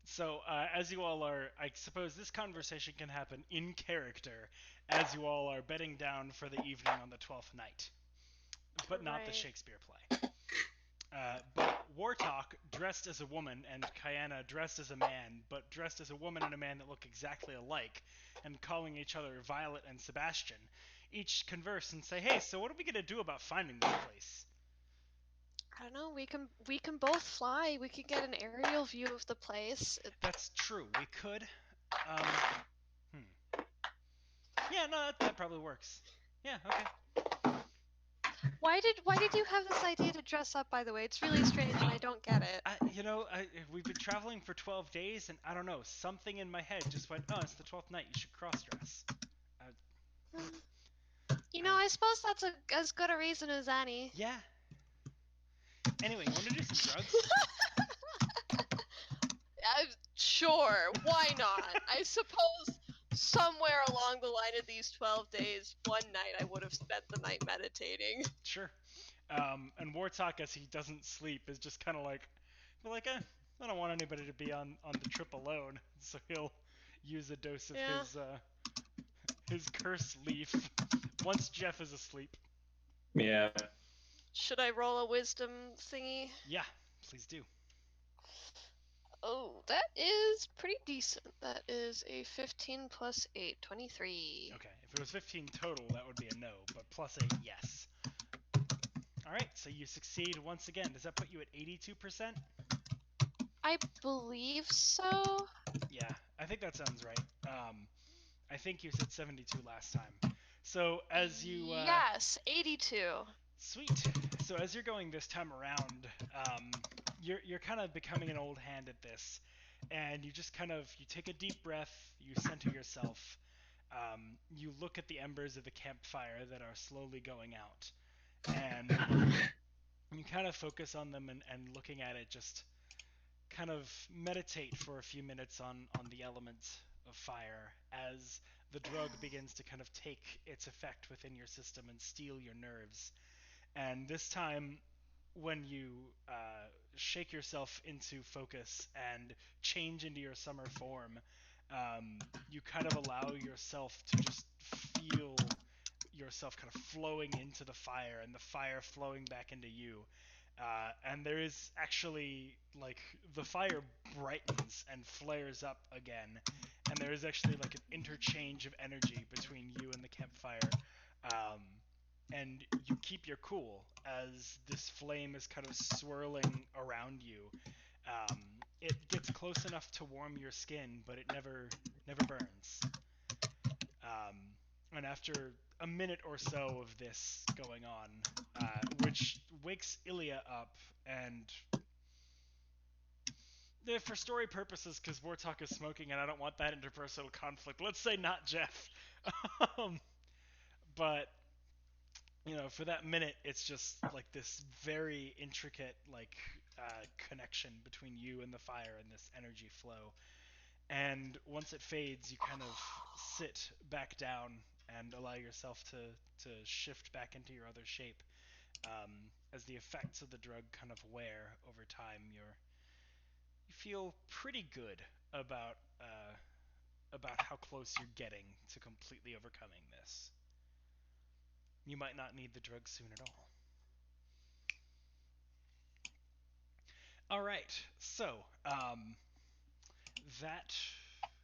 So, as you all are, I suppose this conversation can happen in character as you all are bedding down for the evening on the 12th night, but not the Right. Shakespeare play. But Wartalk, dressed as a woman, and Kyanna, dressed as a man, but dressed as a woman and a man that look exactly alike, and calling each other Violet and Sebastian, each converse and say, "Hey, so what are we gonna do about finding this place?" I don't know. We can both fly. We could get an aerial view of the place. That's true. We could. Yeah, no, that probably works. Yeah, okay. Why did you have this idea to dress up? By the way, it's really strange, and I don't get it. We've been traveling for 12 days, and I don't know, something in my head just went, "Oh, it's the 12th night. You should cross-dress." You know, I suppose that's as good a reason as any. Yeah. Anyway, you want to do some drugs? Sure, why not? I suppose somewhere along the line of these 12 days, one night I would have spent the night meditating. Sure. And Wartalk, as he doesn't sleep, is just kind of like, I don't want anybody to be on the trip alone, so he'll use a dose of his curse leaf once Jeff is asleep. Yeah. Should I roll a wisdom thingy? Yeah, please do. Oh, that is pretty decent. That is a 15 plus 8, 23. Okay, if it was 15 total, that would be a no, but plus 8, yes. Alright, so you succeed once again. Does that put you at 82%? I believe so. Yeah, I think that sounds right. I think you said 72 last time. So as you... Yes, 82. Sweet. So as you're going this time around, you're kind of becoming an old hand at this, and you just you take a deep breath, you center yourself, you look at the embers of the campfire that are slowly going out, and you kind of focus on them and looking at it, just kind of meditate for a few minutes on the element of fire as the drug begins to kind of take its effect within your system and steal your nerves. And this time, when you shake yourself into focus and change into your summer form, you kind of allow yourself to just feel yourself kind of flowing into the fire and the fire flowing back into you. And there is actually, the fire brightens and flares up again. And there is actually, an interchange of energy between you and the campfire. And you keep your cool as this flame is kind of swirling around you. It gets close enough to warm your skin, but it never burns. And after a minute or so of this going on, which wakes Illiya up, and for story purposes, because Wartalk is smoking and I don't want that interpersonal conflict, let's say not Jeff. But for that minute, it's just this very intricate connection between you and the fire and this energy flow. And once it fades, you kind of sit back down and allow yourself to shift back into your other shape. As the effects of the drug kind of wear over time, you feel pretty good about about how close you're getting to completely overcoming this. You might not need the drug soon at all. All right, so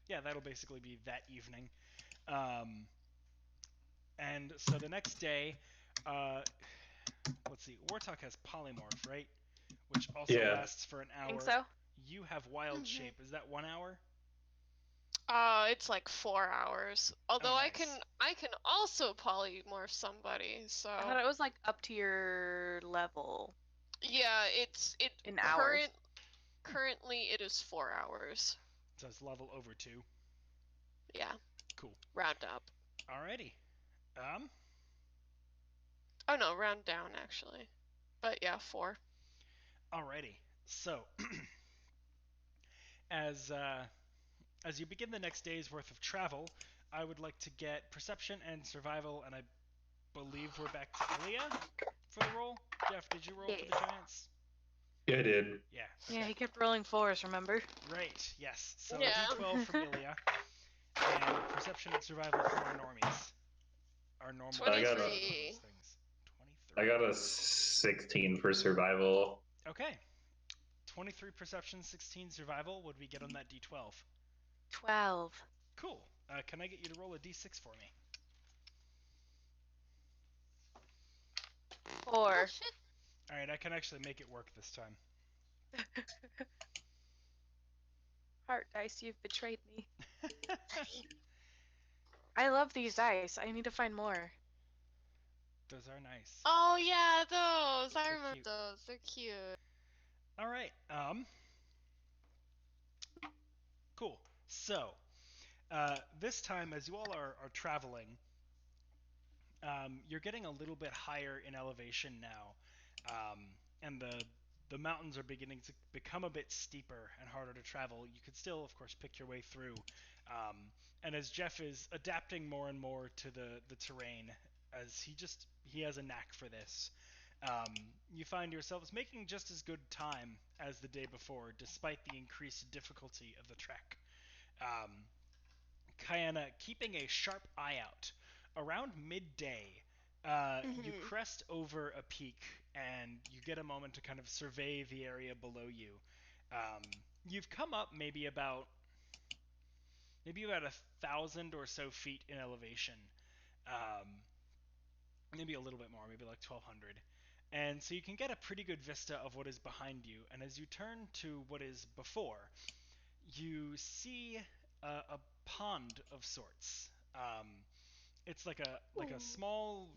that'll basically be that evening. And so the next day, let's see, Warthog has polymorph, right? Which also lasts for an hour. I think so. You have wild shape. Is that 1 hour? It's like 4 hours. Although nice. I can also polymorph somebody. So I thought it was like up to your level. yeah, in hours. Currently it is 4 hours. So it's level over 2. Yeah. Cool. Round up. Alrighty. Oh no, round down actually. But yeah, 4. Alrighty. So as you begin the next day's worth of travel, I would like to get perception and survival, and I believe we're back to Illiya for the roll. Jeff, did you roll for the giants? Yeah, I did. Yeah. Yeah, Okay. he kept rolling 4s, remember? Right. Yes. So Yeah. a D12 from Illiya, and perception and survival from our normies. Our normal 23. things. I 23. got a 16 for survival. Okay. 23 perception, 16 survival. What do we get on that D12? 12. Cool. Can I get you to roll a D6 for me? 4. Oh, shit. Alright, I can actually make it work this time. Heart dice, you've betrayed me. I love these dice. I need to find more. Those are nice. Oh yeah, those. I They're remember cute. those. They're cute. Alright, cool. So, this time, as you all are traveling, you're getting a little bit higher in elevation now, and the mountains are beginning to become a bit steeper and harder to travel. You could still, of course, pick your way through. And as Jeff is adapting more and more to the terrain, as he has a knack for this, you find yourselves making just as good time as the day before, despite the increased difficulty of the trek. Kayana keeping a sharp eye out. Around midday, you crest over a peak and you get a moment to kind of survey the area below you. You've come up maybe about 1,000 or so feet in elevation. Maybe a little bit more, maybe like 1,200. And so you can get a pretty good vista of what is behind you. And as you turn to what is before, you see a pond of sorts. It's like a small.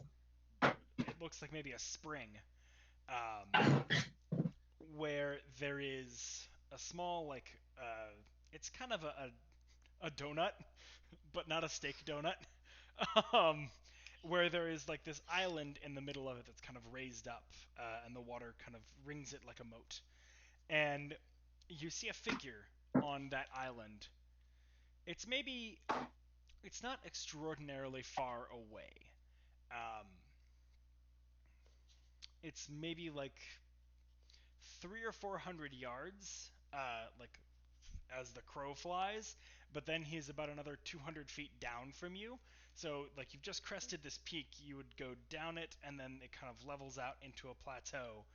It looks like maybe a spring, where there is a small it's kind of a donut, but not a steak donut. Where there is like this island in the middle of it that's kind of raised up, and the water kind of rings it like a moat. And you see a figure on that island. It's not extraordinarily far away. It's maybe like 300 or 400 yards, like as the crow flies, but then he's about another 200 feet down from you. So like you've just crested this peak, you would go down it, and then it kind of levels out into a plateau,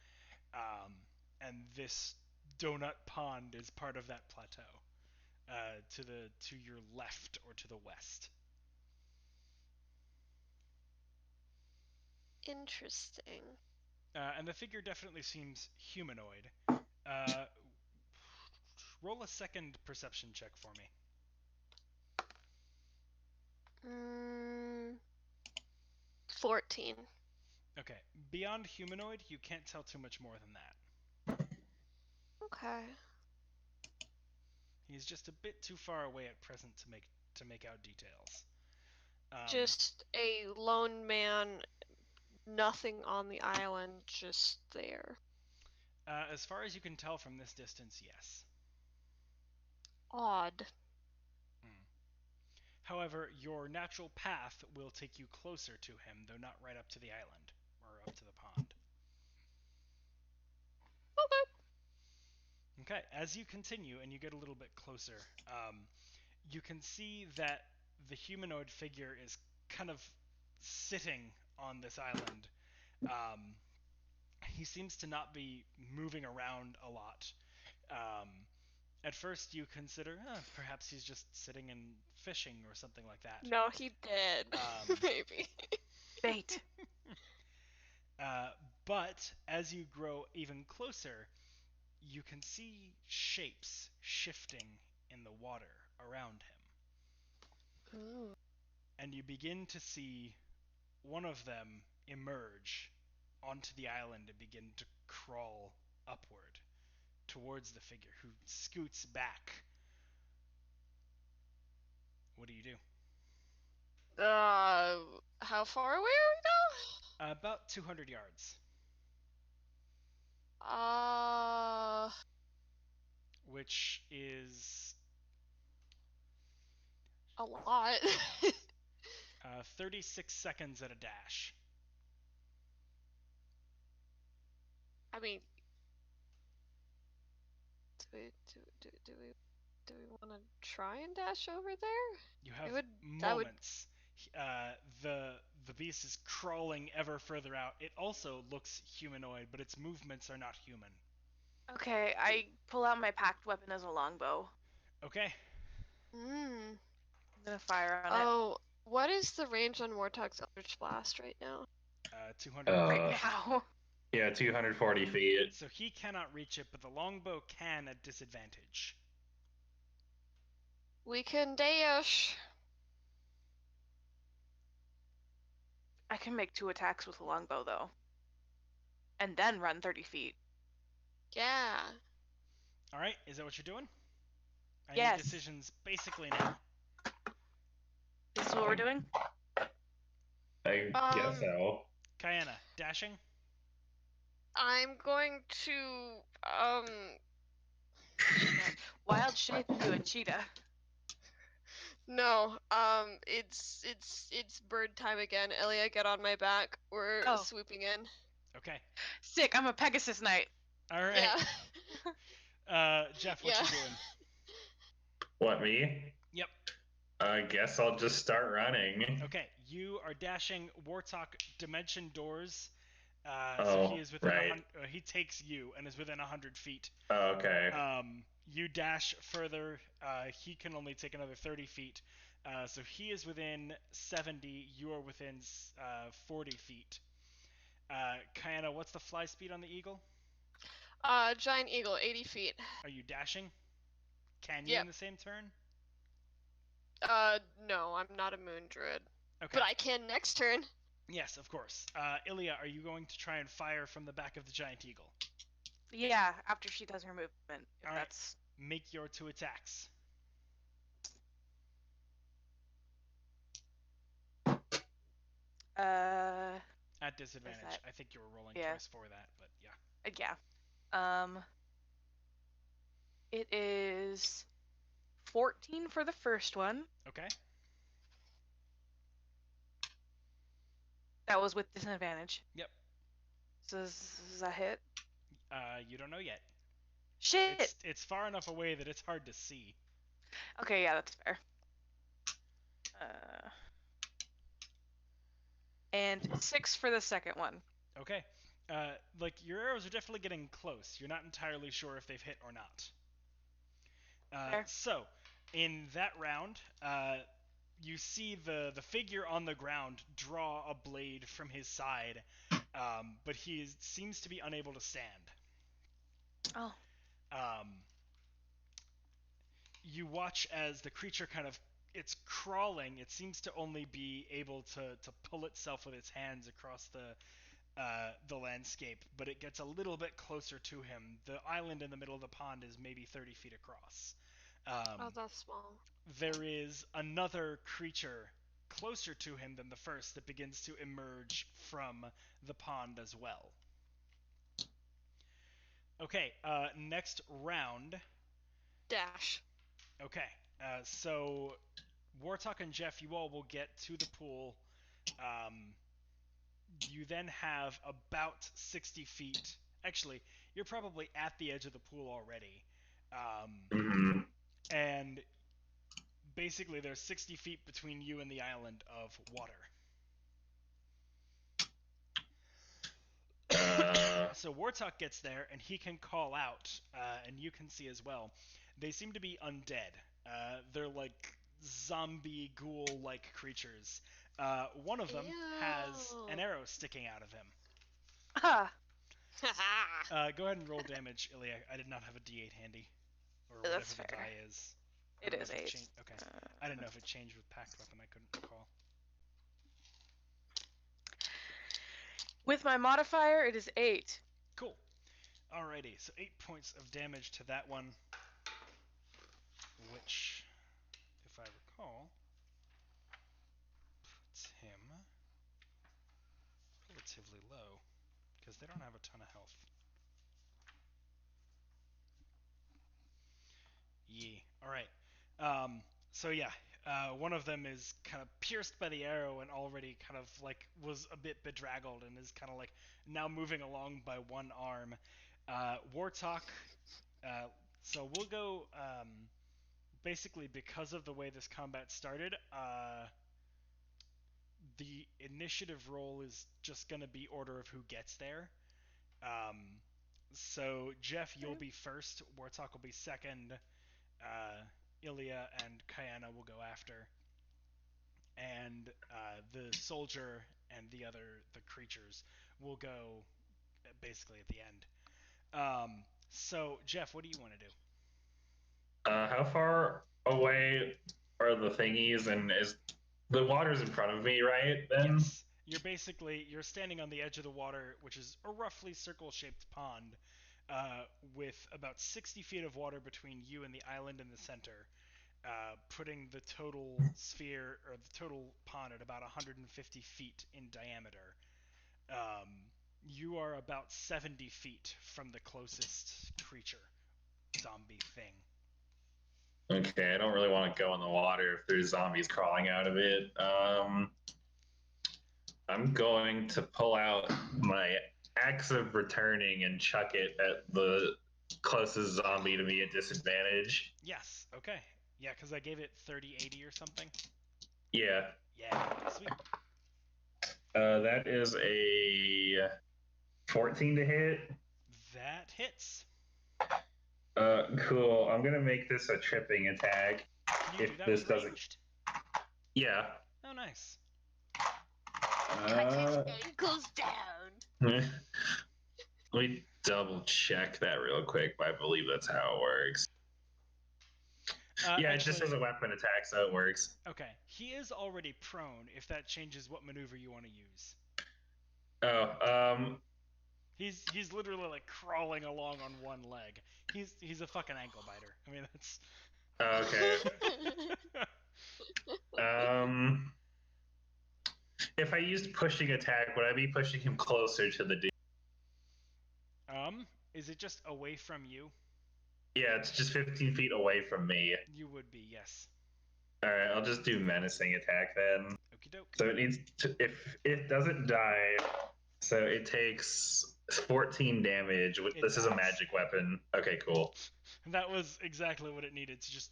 and this donut pond is part of that plateau, to your left or to the west. Interesting. And the figure definitely seems humanoid. Roll a second perception check for me. 14. Okay. Beyond humanoid, you can't tell too much more than that. Okay. He's just a bit too far away at present to make out details. Just a lone man, nothing on the island, just there. As far as you can tell from this distance, yes. Odd. However, your natural path will take you closer to him, though not right up to the island or up to the pond. Okay. Okay, as you continue and you get a little bit closer, you can see that the humanoid figure is kind of sitting on this island. He seems to not be moving around a lot. At first, you consider perhaps he's just sitting and fishing or something like that. No, he did. Maybe. Bait. But as you grow even closer, you can see shapes shifting in the water around him. Ooh. And you begin to see one of them emerge onto the island and begin to crawl upward towards the figure, who scoots back. What do you do? How far away are we About 200 yards. now? Which is A lot. 36 seconds at a dash. I mean, do we want to try and dash over there? You have that would- moments. The beast is crawling ever further out. It also looks humanoid, but its movements are not human. Okay, I pull out my packed weapon as a longbow. Okay. I'm gonna fire on it. Oh, what is the range on Warthog's Eldritch Blast right now? 200. Right now. Yeah, 240 feet. So he cannot reach it, but the longbow can at disadvantage. We can dash. I can make 2 attacks with a longbow though. And then run 30 feet. Yeah. Alright, is that what you're doing? I Yes. need decisions basically now. This is what we're doing? I guess so. Kayana, dashing? I'm going to Wild shape into a cheetah. no, it's bird time again. Illiya, get on my back. We're Oh. swooping in. Okay. Sick, I'm a Pegasus Knight. Alright. Yeah. Jeff, what Yeah. you doing? What, me? Yep. I guess I'll just start running. Okay, you are dashing Warthog dimension doors. So Oh, he is within right. he takes you and is within 100 feet. Oh, okay. You dash further. He can only take another 30 feet. So he is within 70. You are within 40 feet. Kayana, what's the fly speed on the eagle? Giant eagle, 80 feet. Are you dashing? Can you Yep. in the same turn? No, I'm not a moon druid. Okay. But I can next turn. Yes, of course. Illiya, are you going to try and fire from the back of the giant eagle? Yeah, after she does her movement. If All right. that's Make your 2 attacks. At disadvantage. that- I think you were rolling yeah. twice for that, but yeah. yeah. It is 14 for the first one. Okay. That was with disadvantage. Yep. So is that hit? You don't know yet. Shit! It's far enough away that it's hard to see. Okay, yeah, that's fair. And 6 for the second one. Okay. Like, your arrows are definitely getting close. You're not entirely sure if they've hit or not. Fair. So, in that round, you see the figure on the ground draw a blade from his side, but he seems to be unable to stand. Oh. You watch as the creature it's crawling. It seems to only be able to pull itself with its hands across the landscape, but it gets a little bit closer to him. The island in the middle of the pond is maybe 30 feet across. Oh, that's small. There is another creature closer to him than the first that begins to emerge from the pond as well. Okay, next round. Dash. Okay, so Warthog and Jeff, you all will get to the pool. You then have about 60 feet. Actually, you're probably at the edge of the pool already. Mhm. And basically there's 60 feet between you and the island of water. So Wartalk gets there, and he can call out, and you can see as well. They seem to be undead. They're like zombie ghoul-like creatures. One of them has an arrow sticking out of him. Ah, Go ahead and roll damage, Illiya. I did not have a D8 handy, or whatever That's the fair. die is. I It don't know is if 8. changed- Okay, I didn't know if it changed with packed weapon. I couldn't recall. With my modifier, it is 8. Cool. Alrighty, so 8 points of damage to that one, which, if I recall, puts him relatively low, because they don't have a ton of health. Yeah. Alright. So yeah, one of them is kind of pierced by the arrow and already kind of like was a bit bedraggled and is kind of like now moving along by one arm. Wartalk, so we'll go, basically because of the way this combat started, the initiative roll is just going to be order of who gets there. So Jeff, you'll be first, Wartalk will be second, Illiya and Kayana will go after, and the soldier and the creatures will go basically at the end. So Jeff, what do you want to do? How far away are the thingies, and is the water's in front of me, right? Then. Yes. You're standing on the edge of the water, which is a roughly circle-shaped pond, with about 60 feet of water between you and the island in the center, putting the total sphere, or the total pond, at about 150 feet in diameter. You are about 70 feet from the closest creature, zombie thing. Okay, I don't really want to go in the water if there's zombies crawling out of it. I'm going to pull out my axe of returning and chuck it at the closest zombie to me at disadvantage. Yes, okay. Yeah, because I gave it 30-80 or something. Yeah. Yeah, sweet. That is a 14 to hit. That hits. Cool. I'm gonna make this a tripping attack. Can you If do that this with doesn't- ranged? Yeah. Oh, nice. Cut his ankles down. Let me double check that real quick, but I believe that's how it works. Yeah, it just says a weapon attack, so it works. Okay, he is already prone, if that changes what maneuver you want to use. Oh, He's literally like crawling along on one leg. He's a fucking ankle biter. I mean, that's... okay. If I used pushing attack, would I be pushing him closer to the dude? Is it just away from you? Yeah, it's just 15 feet away from me. You would be, yes. Alright, I'll just do menacing attack then. Okie doke. So it needs to, if it doesn't die, so it takes 14 damage. This is a magic weapon. Okay, cool. That was exactly what it needed to just...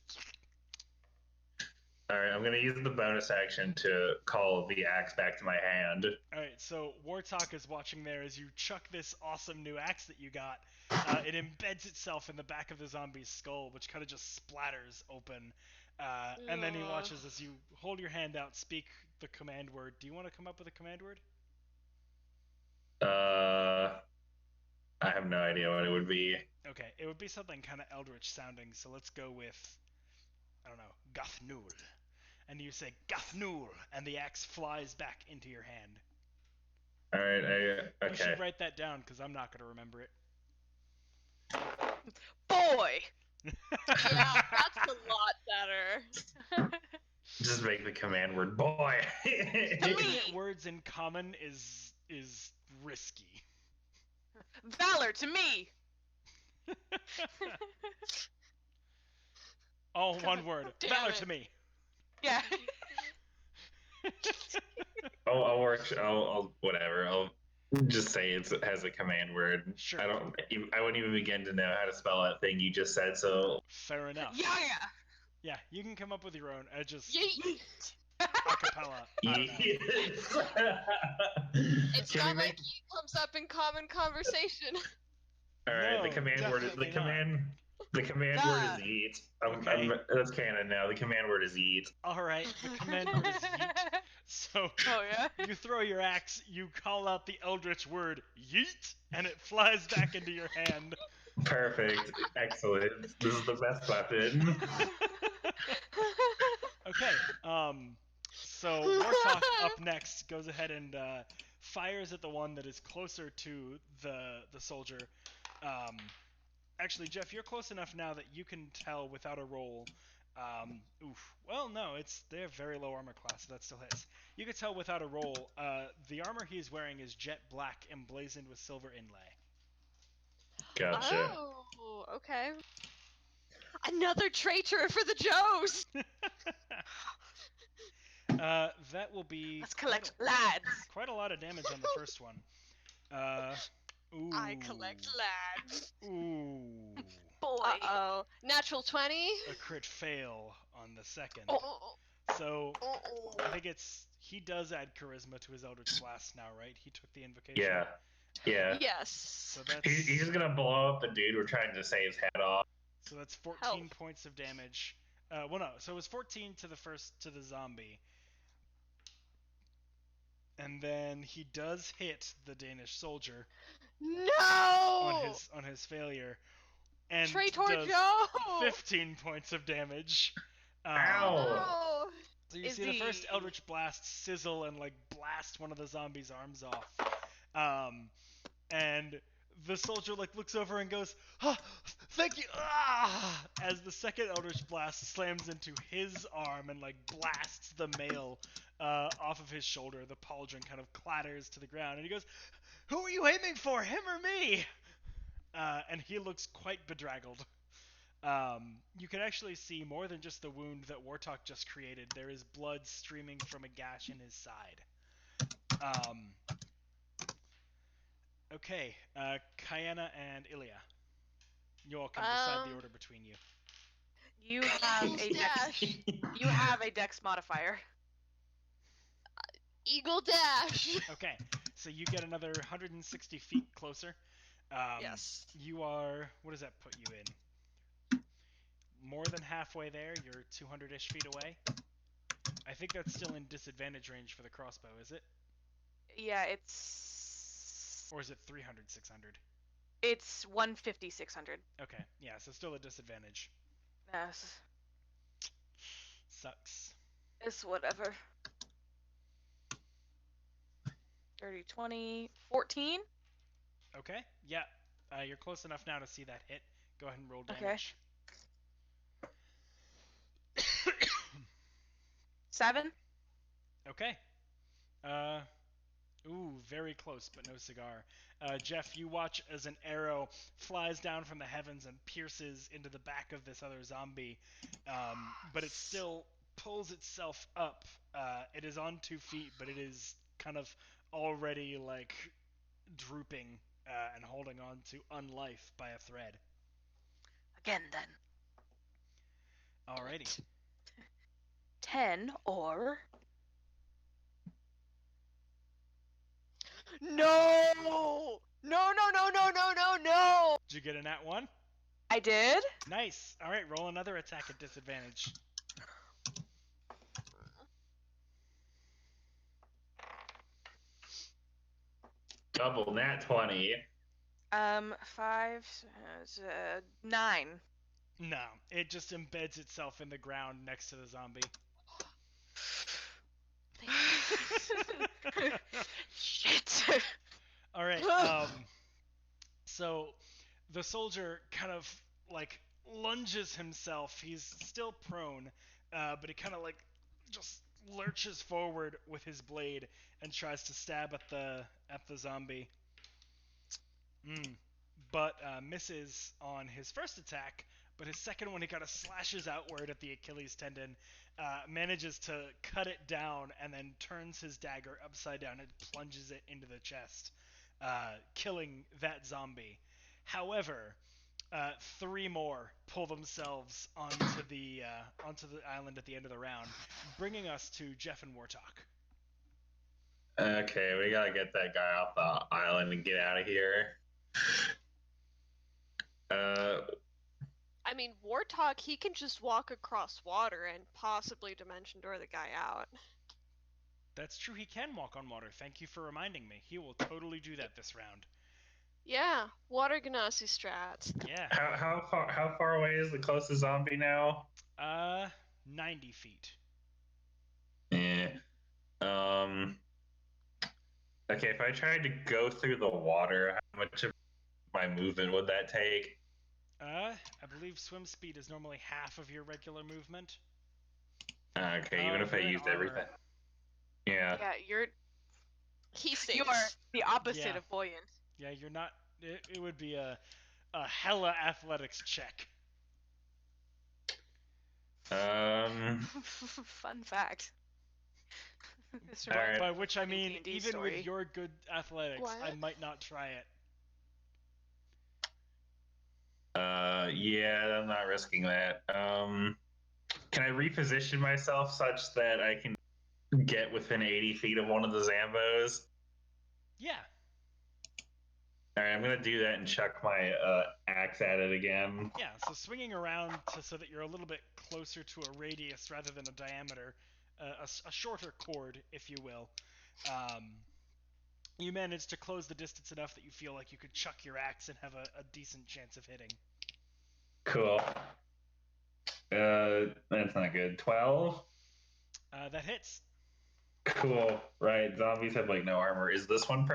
Alright, I'm gonna use the bonus action to call the axe back to my hand. Alright, so Wartalk is watching there as you chuck this awesome new axe that you got. It embeds itself in the back of the zombie's skull, which kind of just splatters open. And then he watches as you hold your hand out, speak the command word. Do you want to come up with a command word? I have no idea what it would be. Okay, it would be something kind of eldritch sounding, so let's go with, I don't know, Gathnul. And you say, Gathnul, and the axe flies back into your hand. Alright, okay. You should write that down, because I'm not going to remember it. Boy! Yeah, that's a lot better. Just make the command word, boy! Making it words in common is risky. Valor to me! All one word. Damn Valor it. to me. Yeah. I'll whatever. I'll just say it has a command word. Sure. I wouldn't even begin to know how to spell that thing you just said, so. Fair enough. Yeah. Yeah, you can come up with your own. Just Yeet! acapella. I don't know. It's Can we not make? like yeet comes up in common conversation. All right, No, the command word is definitely not. The command word is eat. Okay. That's canon now. The command word is eat. All right, the command word is yeet. So Oh yeah. you throw your axe, you call out the eldritch word yeet, and it flies back into your hand. Perfect. Excellent. This is the best weapon. Okay. So Warthog up next goes ahead and fires at the one that is closer to the soldier. Actually, Jeff, you're close enough now that you can tell without a roll. Well, no, they're very low armor class, so that still hits. You can tell without a roll. The armor he's wearing is jet black, emblazoned with silver inlay. Gotcha. Oh, okay. Another traitor for the Joes. That will be Let's collect lads. quite a lot of damage on the first one. Ooh. I collect lads. Ooh. Boy. Uh-oh. Natural 20. A crit fail on the second. Oh. So Oh. I think he does add charisma to his Eldritch Blast now, right? He took the invocation. Yeah. Yeah. Yes. So that's He's just gonna blow up the dude we're trying to save his head off. So that's 14 Help. points of damage. Well, no. So it was 14 to the zombie, and then he does hit the Danish soldier No. on his failure, and Traitor does Joe. 15 points of damage. Ow. No. So you Is see the first he- Eldritch Blast sizzle and like blast one of the zombie's arms off. And the soldier like looks over and goes, "Ah, thank you!" As the second Eldritch Blast slams into his arm and like blasts the mail off of his shoulder. The pauldron kind of clatters to the ground, and he goes, "Who are you aiming for, him or me?" And he looks quite bedraggled. You can actually see more than just the wound that Warthog just created. There is blood streaming from a gash in his side. Okay, Kayana and Illiya. You all can decide the order between you. You have Eagle's a dex. dash. You have a dex modifier. Eagle dash. Okay, so you get another 160 feet closer. Yes. You are. What does that put you in? More than halfway there. You're 200-ish feet away. I think that's still in disadvantage range for the crossbow, is it? Yeah, it's. Or is it 300, 600? It's 150, 600. Okay, yeah, so still a disadvantage. Yes. Sucks. It's whatever. 30, 20, 14. Okay, yeah. You're close enough now to see that hit. Go ahead and roll Okay. damage. 7. Okay. Very close, but no cigar. Jeff, you watch as an arrow flies down from the heavens and pierces into the back of this other zombie, but it still pulls itself up. It is on 2 feet, but it is kind of already like drooping and holding on to unlife by a thread. Again, then. Alrighty. 10 or. No. No. No. No. No. No. No. No. Did you get a nat 1? I did? Nice. Alright, roll another attack at disadvantage. Double nat 20. 5, 9. No, it just embeds itself in the ground next to the zombie. Shit. All right. So the soldier kind of like lunges himself. He's still prone, but he kind of like just lurches forward with his blade and tries to stab at the zombie. But misses on his first attack. But his second one, he kind of slashes outward at the Achilles tendon, manages to cut it down, and then turns his dagger upside down and plunges it into the chest, killing that zombie. However, 3 more pull themselves onto the island at the end of the round, bringing us to Jeff and Wartalk. Okay, we gotta get that guy off the island and get out of here. I mean, Wartalk, he can just walk across water and possibly dimension door the guy out. That's true. He can walk on water. Thank you for reminding me. He will totally do that this round. Yeah, water Ganassi strats. Yeah. How far away is the closest zombie now? 90 feet. Yeah. Okay, if I tried to go through the water, how much of my movement would that take? I believe swim speed is normally half of your regular movement. Okay, even if I you're in used armor. everything. Yeah. Yeah, He you are sinks. the opposite Yeah. of buoyant. Yeah, you're not. It would be a hella athletics check. Fun fact. This All reminds right. me By of a which I funny mean, D&D even story. with your good athletics, I What? might not try it. Yeah, I'm not risking that. Can I reposition myself such that I can get within 80 feet of one of the Zambos? Yeah. All right, I'm gonna do that and chuck my axe at it again. Yeah, so swinging around so that you're a little bit closer to a radius rather than a diameter, a shorter chord, if you will. You manage to close the distance enough that you feel like you could chuck your axe and have a decent chance of hitting. Cool. That's not good. 12? That hits. Cool. Right, zombies have like no armor. Is this one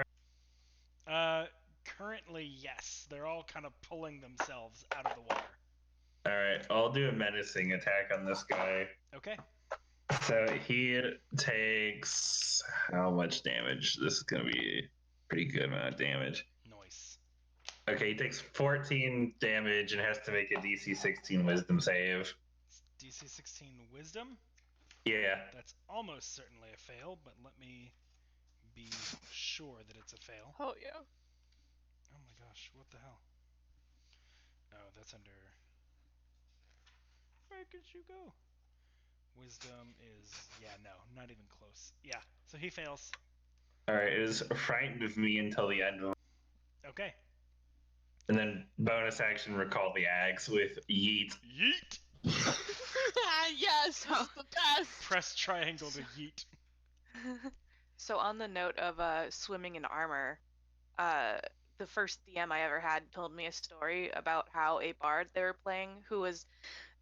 Currently, yes. They're all kind of pulling themselves out of the water. All right, I'll do a menacing attack on this guy. Okay. So he takes how much damage? This is gonna be a pretty good amount of damage. Nice. Okay, he takes 14 damage and has to make a DC 16 Wisdom save. DC 16 Wisdom. Yeah. That's almost certainly a fail, but let me be sure that it's a fail. Oh yeah. Oh my gosh, what the hell? Oh, that's under... Where could you go? Wisdom is... Yeah, no, not even close. Yeah, so he fails. Alright, it is frightened of me until the end. Okay. And then bonus action, recall the axe with yeet. Yeet! Yes, this is the best. Press triangle to yeet. So on the note of swimming in armor, the first DM I ever had told me a story about how a bard they were playing, who was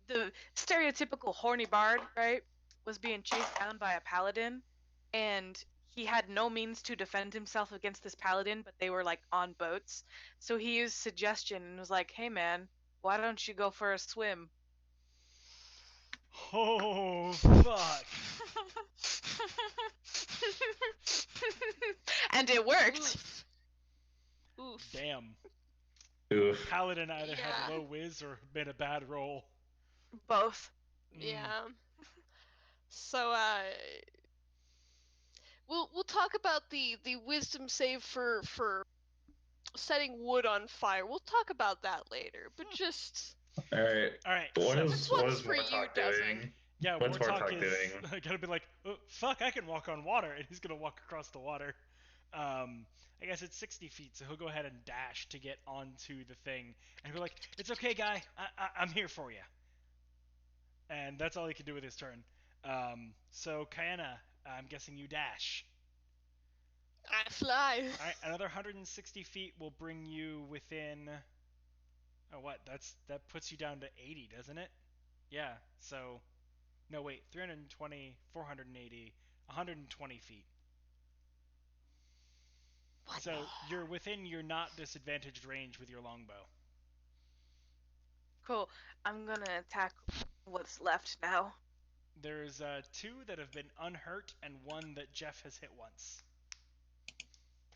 the stereotypical horny bard, right, was being chased down by a paladin, and he had no means to defend himself against this paladin, but they were like on boats. So he used suggestion and was like, "Hey man, why don't you go for a swim?" Oh, fuck. And it worked. Oof. Oof. Damn. Oof. Paladin either Yeah. had low whiz or made a bad roll. Both. Yeah. So we'll talk about the wisdom save for setting wood on fire. We'll talk about that later. But just Alright. Alright, What so... is one's for you, Wartalk Dozen? doing? Yeah, What's Wartalk Wartalk is doing? gonna be like, oh, fuck, I can walk on water, and he's gonna walk across the water. I guess it's 60 feet, so he'll go ahead and dash to get onto the thing, and he'll be like, it's okay, guy, I'm here for you. And that's all he can do with his turn. So, Kayana, I'm guessing you dash. I fly. Alright, another 160 feet will bring you within... Oh, what? That puts you down to 80, doesn't it? Yeah, so... No, wait, 320, 480, 120 feet. What? So you're within your not disadvantaged range with your longbow. Cool. I'm gonna attack what's left now. There's 2 that have been unhurt and 1 that Jeff has hit once.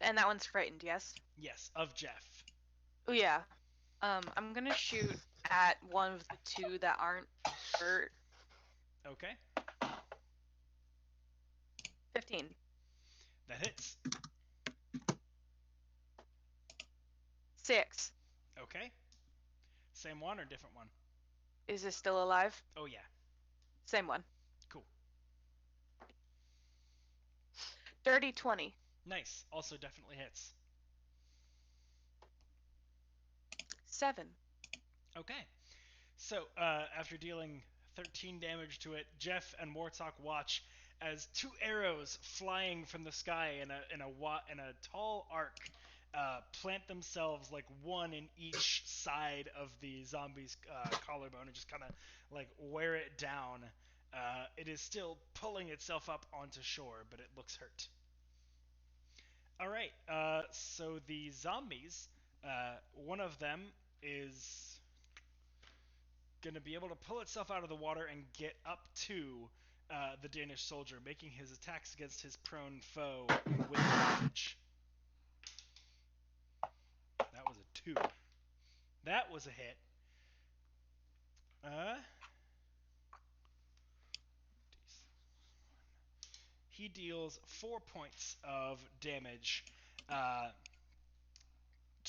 And that one's frightened, yes? Yes, of Jeff. Oh yeah. I'm gonna shoot at one of the 2 that aren't hurt. Okay, 15. that hits. 6. Okay. Same one or different one? Is this still alive? Oh yeah. Same one. Cool. Dirty 20. Nice. Also definitely hits. 7. Okay. So, after dealing 13 damage to it, Jeff and Warthog watch as 2 arrows flying from the sky in a tall arc plant themselves like one in each side of the zombie's collarbone and just kind of like wear it down. It is still pulling itself up onto shore, but it looks hurt. All right. So the zombies, one of them is gonna be able to pull itself out of the water and get up to the Danish soldier, making his attacks against his prone foe with advantage. That was a 2. That was a hit. He deals 4 points of damage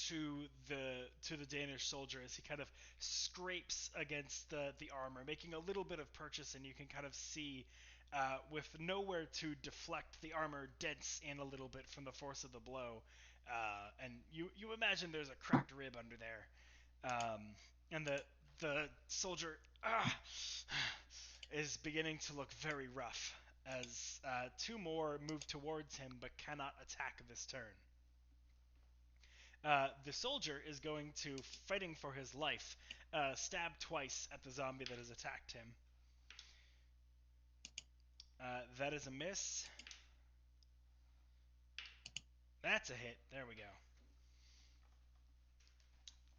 to the Danish soldier as he kind of scrapes against the armor, making a little bit of purchase, and you can kind of see with nowhere to deflect, the armor dents in a little bit from the force of the blow, and you imagine there's a cracked rib under there, and the soldier is beginning to look very rough as 2 more move towards him but cannot attack this turn. The soldier is going to, fighting for his life, stab twice at the zombie that has attacked him. That is a miss. That's a hit. There we go.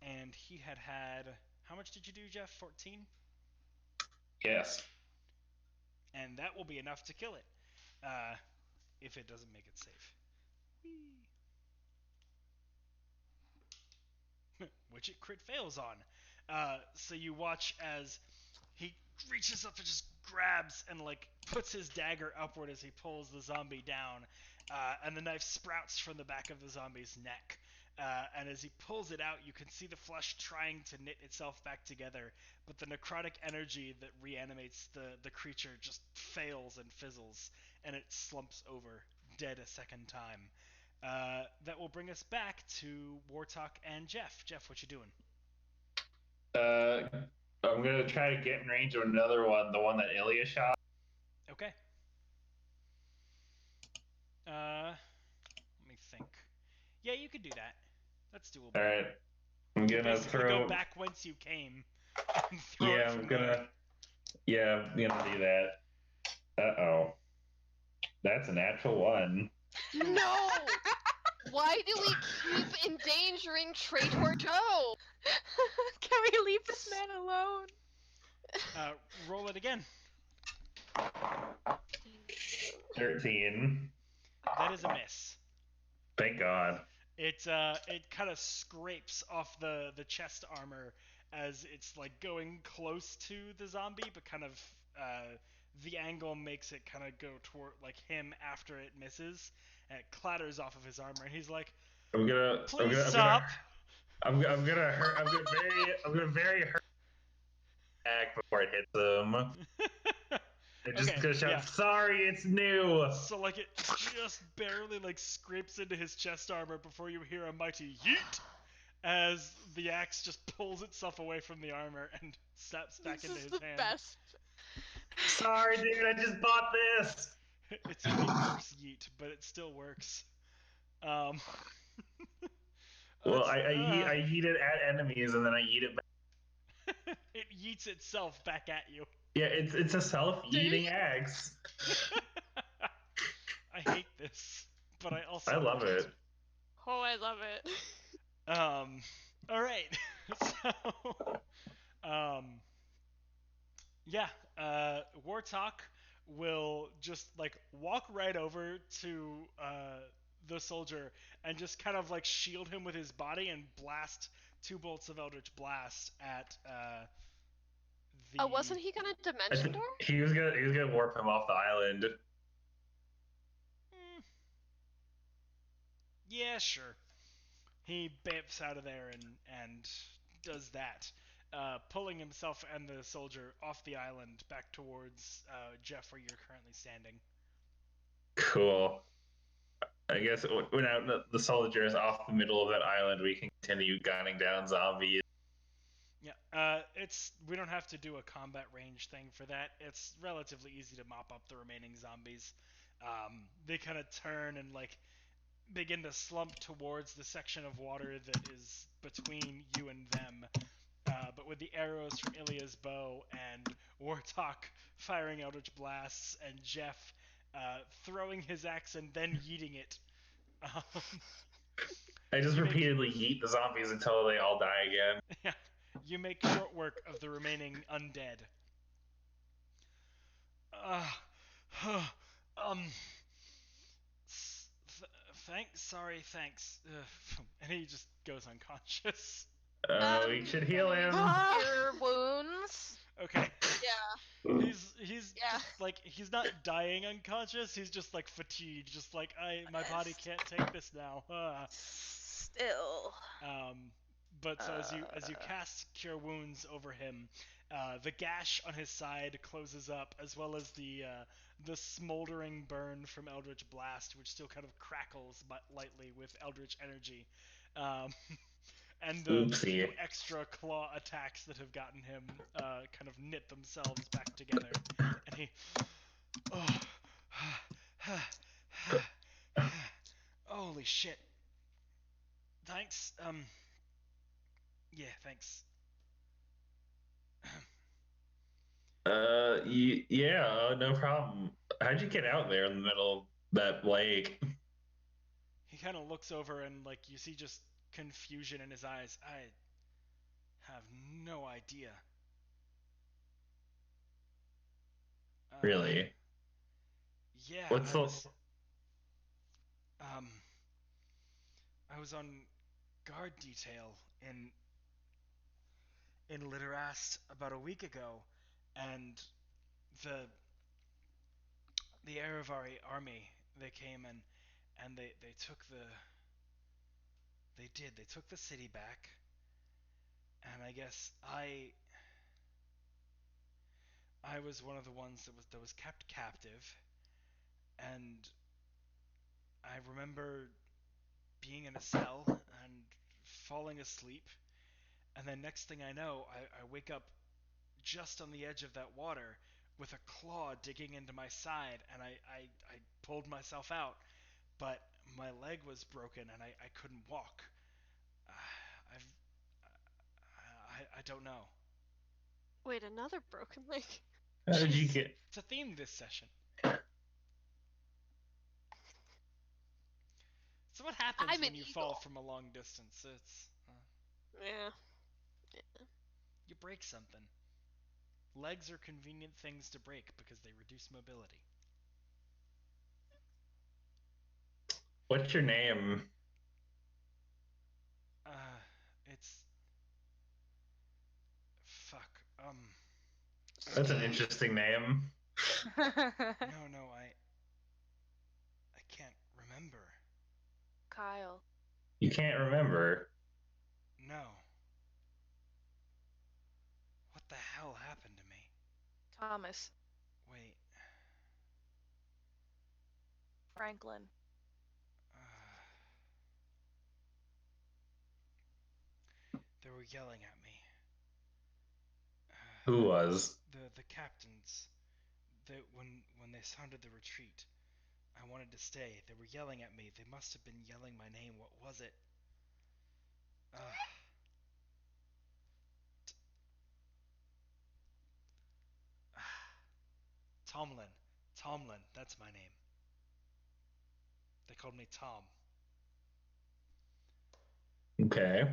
And he had... How much did you do, Jeff? 14? Yes. And that will be enough to kill it. If it doesn't make it safe. Whee! Which it crit fails on. So you watch as he reaches up and just grabs and like puts his dagger upward as he pulls the zombie down, and the knife sprouts from the back of the zombie's neck. And as he pulls it out, you can see the flesh trying to knit itself back together, but the necrotic energy that reanimates the creature just fails and fizzles, and it slumps over, dead a second time. That will bring us back to Warthog and Jeff. Jeff, what you doing? I'm gonna try to get in range of another one, the one that Illiya shot. Okay. Let me think. Yeah, you could do that. That's doable. All right. I'm gonna basically throw. go back whence you came. And throw it from there. Yeah, I'm gonna do that. Uh-oh. That's a natural 1. No! Why do we keep endangering Traitor Joe? Can we leave this man alone? Roll it again. 13. That is a miss. Thank God. It kind of scrapes off the chest armor as it's like going close to the zombie, but kind of the angle makes it kind of go toward like him after it misses, and it clatters off of his armor, and he's like, "Please stop!" I'm gonna very hurt back before it hits him. It just Okay, gonna shout, yeah. "Sorry, it's new." So like it just barely like scrapes into his chest armor before you hear a mighty yeet as the axe just pulls itself away from the armor and snaps back into his hand. Best. Sorry, dude, I just bought this. It's a reverse yeet, but it still works. Well, I yeet it at enemies and then I yeet it back. It yeets itself back at you. Yeah, it's a self-yeeting axe. I hate this, but I also I love it. Oh, I love it. All right. So, yeah. Warthog will just like walk right over to the soldier and just kind of like shield him with his body and blast 2 bolts of Eldritch Blast at the. Wasn't he gonna dimension door? He was gonna warp him off the island. Yeah, sure. He bamps out of there and does that. pulling himself and the soldier off the island back towards Jeff, where you're currently standing. Cool. I guess when the soldier is off the middle of that island, we can continue gunning down zombies. Yeah, we don't have to do a combat range thing for that. It's relatively easy to mop up the remaining zombies. They kind of turn and like begin to slump towards the section of water that is between you and them. But with the arrows from Illiya's bow and Warthog firing Eldritch blasts and Jeff throwing his axe and then yeeting it. I just repeatedly yeet the zombies until they all die again. Yeah, you make short work of the remaining undead. Thanks. And he just goes unconscious. We should heal him. Cure wounds. Okay. Yeah. He's Yeah. just like he's not dying unconscious. He's just like fatigued. Just like my body can't take this now. Still. But so as you cast Cure Wounds over him, the gash on his side closes up, as well as the smoldering burn from Eldritch Blast, which still kind of crackles but lightly with Eldritch energy. And the few extra claw attacks that have gotten him kind of knit themselves back together. And he... Holy shit. Thanks. Yeah, thanks. Yeah, no problem. How'd you get out there in the middle of that lake? He kind of looks over and, like, you see just confusion in his eyes. I have no idea. Really? Yeah. What's I was on guard detail in Litterast about a week ago, and the Erevari army, they came and they took the city back, and I guess I was one of the ones that was kept captive, and I remember being in a cell and falling asleep, and then next thing I know, I wake up just on the edge of that water with a claw digging into my side, and I pulled myself out, but my leg was broken and I couldn't walk. I don't know. Wait, another broken leg? How did you get? It's a theme this session. So what happens I'm when an you eagle. fall from a long distance? It's Yeah. you break something. Legs are convenient things to break because they reduce mobility. What's your name? It's fuck. That's an interesting name. No, I can't remember. Kyle. You can't remember. No. What the hell happened to me? Thomas. Wait. Franklin. They were yelling at me. Who was? The captains. When they sounded the retreat, I wanted to stay. They were yelling at me. They must have been yelling my name. What was it? Tomlin, that's my name. They called me Tom. Okay.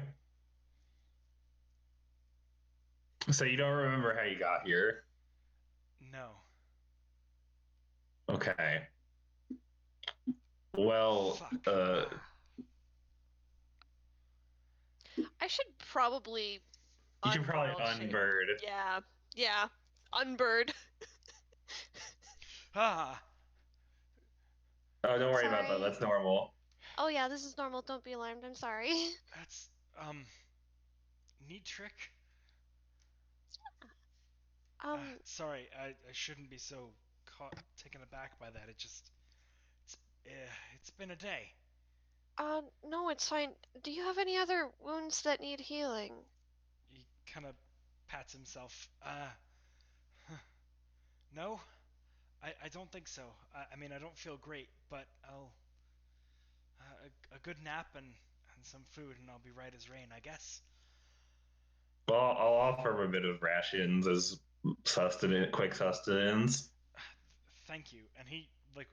So you don't remember how you got here? No. Okay. Well, Fuck. I should probably. You should probably unworld unbird. shape. Yeah. Unbird. Ah. Oh, don't worry about that. Sorry. That's normal. Oh yeah, this is normal. Don't be alarmed. I'm sorry. That's neat trick. Sorry, I shouldn't be so taken aback by that. It's, it's been a day. No, it's fine. Do you have any other wounds that need healing? He kind of pats himself. No, I don't think so. I mean, I don't feel great, but I'll a good nap and some food, and I'll be right as rain, I guess. Well, I'll offer him a bit of rations as quick sustenance. Thank you. And he like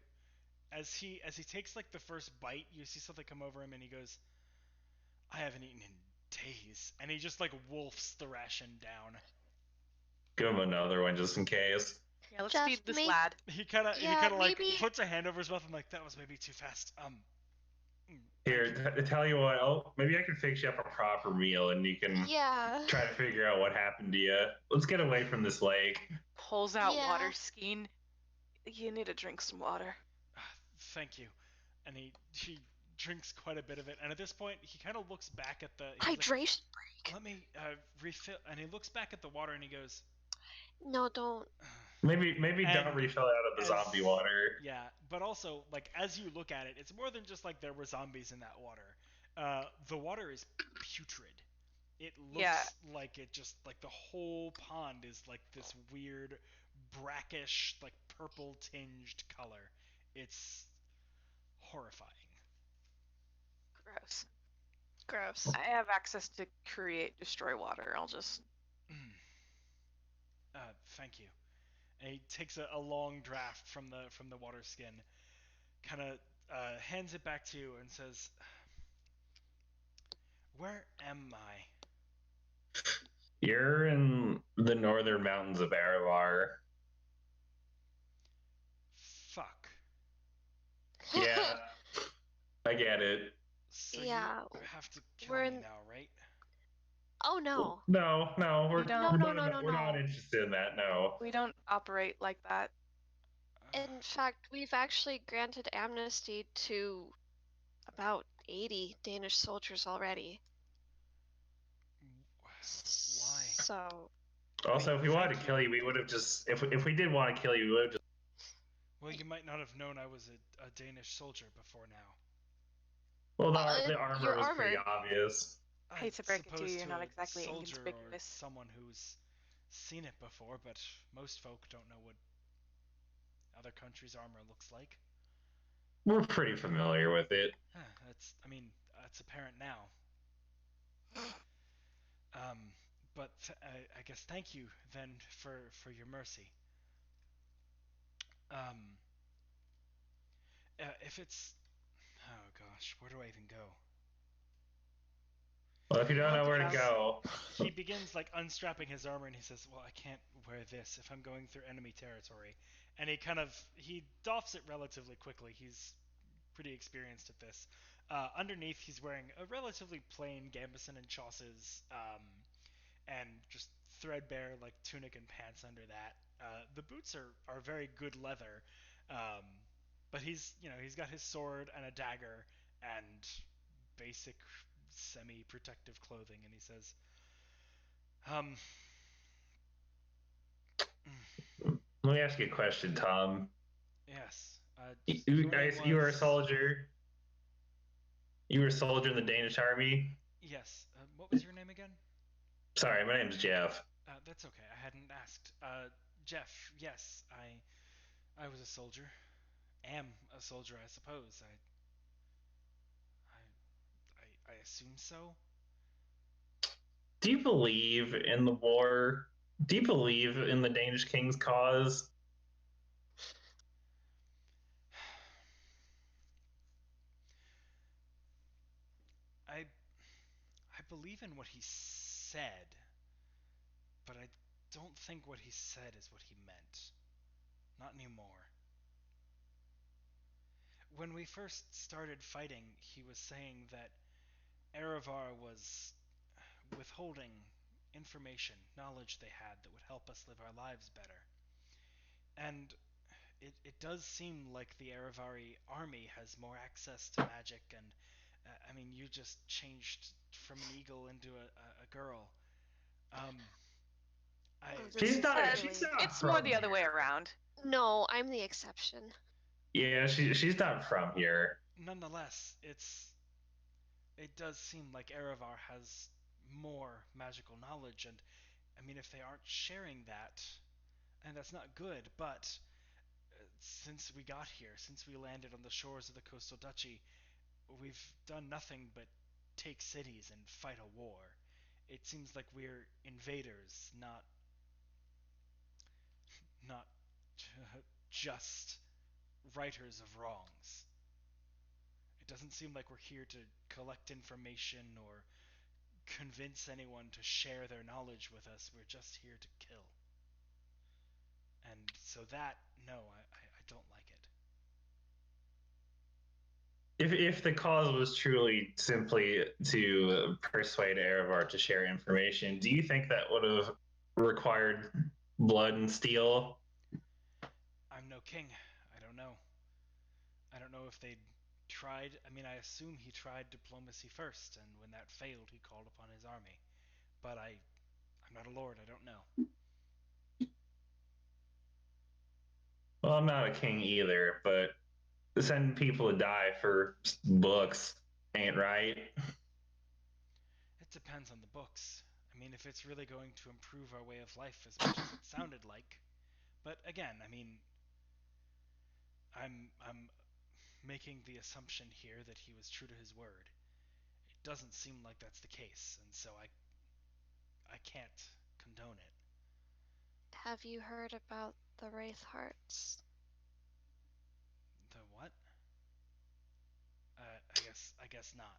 as he takes like the first bite, you see something come over him, and he goes, "I haven't eaten in days," and he just like wolfs the ration down. Give him another one just in case. Yeah, let's Jeff, feed this may- lad. He kind of like maybe- puts a hand over his mouth and like, that was maybe too fast. Here, tell you what, maybe I can fix you up a proper meal and you can Yeah. try to figure out what happened to you. Let's get away from this lake. Pulls out Yeah. water skein. You need to drink some water. Thank you. And he drinks quite a bit of it. And at this point, he kind of looks back at the Hydration break. Let me refill. And he looks back at the water and he goes, No, don't. Maybe And don't refill out of the zombie water. Yeah, but also like as you look at it, it's more than just like there were zombies in that water. The water is putrid. It looks like it just like the whole pond is like this weird brackish like purple tinged color. It's horrifying. Gross. Gross. I have access to create destroy water. I'll just. Thank you. And he takes a long draft from the water skin, kind of hands it back to you and says, "Where am I?" You're in the northern mountains of Aravar. Fuck. Yeah, I get it. So Yeah, you have to kill we're me in- now, right? Oh no. No, we're We don't- we're not interested in that. No. We don't operate like that. In fact, we've actually granted amnesty to about 80 Danish soldiers already. Why? So, Also, if we wanted to Thank kill you, we would have just. If we did want to kill you, we would have just. Well, you might not have known I was a Danish soldier before now. Well, Uh, the armor your was pretty armor. obvious. I hate to break it to Suppose you, you're not a exactly soldier inconspicuous. Or someone who's seen it before, but most folk don't know what other countries' armor looks like. We're pretty familiar with it. That's apparent now. But I guess thank you then for your mercy. If it's, oh gosh, where do I even go? Well, if you don't know where to Yes. go, He begins like unstrapping his armor and he says, "Well, I can't wear this if I'm going through enemy territory." And he doffs it relatively quickly. He's pretty experienced at this. Underneath, he's wearing a relatively plain gambeson and chausses, and just threadbare like tunic and pants under that. The boots are very good leather, but he's got his sword and a dagger and basic semi-protective clothing, and he says, let me ask you a question, Tom. yes. You were a soldier. You were a soldier in the Danish army. Yes. What was your name again? Sorry, my name's Jeff. That's okay. I hadn't asked. Jeff. Yes, I was a soldier. Am a soldier, I suppose. I assume so. Do you believe in the war? Do you believe in the Danish king's cause? I believe in what he said, but I don't think what he said is what he meant. Not anymore. When we first started fighting, he was saying that Erevar was withholding information, knowledge they had that would help us live our lives better. And it does seem like the Erevari army has more access to magic, and you just changed from an eagle into a girl. This She's is not. Uh, She's not. it's more from the other way here. around. No, I'm the exception. Yeah, she's not from here. Nonetheless, it does seem like Erevar has more magical knowledge, and I mean, if they aren't sharing that, and that's not good, but since we got here, since we landed on the shores of the coastal duchy, we've done nothing but take cities and fight a war. It seems like we're invaders, not just righters of wrongs. It doesn't seem like we're here to collect information or convince anyone to share their knowledge with us. We're just here to kill. And so that, no, I don't like it. If the cause was truly simply to persuade Erevar to share information, do you think that would have required blood and steel? I'm no king. I don't know. I don't know if they'd tried. I mean, I assume he tried diplomacy first, and when that failed, he called upon his army. But I'm not a lord. I don't know. Well, I'm not a king either, but send people to die for books ain't right. It depends on the books. I mean, if it's really going to improve our way of life as much as it sounded like. But again, I mean, I'm making the assumption here that he was true to his word. It doesn't seem like that's the case, and so I can't condone it. Have you heard about the Wraith Hearts? The what? I guess not.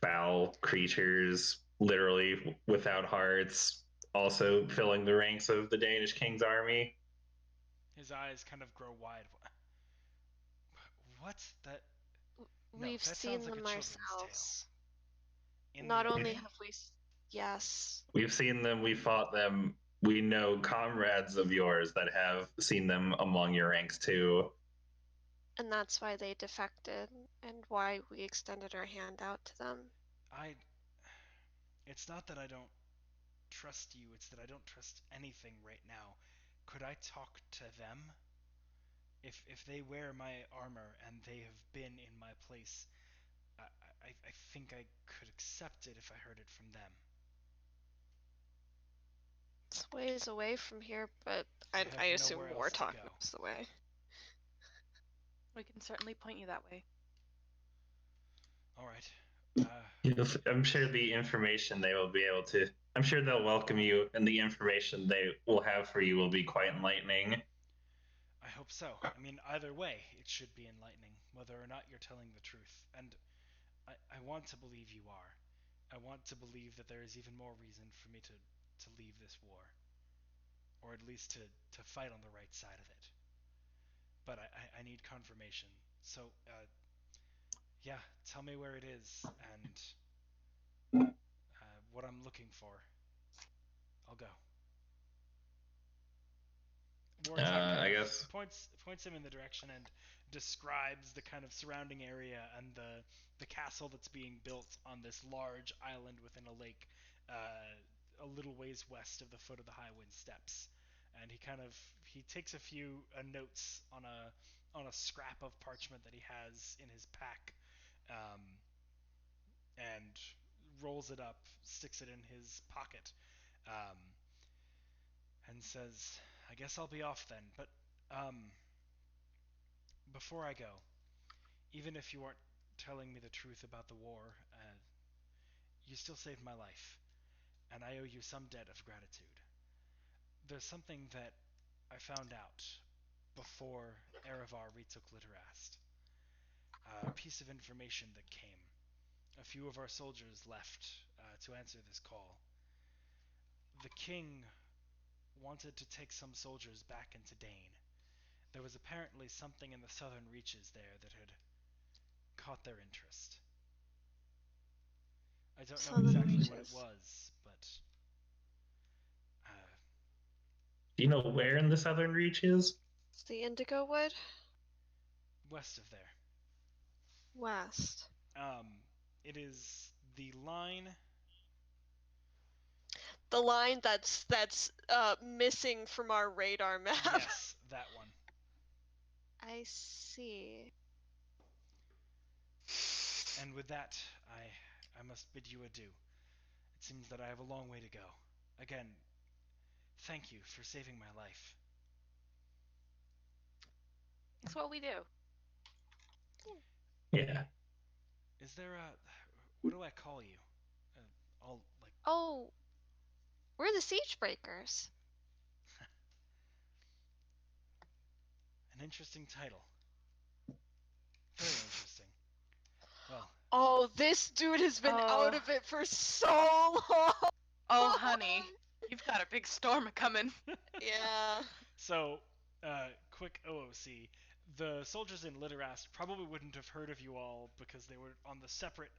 Foul creatures, literally without hearts, also filling the ranks of the Danish king's army. His eyes kind of grow wide. What? That? No, We've that seen sounds like them a children's ourselves. tale. In Not the only army? have we, yes, We've seen them, we fought them. We know comrades of yours that have seen them among your ranks too. and that's why they defected, and why we extended our hand out to them. It's not that I don't trust you, it's that I don't trust anything right now. Could I talk to them? If they wear my armor and they have been in my place, I think I could accept it if I heard it from them. It's ways away from here, but I I have assume nowhere war else to talk go. is the way. We can certainly point you that way. All right. I'm sure the information they will be able to, I'm sure they'll welcome you, and the information they will have for you will be quite enlightening. I hope so. I mean, either way, it should be enlightening, whether or not you're telling the truth. And I want to believe you are. I want to believe that there is even more reason for me to leave this war. Or at least to fight on the right side of it. But I need confirmation. So, yeah, tell me where it is and what I'm looking for. I'll go. Warthog I guess. points him in the direction and describes the kind of surrounding area and the castle that's being built on this large island within a lake, a little ways west of the foot of the Highwind Steps. And he takes a few notes on a scrap of parchment that he has in his pack, and rolls it up, sticks it in his pocket, and says, I guess I'll be off then, but before I go, even if you aren't telling me the truth about the war, you still saved my life, and I owe you some debt of gratitude. There's something that I found out before Erevar retook Litterast. A piece of information that came. A few of our soldiers left to answer this call. The king wanted to take some soldiers back into Dane. There was apparently something in the southern reaches there that had caught their interest. I don't know exactly what it was, but Do you know where in the southern reaches? It's the Indigo Wood? west of there. West. It is the line. The line that's missing from our radar map. Yes, that one. I see. And with that, I must bid you adieu. It seems that I have a long way to go. Again, thank you for saving my life. It's what we do. Yeah. Is there a... What do I call you? All, like... Oh, we're the Siegebreakers. An interesting title. Very interesting. Well, Oh, this dude has been out of it for so long. Oh, honey, you've got a big storm coming. Yeah. so, quick OOC. The soldiers in Litterast probably wouldn't have heard of you all because they were on the separate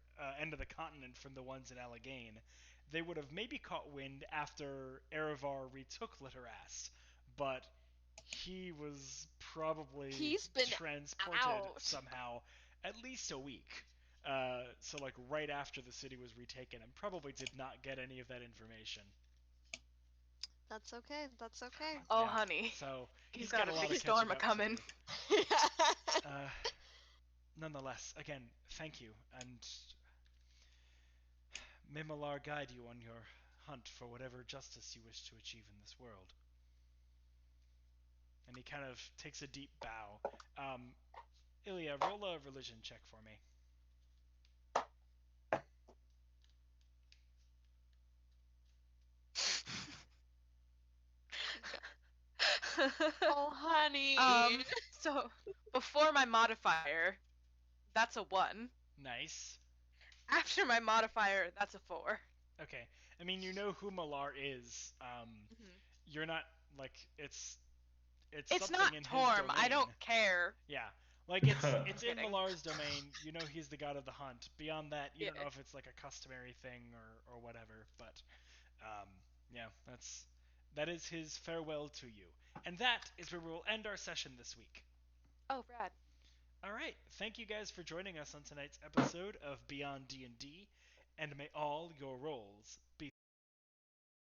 end of the continent from the ones in Alleghane. They would have maybe caught wind after Erevar retook Litterast, but he was probably He's been transported out. somehow at least a week. So like right after the city was retaken, and probably did not get any of that information. That's okay. That's okay. Oh, Yeah. honey, So he's got got a a lot big of storm catching up to coming. do. Nonetheless, again, thank you, and may Malar guide you on your hunt for whatever justice you wish to achieve in this world. And he kind of takes a deep bow. Illiya, roll a religion check for me. Oh, honey. So before my modifier, that's a 1. Nice. After my modifier, that's a 4. Okay. I mean, you know who Malar is. You're not like it's It's something not in his Torm. I domain. don't care. Yeah. Like it's in Kidding. Malar's domain. You know he's the god of the hunt. Beyond that, you don't Yeah. know if it's like a customary thing or whatever. But yeah, that is his farewell to you. And that is where we will end our session this week. Oh, rad. All right. Thank you guys for joining us on tonight's episode of BionDnD, and may all your rolls be